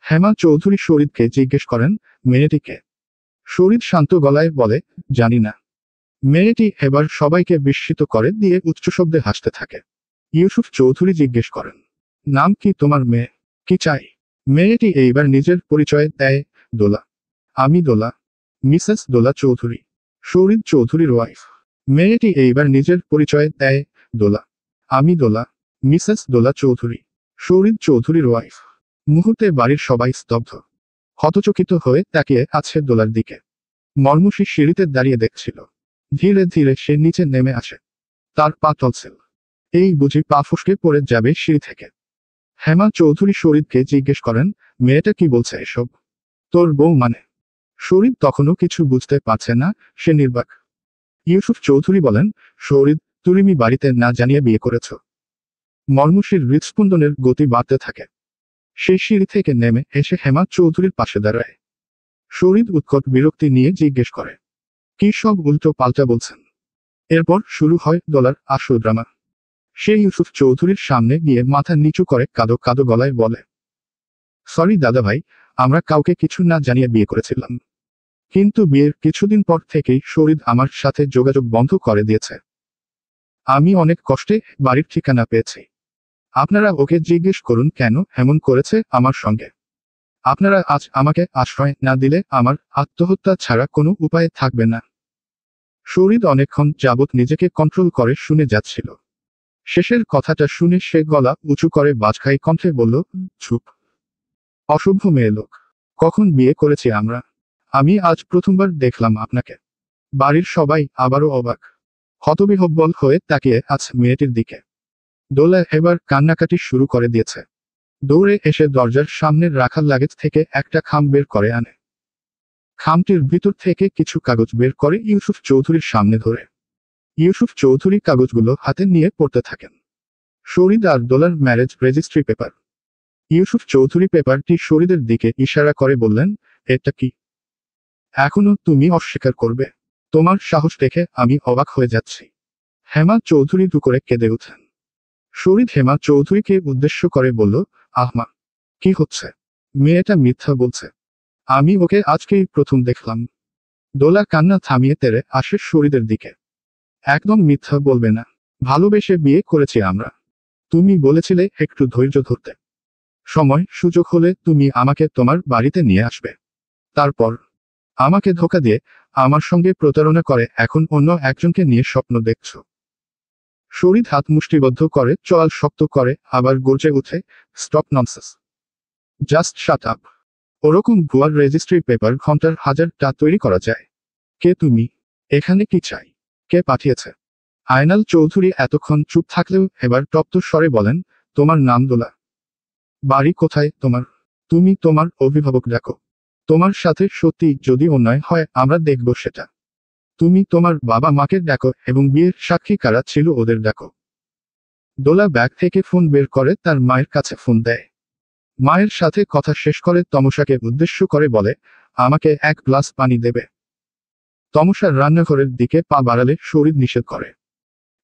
Speaker 1: হেমা চৌধুরী শরীরকে জিজ্ঞেস করেন, মেয়েটিকে? শরীর শান্ত গলায় বলে, জানি না। মেয়েটি এবার সবাইকে বিস্মিত করে দিয়ে উচ্চশব্দে হাসতে থাকে। ইউসুফ চৌধুরী জিজ্ঞেস করেন, নাম কি তোমার মেয়ে? কি চাই? মেয়েটি এইবার নিজের পরিচয় দেয়, দোলা। আমি দোলা, মিসেস দোলা চৌধুরী, শরীর চৌধুরীর ওয়াইফ। মেয়েটি এইবার নিজের পরিচয় দেয়, দোলা। আমি দোলা, মিসেস দোলা চৌধুরী, শরীর চৌধুরীর ওয়াইফ। মুহূর্তে বাড়ির সবাই স্তব্ধ, হতচকিত হয়ে তাকিয়ে আছে দোলার দিকে। মর্মুষী সিঁড়িতে দাঁড়িয়ে দেখছিল। ধীরে ধীরে সে নিচে নেমে আসে। তার পা টলছিল। এই বুঝি পা ফসকে পড়ে যাবে সিঁড়ি থেকে। হেমা চৌধুরী শরীরকে জিজ্ঞেস করেন, মেয়েটা কি বলছে এসব? তোর বউ মানে? শরীর তখনও কিছু বুঝতে পারছে না, সে নির্বাক। ইউসুফ চৌধুরী বলেন, শরীর, তুমি বাড়িতে না জানিয়ে বিয়ে করেছ। মর্মুষীর হৃৎস্পন্দনের গতি বাড়তে থাকে। সে সিঁড়ি থেকে নেমে এসে হেমা চৌধুরীর পাশে দাঁড়ায়। শরীর উৎকট বিরক্তি নিয়ে জিজ্ঞেস করে, কি সব উল্টো পাল্টা বলছেন? এরপর শুরু হয় দোলার আসল ড্রামা। সে ইউসুফ চৌধুরীর সামনে গিয়ে মাথা নিচু করে কাঁদো কাঁদো গলায় বলে, সরি দাদা ভাই, আমরা কাউকে কিছু না জানিয়ে বিয়ে করেছিলাম। কিন্তু বিয়ের কিছুদিন পর থেকেই শরীর আমার সাথে যোগাযোগ বন্ধ করে দিয়েছে। আমি অনেক কষ্টে বাড়ির ঠিকানা পেয়েছি। আপনারা ওকে জিজ্ঞেস করুন কেন এমন করেছে আমার সঙ্গে। আপনারা আজ আমাকে আশ্রয় না দিলে আমার আত্মহত্যা ছাড়া কোনো উপায় থাকবে না। শরীর অনেকক্ষণ যাবৎ নিজেকে কন্ট্রোল করে শুনে যাচ্ছিল। শেষের কথাটা শুনে সে গলা উঁচু করে বাজখাই কণ্ঠে বলল, চুপ। অসভ্য মেয়ে লোক, কখন বিয়ে করেছি আমরা? আমি আজ প্রথমবার দেখলাম আপনাকে। বাড়ির সবাই আবারও অবাক, হতবিহ্বল হয়ে তাকিয়ে আছে মেয়েটির দিকে। দোলা এবার কান্নাকাটি শুরু করে দিয়েছে। দৌড়ে এসে দরজার সামনে রাখা লাগেজ থেকে একটা খাম বের করে আনে। খামটির ভিতর থেকে কিছু কাগজ বের করে ইউসুফ চৌধুরীর সামনে ধরে। ইউসুফ চৌধুরী কাগজগুলো হাতে নিয়ে পড়তে থাকেন। শরীর আর দোলার marriage registry paper. Yusuf Chowdhury পেপারটি শরীরের দিকে ইশারা করে বললেন, এটা কি? এখনো তুমি অস্বীকার করবে? তোমার সাহস দেখে আমি অবাক হয়ে যাচ্ছি। হেমা চৌধুরী দু করে কেঁদে উঠেন। শরীর হেমা চৌধুরীকে উদ্দেশ্য করে বলল, আহমা, কি হচ্ছে? মেয়েটা মিথ্যা বলছে। আমি ওকে আজকেই প্রথম দেখলাম। দোলা কান্না থামিয়ে তেরে আসে শরীরের দিকে। একদম মিথ্যা বলবে না। ভালোবেসে বিয়ে করেছি আমরা। তুমি বলেছিলে একটু ধৈর্য ধরতে। সময় সুযোগ হলে তুমি আমাকে তোমার বাড়িতে নিয়ে আসবে। তারপর আমাকে ধোঁকা দিয়ে আমার সঙ্গে প্রতারণা করে এখন অন্য একজনকে নিয়ে স্বপ্ন দেখছো। শরীর হাত মুষ্টিবদ্ধ করে চোয়াল শক্ত করে আবার গর্জে উঠে, stop nonsense, just shut up. ওরকম ভুয়ার রেজিস্ট্রি পেপার ঘন্টার 1000টা তৈরি করা যায়। কে তুমি? এখানে কি চাই? কে পাঠিয়েছে? আয়নাল চৌধুরী এতক্ষণ চুপ থাকলেও এবার তপ্ত স্বরে বলেন, তোমার নাম দোলা। বাড়ি কোথায় তোমার? তুমি তোমার অভিভাবক ডাকো। তোমার সাথে সত্যি যদি অন্যায় হয় আমরা দেখব সেটা। তুমি তোমার বাবা মাকে ডাকো এবং বিয়ের সাক্ষী কারা ছিল ওদের ডাকো। দোলা ব্যাগ থেকে ফোন বের করে তার মায়ের কাছে ফোন দেয়। মায়ের সাথে কথা শেষ করে তমসাকে উদ্দেশ্য করে বলে, আমাকে 1 গ্লাস পানি দেবে। তমসা রান্নাঘরের দিকে পা বাড়ালে শরীর নিষেধ করে।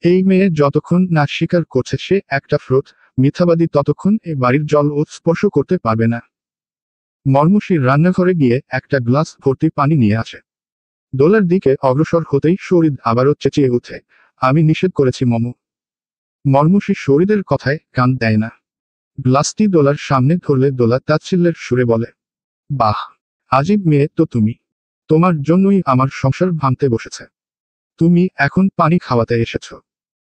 Speaker 1: এই মেয়ে যতক্ষণ না স্বীকার করছে সে একটা ফ্রড মিথ্যাবাদী ততক্ষণ এ বাড়ির জল ও স্পর্শ করতে পারবে না। মর্মুষী রান্নাঘরে গিয়ে একটা গ্লাস ভর্তি পানি নিয়ে আসে। দোলার দিকে অগ্রসর হতেই শরীর আবারও চেঁচিয়ে উঠে, আমি নিষেধ করেছি মমু। মর্মুষী শরীরের কথায় কান দেয় না। গ্লাসটি দোলার সামনে ধরলে দোলা তাচ্ছিল্যের সুরে বলে, বাহ, আজীব মেয়ে তো তুমি। তোমার জন্যই আমার সংসার ভাঙতে বসেছে। তুমি এখন পানি খাওয়াতে এসেছ?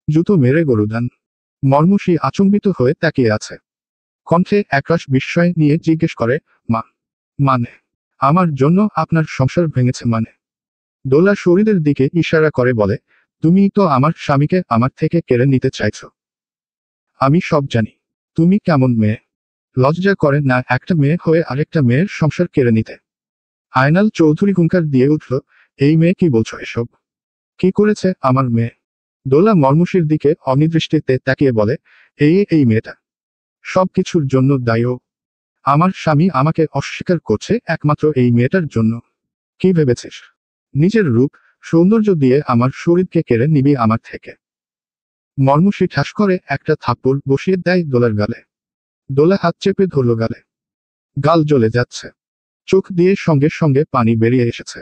Speaker 1: জুতো মেরে গরুদান। মর্মুষী আচম্বিত হয়ে তাকিয়ে আছে। কণ্ঠে একরাশ বিস্ময় নিয়ে জিজ্ঞেস করে, মা, মানে আমার জন্য আপনার সংসার ভেঙেছে মানে? দোলা শরীরের দিকে ইশারা করে বলে, তুমি তো আমার স্বামীকে আমার থেকে কেড়ে নিতে চাইছ। আমি সব জানি। তুমি কেমন মেয়ে, লজ্জা করে না একটা মেয়ে হয়ে আরেকটা মেয়ের সংসার কেড়ে নিতে? আয়নাল চৌধুরী হুঙ্কার দিয়ে উঠল, এই মেয়ে কি বলছো এসব? কি করেছে আমার মেয়ে? দোলা মর্মুষীর দিকে অনিদৃষ্টিতে তাকিয়ে বলে, এই মেয়েটা সব কিছুর জন্য দায়ী। আমার স্বামী আমাকে অস্বীকার করছে একমাত্র এই মেয়েটার জন্য। কি ভেবেছিস নিজের রূপ সৌন্দর্য দিয়ে আমার শরীরকে কেড়ে নিবি আমার থেকে? মর্মুষী ঠাস করে একটা থাপ্পড় বসিয়ে দেয় দোলার গালে। দোলা হাত চেপে ধরল গালে। গাল জ্বলে যাচ্ছে, চোখ দিয়ে সঙ্গে সঙ্গে পানি বেরিয়ে এসেছে।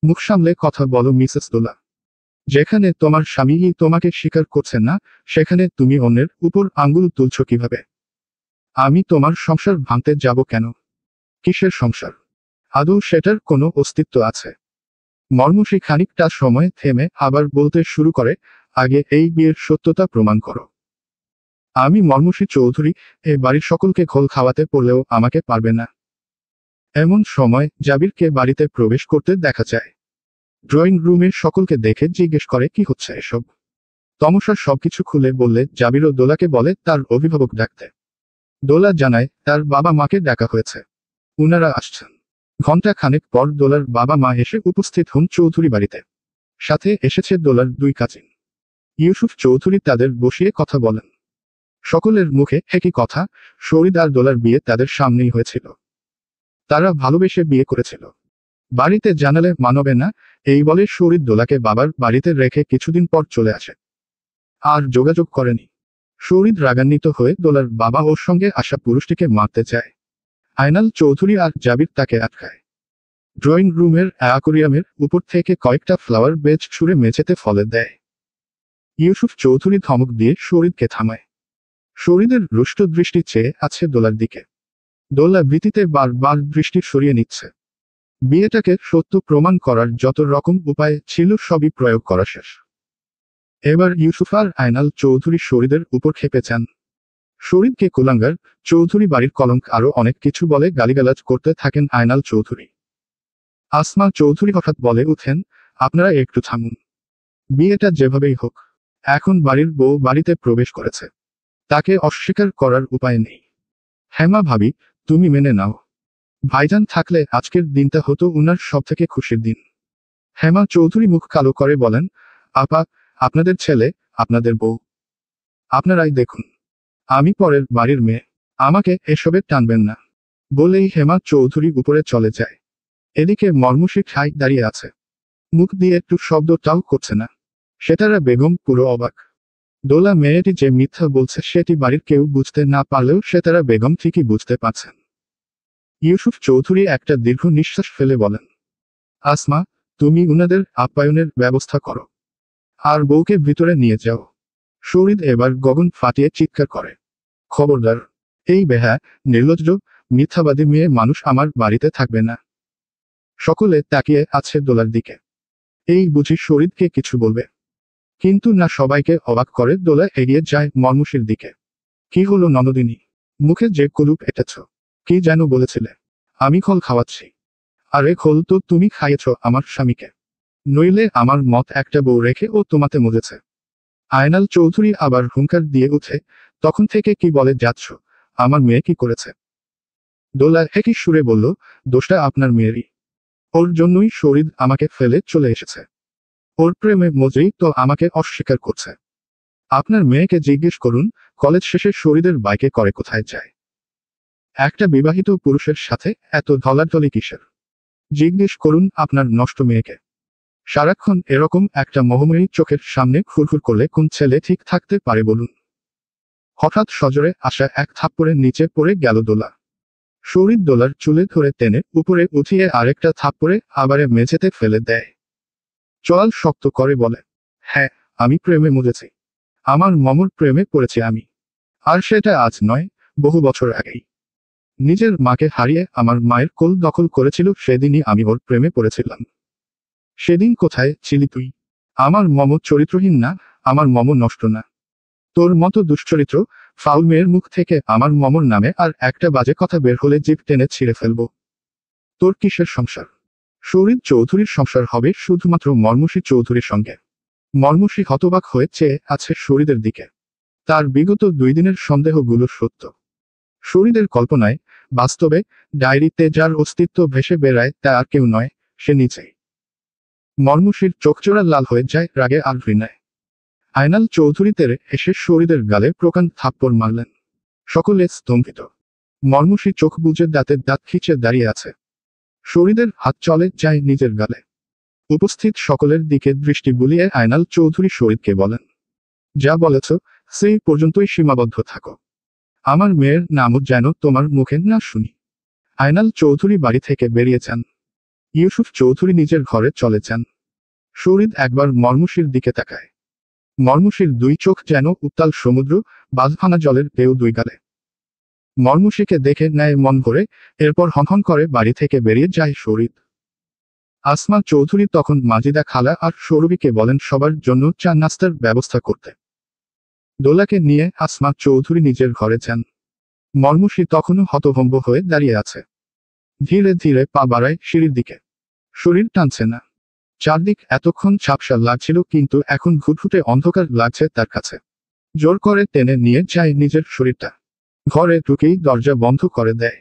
Speaker 1: মুখ সামলে কথা বলো মিসেস দোলা। যেখানে তোমার স্বামীই তোমাকে স্বীকার করছেন না, সেখানে তুমি অন্যের উপর আঙ্গুল তুলছ কিভাবে? আমি তোমার সংসার ভাঙতে যাব কেন? কিসের সংসার? আদৌ সেটার কোনো অস্তিত্ব আছে? মর্মুষী খানিকটা সময় থেমে আবার বলতে শুরু করে, আগে এই বিয়ের সত্যতা প্রমাণ করো। আমি মর্মুষী চৌধুরী এ বাড়ির সকলকে ঘোল খাওয়াতে পারলেও আমাকে পারবে না। এমন সময় জাবিরকে বাড়িতে প্রবেশ করতে দেখা যায়। ড্রয়িং রুমের সকলকে দেখে জিজ্ঞেস করে, কি হচ্ছে এসব? তমসা সবকিছু খুলে বললে জাবিরও দোলাকে বলে তার অভিভাবক ডাকতে। দোলা জানায় তার বাবা মাকে ডাকা হয়েছে, উনারা আসছেন। ঘণ্টা খানেক পর দোলার বাবা মা এসে উপস্থিত হন চৌধুরী বাড়িতে। সাথে এসেছে দোলার দুই কাজিন। ইউসুফ চৌধুরী তাদের বসিয়ে কথা বলেন। সকলের মুখে একই কথা, শরীদ আর দোলার বিয়ে তাদের সামনেই হয়েছিল। তারা ভালোবেসে বিয়ে করেছিল। বাড়িতে জানালে মানবে না, এই বলে শরীদ দোলাকে বাবার বাড়িতে রেখে কিছুদিন পর চলে আসে। আর যোগাযোগ করেনি। শরীদ রাগান্বিত হয়ে দোলার বাবা ওর সঙ্গে আসা পুরুষটিকে মারতে চায়। আয়নাল চৌধুরী আর জাবির তাকে আটকায়। ড্রয়িং রুমের অ্যাকোরিয়ামের উপর থেকে কয়েকটা ফ্লাওয়ার বেজ ছুঁড়ে মেঝেতে ফলে দেয়। ইউসুফ চৌধুরী ধমক দিয়ে শরীদকে থামায়। শরীদের রুষ্ট দৃষ্টি চেয়ে আছে দোলার দিকে। দোলা ভীতিতে বারবার দৃষ্টি সরিয়ে নিচ্ছে। বিয়েটাকে সত্য প্রমাণ করার যত রকম উপায় ছিল সবই প্রয়োগ করা শেষ। এবার ইউসুফ আর আয়নাল চৌধুরী শরীদের উপর খেপে যান। শরীদকে কুলাঙ্গার, চৌধুরী বাড়ির কলঙ্ক আরো অনেক কিছু বলে গালিগালাজ করতে থাকেন আয়নাল চৌধুরী। আসমা চৌধুরী হঠাৎ বলে উঠেন, আপনারা একটু থামুন। বিয়েটা যেভাবেই হোক, এখন বাড়ির বউ বাড়িতে প্রবেশ করেছে, তাকে অস্বীকার করার উপায় নেই। হেমা ভাবি, তুমি মেনে নাও। ভাইজান থাকলে আজকের দিনটা হতো উনার সবথেকে খুশির দিন। হেমা চৌধুরী মুখ কালো করে বলেন, আপা, আপনাদের ছেলে, আপনাদের বউ, আপনারাই দেখুন। আমি পরের বাড়ির মেয়ে, আমাকে এসবে টানবেন না। বলেই হেমা চৌধুরী উপরে চলে যায়। এদিকে মর্মুষী ঠাই দাঁড়িয়ে আছে, মুখ দিয়ে একটু শব্দটাও করছে না। সেতারা বেগম পুরো অবাক। দোলা মেয়েটি যে মিথ্যা বলছে সেটি বাড়ির কেউ বুঝতে না পারলেও সেতারা বেগম ঠিকই বুঝতে পারছেন। ইউসুফ চৌধুরী একটা দীর্ঘ নিঃশ্বাস ফেলে বলেন, আসমা, তুমি উনাদের আপ্যায়নের ব্যবস্থা করো, আর বউকে ভিতরে নিয়ে যাও। শরীদ এবার গগন ফাটিয়ে চিৎকার করে, খবরদার, এই বেহা, নির্লজ্জ, মিথ্যাবাদী মেয়ে মানুষ আমার বাড়িতে থাকবে না। সকলে তাকিয়ে আছে দোলার দিকে। এই বুঝি শরীদকে কিছু বলবে, কিন্তু না, সবাইকে অবাক করে দোলা এগিয়ে যায় মর্মুষীর দিকে। কি হলো ননদিনী, মুখে যে কুলুপ এঁটেছ, কি যেন বলেছিলে? আমি খোল খাওয়াচ্ছি। আরে খোল তো তুমি খাইয়েছ আমার স্বামীকে, নইলে আমার মত একটা বউ রেখে ও তোমাতে মজেছে। আয়নাল চৌধুরী আবার হুঙ্কার দিয়ে উঠে, তখন থেকে কি বলে যাচ্ছ, আমার মেয়ে কি করেছে? দোলা একই সুরে বলল, দোষটা আপনার মেয়েরই। ওর জন্যই শরীদ আমাকে ফেলে চলে এসেছে। ওর প্রেমে মজেই তো আমাকে অস্বীকার করছে। আপনার মেয়েকে জিজ্ঞেস করুন, কলেজ শেষে শরীদের বাইকে করে কোথায় যায়। একটা বিবাহিত পুরুষের সাথে এত ঢলাঢলি কিসের? জিজ্ঞেস করুন আপনার নষ্ট মেয়েকে। সারাক্ষণ এরকম একটা মোহময়ী চোখের সামনে খুরখুর করলে কোন ছেলে ঠিক থাকতে পারে বলুন? হঠাৎ সজোরে আসা এক থাপ্পড়ের নিচে পড়ে গেল দোলা। শরীদ দোলার চুলে ধরে টেনে উপরে উঠিয়ে আরেকটা থাপ্পড়ে আবারে মেঝেতে ফেলে দেয়। চোয়াল শক্ত করে বলে, হ্যাঁ, আমি প্রেমে মজেছি। আমার মমর প্রেমে পড়েছি আমি। আর সেটা আজ নয়, বহু বছর আগেই। নিজের মাকে হারিয়ে আমার মায়ের কোল দখল করেছিল, সেদিনই আমি ওর প্রেমে পড়েছিলাম। সেদিন কোথায় ছিলি তুই? আমার মম চরিত্রহীন না, আমার মম নষ্ট না। তোর মতো দুশ্চরিত্র ফাউল মেয়ের মুখ থেকে আমার মমর নামে আর একটা বাজে কথা বের হলে জিভ টেনে ছিঁড়ে ফেলবো। তোর কিসের সংসার? শরীর চৌধুরীর সংসার হবে শুধুমাত্র মর্মসী চৌধুরীর সঙ্গে। মর্মসী হতবাক হয়ে চেয়ে আছে শরীরের দিকে। তার বিগত 2 দিনের সন্দেহগুলো সত্য। শরীরের কল্পনায়, বাস্তবে, ডায়েরিতে যার অস্তিত্ব ভেসে বেড়ায় তা আর কেউ নয়, সে নিজেই। মর্মসীর চোখচোরা লাল হয়ে যায় রাগে আর ঘৃণায়। আয়নাল চৌধুরী তেরে এসে শরীরের গালে প্রকাণ্ড থাপ্পড় মারলেন। সকলে স্তম্ভিত। মর্মসী চোখ বুজে দাঁতের দাঁত খিঁচে দাঁড়িয়ে আছে। শরীরের হাত চলে যায় নিজের গালে। উপস্থিত সকলের দিকে দৃষ্টি বুলিয়ে আয়নাল চৌধুরী শরীরকে বলেন, যা বলেছ সেই পর্যন্তই সীমাবদ্ধ থাকো। আমার মেয়ের নামও যেন তোমার মুখে না শুনি। আয়নাল চৌধুরী বাড়ি থেকে বেরিয়ে যান। ইউসুফ চৌধুরী নিজের ঘরে চলে যান। শরীর একবার মর্মসীর দিকে তাকায়। মর্মসীর 2 চোখ যেন উত্তাল সমুদ্র, বাঁধভাঙা জলের ঢেউ 2 গালে। মর্মসীকে দেখে নেয় মন ভরে, এরপর হনহন করে বাড়ি থেকে বেরিয়ে যায় শরীর। আসমা চৌধুরী তখন মাজিদা খালা আর সৌরভীকে বলেন সবার জন্য চা নাস্তার ব্যবস্থা করতে। দোলাকে নিয়ে আসমা চৌধুরী নিজের ঘরে যান। মর্মসী তখনও হতভম্ব হয়ে দাঁড়িয়ে আছে। ধীরে ধীরে পা বাড়ায় সিঁড়ির দিকে। শরীর টানছে না। চারদিক এতক্ষণ ঝাপসা লাগছিল, কিন্তু এখন ঘুটঘুটে অন্ধকার লাগছে তার কাছে। জোর করে টেনে নিয়ে যায় নিজের শরীরটা। ঘরে ঢুকেই দরজা বন্ধ করে দেয়।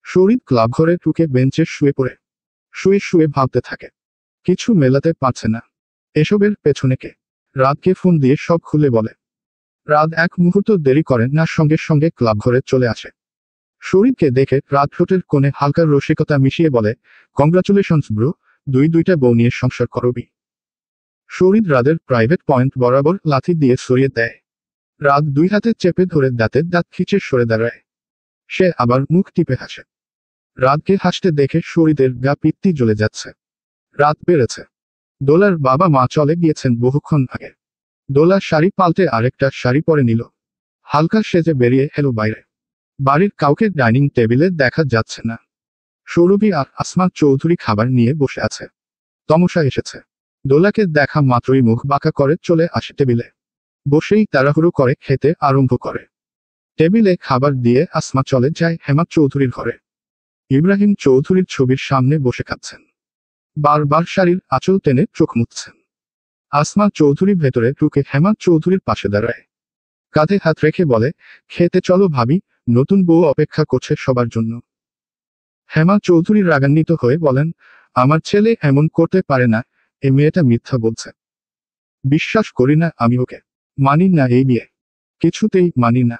Speaker 1: শরীর ক্লাব ঘরে ঢুকে বেঞ্চে শুয়ে পড়ে শুয়ে শুয়ে ভাবতে থাকে। কিছু মেলাতে পারছে না। এসবের পেছনে কে? রাতকে ফোন দিয়ে সব খুলে বলে। রাত এক মুহূর্ত দেরি করেন না, সঙ্গে সঙ্গে ক্লাব ঘরে চলে আসে। শরীরকে দেখে রাত ঠোঁটের কোণে হালকা রসিকতা মিশিয়ে বলে, কংগ্রাচুলেশনস ব্রো, 2টা বউ নিয়ে সংসার করবি। শরীর রাদের প্রাইভেট পয়েন্ট বরাবর লাথি দিয়ে সরিয়ে দেয়। রাত 2 হাতে চেপে ধরে দাঁতের দাঁত খিঁচে সরে দাঁড়ায়। সে আবার মুখ টিপে হাসে। রাতকে হাসতে দেখে শরীরের গা পিত্তি জ্বলে যাচ্ছে। রাত বেড়েছে। দোলার বাবা মা চলে গিয়েছেন বহুক্ষণ আগে। দোলা শাড়ি পাল্টে আরেকটা শাড়ি পরে নিল। হালকা সেজে বেরিয়ে এলো বাইরে। বাড়ির কাউকে ডাইনিং টেবিলে দেখা যাচ্ছে না। সৌরভী আর আসমা চৌধুরী খাবার নিয়ে বসে আছে। তমসা এসেছে। দোলাকে দেখা মাত্রই মুখ বাঁকা করে চলে আসে টেবিলে। বসেই তাড়াহুড়ো করে খেতে আরম্ভ করে। টেবিলে খাবার দিয়ে আসমা চলে যায় হেমা চৌধুরীর ঘরে। ইব্রাহিম চৌধুরীর ছবির সামনে বসে খাচ্ছেন। বারবার শাড়ির আঁচল টেনে চোখ মুছছেন। আসমা চৌধুরী ভেতরে ঢুকে হেমা চৌধুরীর পাশে দাঁড়ায়। কাঁধে হাত রেখে বলে, খেতে চলো ভাবি, নতুন বউ অপেক্ষা করছে সবার জন্য। হেমা চৌধুরী রাগান্বিত হয়ে বলেন, আমার ছেলে এমন করতে পারে না, এ মেয়েটা মিথ্যা বলছে। বিশ্বাস করি না আমি ওকে। মানি না এই বিয়ে। কিছুতেই মানি না।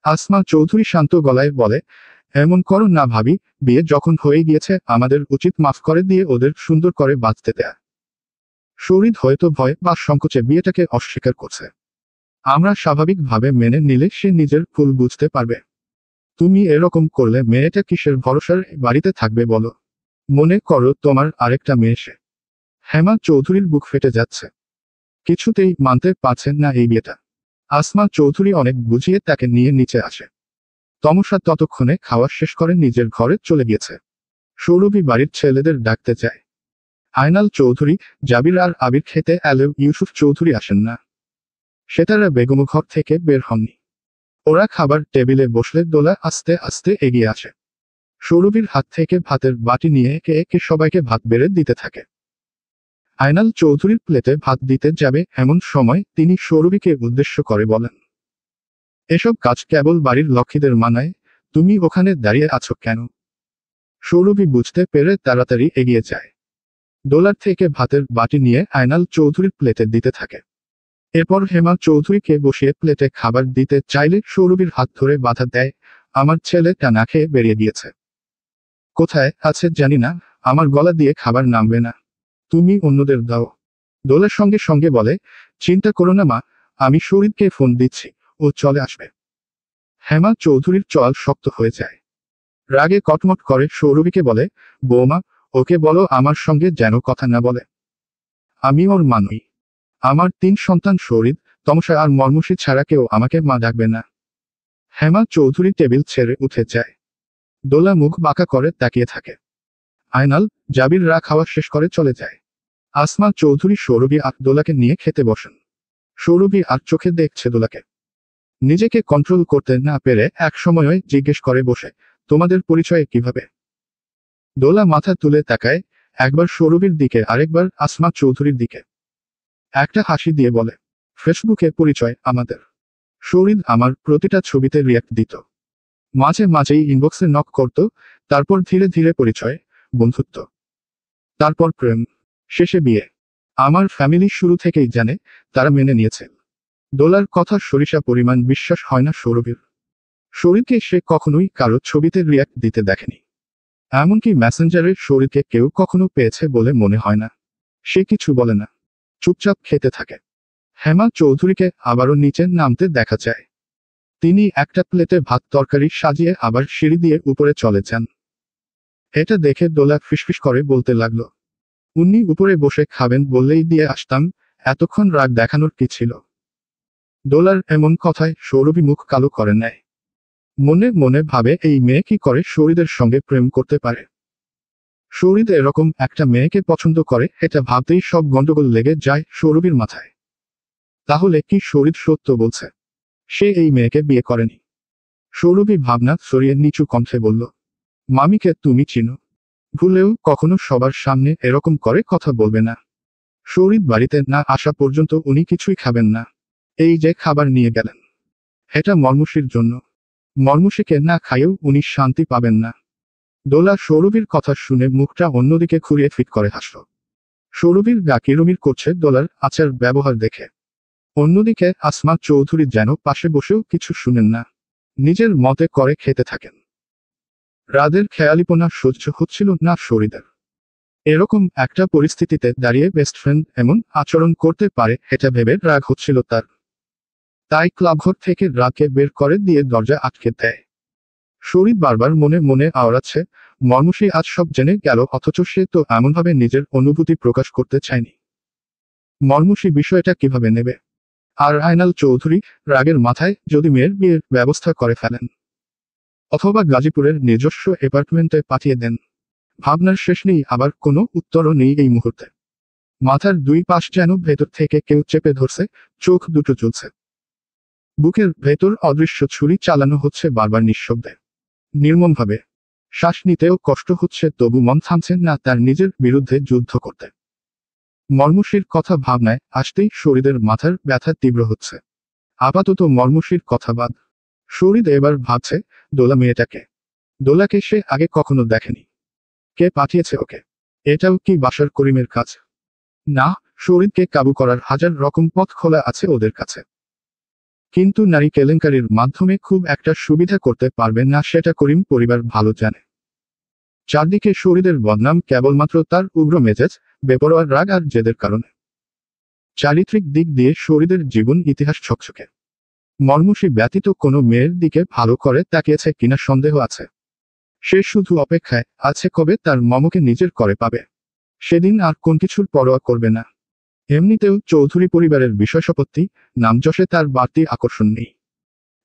Speaker 1: আসমা চৌধুরী শান্ত গলায় বলে, এমন করো না ভাবি, বিয়ে যখন হয়ে গিয়েছে আমাদের উচিত মাফ করে দিয়ে ওদের সুন্দর করে বাঁচতে দেয়া। শরীর হয়তো ভয় বা সংকোচে বিয়েটাকে অস্বীকার করছে। আমরা স্বাভাবিকভাবে মেনে নিলে সে নিজের ভুল বুঝতে পারবে। তুমি এরকম করলে মেয়েটা কিসের ভরসার বাড়িতে থাকবে বলো? মনে করো তোমার আরেকটা মেয়ে সে। হেমা চৌধুরীর বুক ফেটে যাচ্ছে। কিছুতেই মানতে পারছেন না এই বিয়েটা। আসমা চৌধুরী অনেক বুঝিয়ে তাকে নিয়ে নিচে আসে। তমসা ততক্ষণে খাওয়া শেষ করে নিজের ঘরে চলে গিয়েছে। সৌরভী বাড়ির ছেলেদের ডাকতে যায়। আয়নাল চৌধুরী, জাবির আর আবির খেতে এলেও ইউসুফ চৌধুরী আসেন না। সেতারা বেগম ঘর থেকে বের হননি। ওরা খাবার টেবিলে বসলে দোলা আস্তে আস্তে এগিয়ে আসে। সৌরভীর হাত থেকে ভাতের বাটি নিয়ে একে একে সবাইকে ভাত বেড়ে দিতে থাকে। আয়নাল চৌধুরীর প্লেটে ভাত দিতে যাবে এমন সময় তিনি সৌরভীকে উদ্দেশ্য করে বলেন, এসব কাজ কেবল বাড়ির লক্ষ্মীদের মানায়, তুমি ওখানে দাঁড়িয়ে আছো কেন? সৌরভী বুঝতে পেরে তাড়াতাড়ি এগিয়ে যায়। দোলার থেকে ভাতের বাটি নিয়ে আয়নাল চৌধুরীর প্লেটে দিতে থাকে। এরপর হেমা চৌধুরীকে বসিয়ে প্লেটে খাবার দিতে চাইলে সৌরভীর হাত ধরে বাধা দেয়, আমার ছেলেটা না খেয়ে বেরিয়ে গিয়েছে। কোথায় আছে জানি না, আমার গলা দিয়ে খাবার নামবে না, তুমি অন্যদের দাও। দোলার সঙ্গে সঙ্গে বলে, চিন্তা করো না মা, আমি শরীরকে ফোন দিচ্ছি, ও চলে আসবে। হেমা চৌধুরীর চল শক্ত হয়ে যায়। রাগে কটমট করে সৌরভীকে বলে, বৌমা, ওকে বলো আমার সঙ্গে যেন কথা না বলে। আমি ওর মা নই। আমার 3 সন্তান শরীর, তমসা আর মর্মসী ছাড়া কেউ আমাকে মা ডাকবে না। হেমা চৌধুরী টেবিল ছেড়ে উঠে যায়। দোলা মুখ বাঁকা করে তাকিয়ে থাকে। আয়নাল, জাবিররা খাওয়া শেষ করে চলে যায়। আসমা চৌধুরী সৌরভী আর দোলাকে নিয়ে খেতে বসেন। সৌরভী আর চোখে দেখছে দোলাকে। নিজেকে কন্ট্রোল করতে না পেরে এক সময় জিজ্ঞেস করে বসে, তোমাদের পরিচয় কিভাবে? দোলা মাথা তুলে তাকায়, একবার সৌরভীর দিকে আরেকবার আসমা চৌধুরীর দিকে। একটা হাসি দিয়ে বলে, ফেসবুকে পরিচয় আমাদের। সৌরিদ আমার প্রতিটা ছবিতে রিয়াক্ট দিত, মাঝে মাঝেই ইনবক্সে নক করত, তারপর ধীরে ধীরে পরিচয়, বন্ধুত্ব, তারপর প্রেম, শেষে বিয়ে। আমার ফ্যামিলি শুরু থেকেই জানে, তারা মেনে নিয়েছে। দোলার কথা সরিষা পরিমাণ বিশ্বাস হয় না সৌরভীর। সৌরিদকে সে কখনোই কারো ছবিতে রিয়াক্ট দিতে দেখেনি। এমনকি মেসেঞ্জারে সৌরিদকে কেউ কখনো পেয়েছে বলে মনে হয় না। সে কিছু বলে না, চুপচাপ খেতে থাকে। হেমা চৌধুরীকে আবারও নিচে নামতে দেখা যায়। তিনি একটা প্লেটে ভাত তরকারি সাজিয়ে আবার সিঁড়ি দিয়ে উপরে চলে যান। এটা দেখে দোলা ফিসফিস করে বলতে লাগলো, উনি উপরে বসে খাবেন বললেই দিয়ে আসতাম, এতক্ষণ রাগ দেখানোর কি ছিল? দোলার এমন কথায় সৌরভী মুখ কালো করে নেয়। মনে মনে ভাবে এই মেয়ে কি করে সৌরিদের সঙ্গে প্রেম করতে পারে। সৌরিদ এরকম একটা মেয়েকে পছন্দ করে এটা ভাবতেই সব গন্ডগোল লেগে যায় সৌরভীর মাথায়। তাহলে কি সৌরিদ সত্য বলছে, সে এই মেয়েকে বিয়ে করেনি? সৌরভী ভাবনা সরিয়ে নিচু কণ্ঠে বলল, মামিকে তুমি চিনো, ভুলেও কখনো সবার সামনে এরকম করে কথা বলবে না। সৌরিদ বাড়িতে না আসা পর্যন্ত উনি কিছুই খাবেন না। এই যে খাবার নিয়ে গেলেন, এটা মর্মুষীর জন্য। মর্মুষীকে না খাইয়েও উনি শান্তি পাবেন না। দোলা সৌরভীর কথা শুনে মুখটা অন্যদিকে ঘুরিয়ে ফিট করে হাসল। সৌরভীর গা কিরমির করছে দোলার আচার ব্যবহার দেখে। অন্যদিকে আসমা চৌধুরী যেন পাশে বসেও কিছু শুনেন না, নিজের মতে করে খেতে থাকেন। রাদের খেয়ালিপনা সহ্য হচ্ছিল না সৌরিদের। এরকম একটা পরিস্থিতিতে দাঁড়িয়ে বেস্ট ফ্রেন্ড এমন আচরণ করতে পারে এটা ভেবে রাগ হচ্ছিল তার। তাই ক্লাবঘর থেকে রাগকে বের করে দিয়ে দরজা আটকে দেয়। সৌরিদ বারবার মনে মনে আওড়াচ্ছে, মর্মুষী আজ সব জেনে গেল, অথচ সে তো এমনভাবে নিজের অনুভূতি প্রকাশ করতে চায়নি। মর্মুষী বিষয়টা কিভাবে নেবে? আর আয়নাল চৌধুরী রাগের মাথায় যদি মেয়ের বিয়ের ব্যবস্থা করে ফেলেন, অথবা গাজীপুরের নিজস্ব অ্যাপার্টমেন্টে পাঠিয়ে দেন। ভাবনার শেষ নেই, আবার কোনো উত্তরও নেই এই মুহূর্তে। মাথার দুই পাশ যেন ভেতর থেকে কেউ চেপে ধরছে, চোখ দুটো জ্বলছে। বুকের ভেতর অদৃশ্য ছুরি চালানো হচ্ছে বারবার নিঃশব্দে, নির্মমভাবে। শ্বাস নিতেও কষ্ট হচ্ছে, তবু মন থামছে না তার নিজের বিরুদ্ধে যুদ্ধ করতে। মর্মুষীর কথা ভাবনায় আসতেই সৌরিদের মাথার ব্যথা তীব্র হচ্ছে। আপাতত মর্মুষীর কথা বাদ। সৌরিদ এবার ভাবছে, দোলা মেয়েটাকে, দোলাকে সে আগে কখনো দেখেনি। কে পাঠিয়েছে ওকে? এটাও কি বাসার করিমের কাজ? না, সৌরিদকে কাবু করার হাজার রকম পথ খোলা আছে ওদের কাছে। কিন্তু নারী কেলেঙ্কারির মাধ্যমে খুব একটা সুবিধা করতে পারবে না, সেটা করিম পরিবার ভালো জানে। চারদিকে সৌরিদের বদনাম কেবলমাত্র তার উগ্র মেজাজ, বেপরোয়া রাগ আর জেদের কারণে। চারিত্রিক দিক দিয়ে সৌরিদের জীবন ইতিহাস ছকছকে। মর্মুষী ব্যতীত কোনো মেয়ের দিকে ভালো করে তাকিয়েছে কিনা সন্দেহ আছে। সে শুধু অপেক্ষায় আছে কবে তার মমকে নিজের করে পাবে, সেদিন আর কোন কিছুর পরোয়া করবে না। এমনিতেও চৌধুরী পরিবারের বিষয়সম্পত্তি, নামযশে তার বাড়তি আকর্ষণ নেই।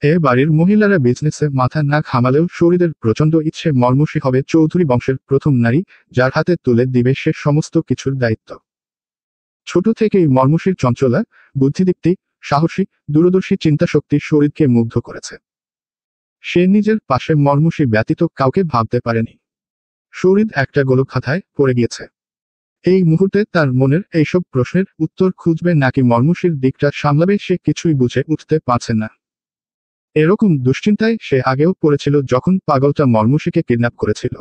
Speaker 1: এ বাড়ির মহিলারা বিজনেসে মাথা না ঘামালেও সৌরিদের প্রচণ্ড ইচ্ছে মর্মুষী হবে চৌধুরী বংশের প্রথম নারী, যার হাতে তুলে দিবে সে সমস্ত কিছুর দায়িত্ব। ছোট থেকেই মর্মুষীর চঞ্চলা, বুদ্ধিদীপ্তি, সাহসী, দূরদর্শী চিন্তাশক্তি সৌরিদকে মুগ্ধ করেছে। সে নিজের পাশে মর্মুষী ব্যতীত কাউকে ভাবতে পারেনি। সৌরিদ একটা গোলকধাঁধায় পড়ে গিয়েছে। এই মুহূর্তে তার মনের এইসব প্রশ্নের উত্তর খুঁজবে নাকি মর্মুষীর দিকটা সামলাবে সে কিছুই বুঝে উঠতে পারছে না। এরকম দুশ্চিন্তায় সে আগেও পড়েছিল যখন পাগলটা মর্মুষীকে কিডন্যাপ করেছিল।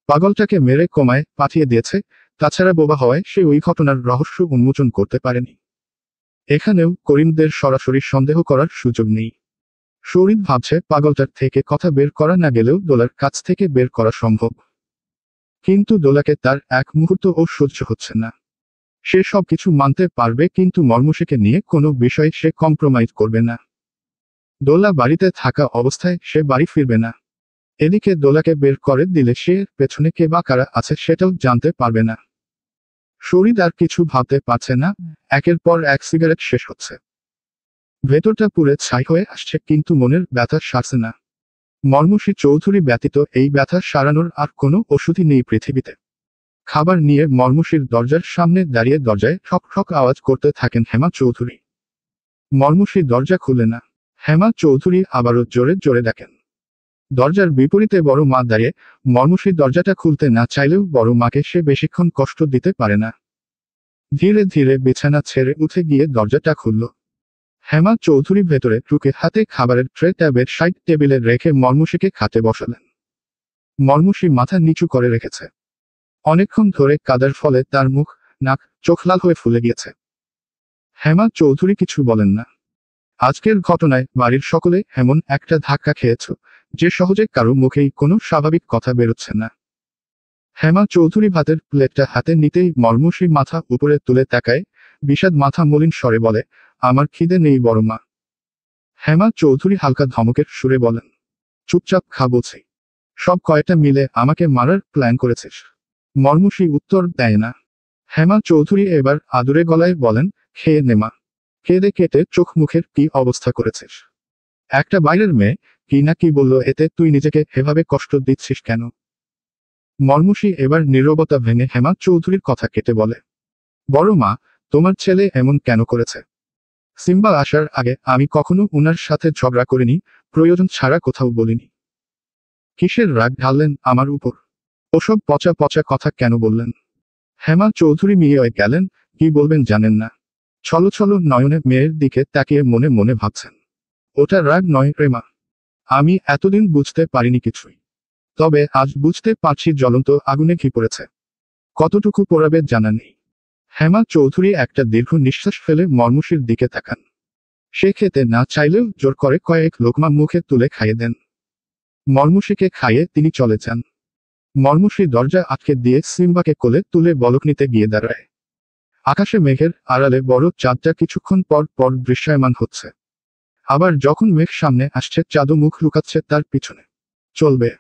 Speaker 1: পাগলটাকে মেরে কমায় পাঠিয়ে দিয়েছে, তাছাড়া বোবা হওয়ায় সে ওই ঘটনার রহস্য উন্মোচন করতে পারেনি। এখানেও করিমদের সরাসরি সন্দেহ করার সুযোগ নেই। সৌরিদ ভাবছে পাগলটার থেকে কথা বের করা না গেলেও দোলার কাছ থেকে বের করা সম্ভব। কিন্তু দোলাকে তার এক মুহূর্তও সহ্য হচ্ছে না। সে সবকিছু মানতে পারবে, কিন্তু মর্মুষীকে নিয়ে কোনো বিষয়ে সে কম্প্রোমাইজ করবে না। দোলা বাড়িতে থাকা অবস্থায় সে বাড়ি ফিরবে না। এদিকে দোলাকে বের করে দিলে সে পেছনে কে বা কারা আছে সেটাও জানতে পারবে না। সৌরিদ আর কিছু ভাবতে পারছে না, একের পর এক সিগারেট শেষ হচ্ছে। ভেতরটা পুড়ে ছাই হয়ে আসছে, কিন্তু মনের ব্যথা সারছে না। মর্মসী চৌধুরী ব্যতীত এই ব্যথা সারানোর আর কোনো ওষুধই নেই পৃথিবীতে। খাবার নিয়ে মর্মসীর দরজার সামনে দাঁড়িয়ে দরজায় ঠক ঠক আওয়াজ করতে থাকেন হেমা চৌধুরী। মর্মসী দরজা খুলে না। হেমা চৌধুরী আবারও জোরে জোরে ডাকেন। দরজার বিপরীতে বড় মা দাঁড়িয়ে। মর্মসী দরজাটা খুলতে না চাইলেও বড় মাকে সে বেশিক্ষণ কষ্ট দিতে পারে না। ধীরে ধীরে বিছানা ছেড়ে উঠে গিয়ে দরজাটা খুলল। হেমা চৌধুরী ভেতরে ঢুকে হাতে খাবারের ট্রে ট্যাবের সাইড টেবিলে রেখে মর্মসীকে খাতে বসালেন। মর্মসী মাথা নিচু করে রেখেছে। অনেকক্ষণ ধরে কাদার ফলে তার মুখ, নাক, চোখ লাল হয়ে ফুলে গিয়েছে। হেমা চৌধুরী কিছু বলেন না। আজকের ঘটনায় বাড়ির সকলে এমন একটা ধাক্কা খেয়েছ যে সহজে কারো মুখেই কোনো স্বাভাবিক কথা বেরোচ্ছে না। হেমা চৌধুরী ভাতের প্লেটটা হাতে নিতেই মর্মসী মাথা উপরে তুলে তাকায়, বিষাদ মাথা মলিন স্বরে বলে, আমার খিদে নেই বড় মা। হেমা চৌধুরী হালকা ধমকের সুরে বলেন, চুপচাপ খা বলছি। সব কয়টা মিলে আমাকে মারার প্ল্যান করেছিস? মর্মসী উত্তর দেয় না। হেমা চৌধুরী এবার আদুরে গলায় বলেন, খেয়ে নে মা। কেঁদে কেটে চোখ মুখের কি অবস্থা করেছিস? একটা বাইরের মেয়ে কি না কি বলল, এতে তুই নিজেকে এভাবে কষ্ট দিচ্ছিস কেন? মর্মসী এবার নীরবতা ভেঙে হেমা চৌধুরীর কথা কেটে বলে, বড় মা, তোমার ছেলে এমন কেন করেছে? সিম্বা আসার আগে আমি কখনো উনার সাথে ঝগড়া করিনি, প্রয়োজন ছাড়া কোথাও বলিনি। কিসের রাগ ঢাললেন আমার উপর? ওসব পচা পচা কথা কেন বললেন? হেমা চৌধুরী মিয়ে গেলেন, কি বলবেন জানেন না। ছলো ছলো নয়নে মেয়ের দিকে তাকিয়ে মনে মনে ভাবছেন, ওটা রাগ নয় প্রেমা। আমি এতদিন বুঝতে পারিনি কিছুই, তবে আজ বুঝতে পারছি জ্বলন্ত আগুনে ঘি পড়েছে। কতটুকু পোড়াবে জানা নেই। হেমা চৌধুরী একটা দীর্ঘ নিঃশ্বাস ফেলে মর্মসীর দিকে তাকান। সে খেতে না চাইলেও জোর করে কয়েক লোকমা মুখে তুলে খাইয়ে দেন। মর্মসীকে খাইয়ে তিনি চলে যান। মর্মসী দরজা আটকে দিয়ে সিম্বাকে কোলে তুলে বলক নিতে গিয়ে দাঁড়ায়। আকাশে মেঘের আড়ালে বড় চাঁদটা কিছুক্ষণ পর পর দৃশ্যায়মান হচ্ছে। আবার যখন মেঘ সামনে আসছে চাঁদও মুখ লুকাচ্ছে তার পিছনে। চলবে।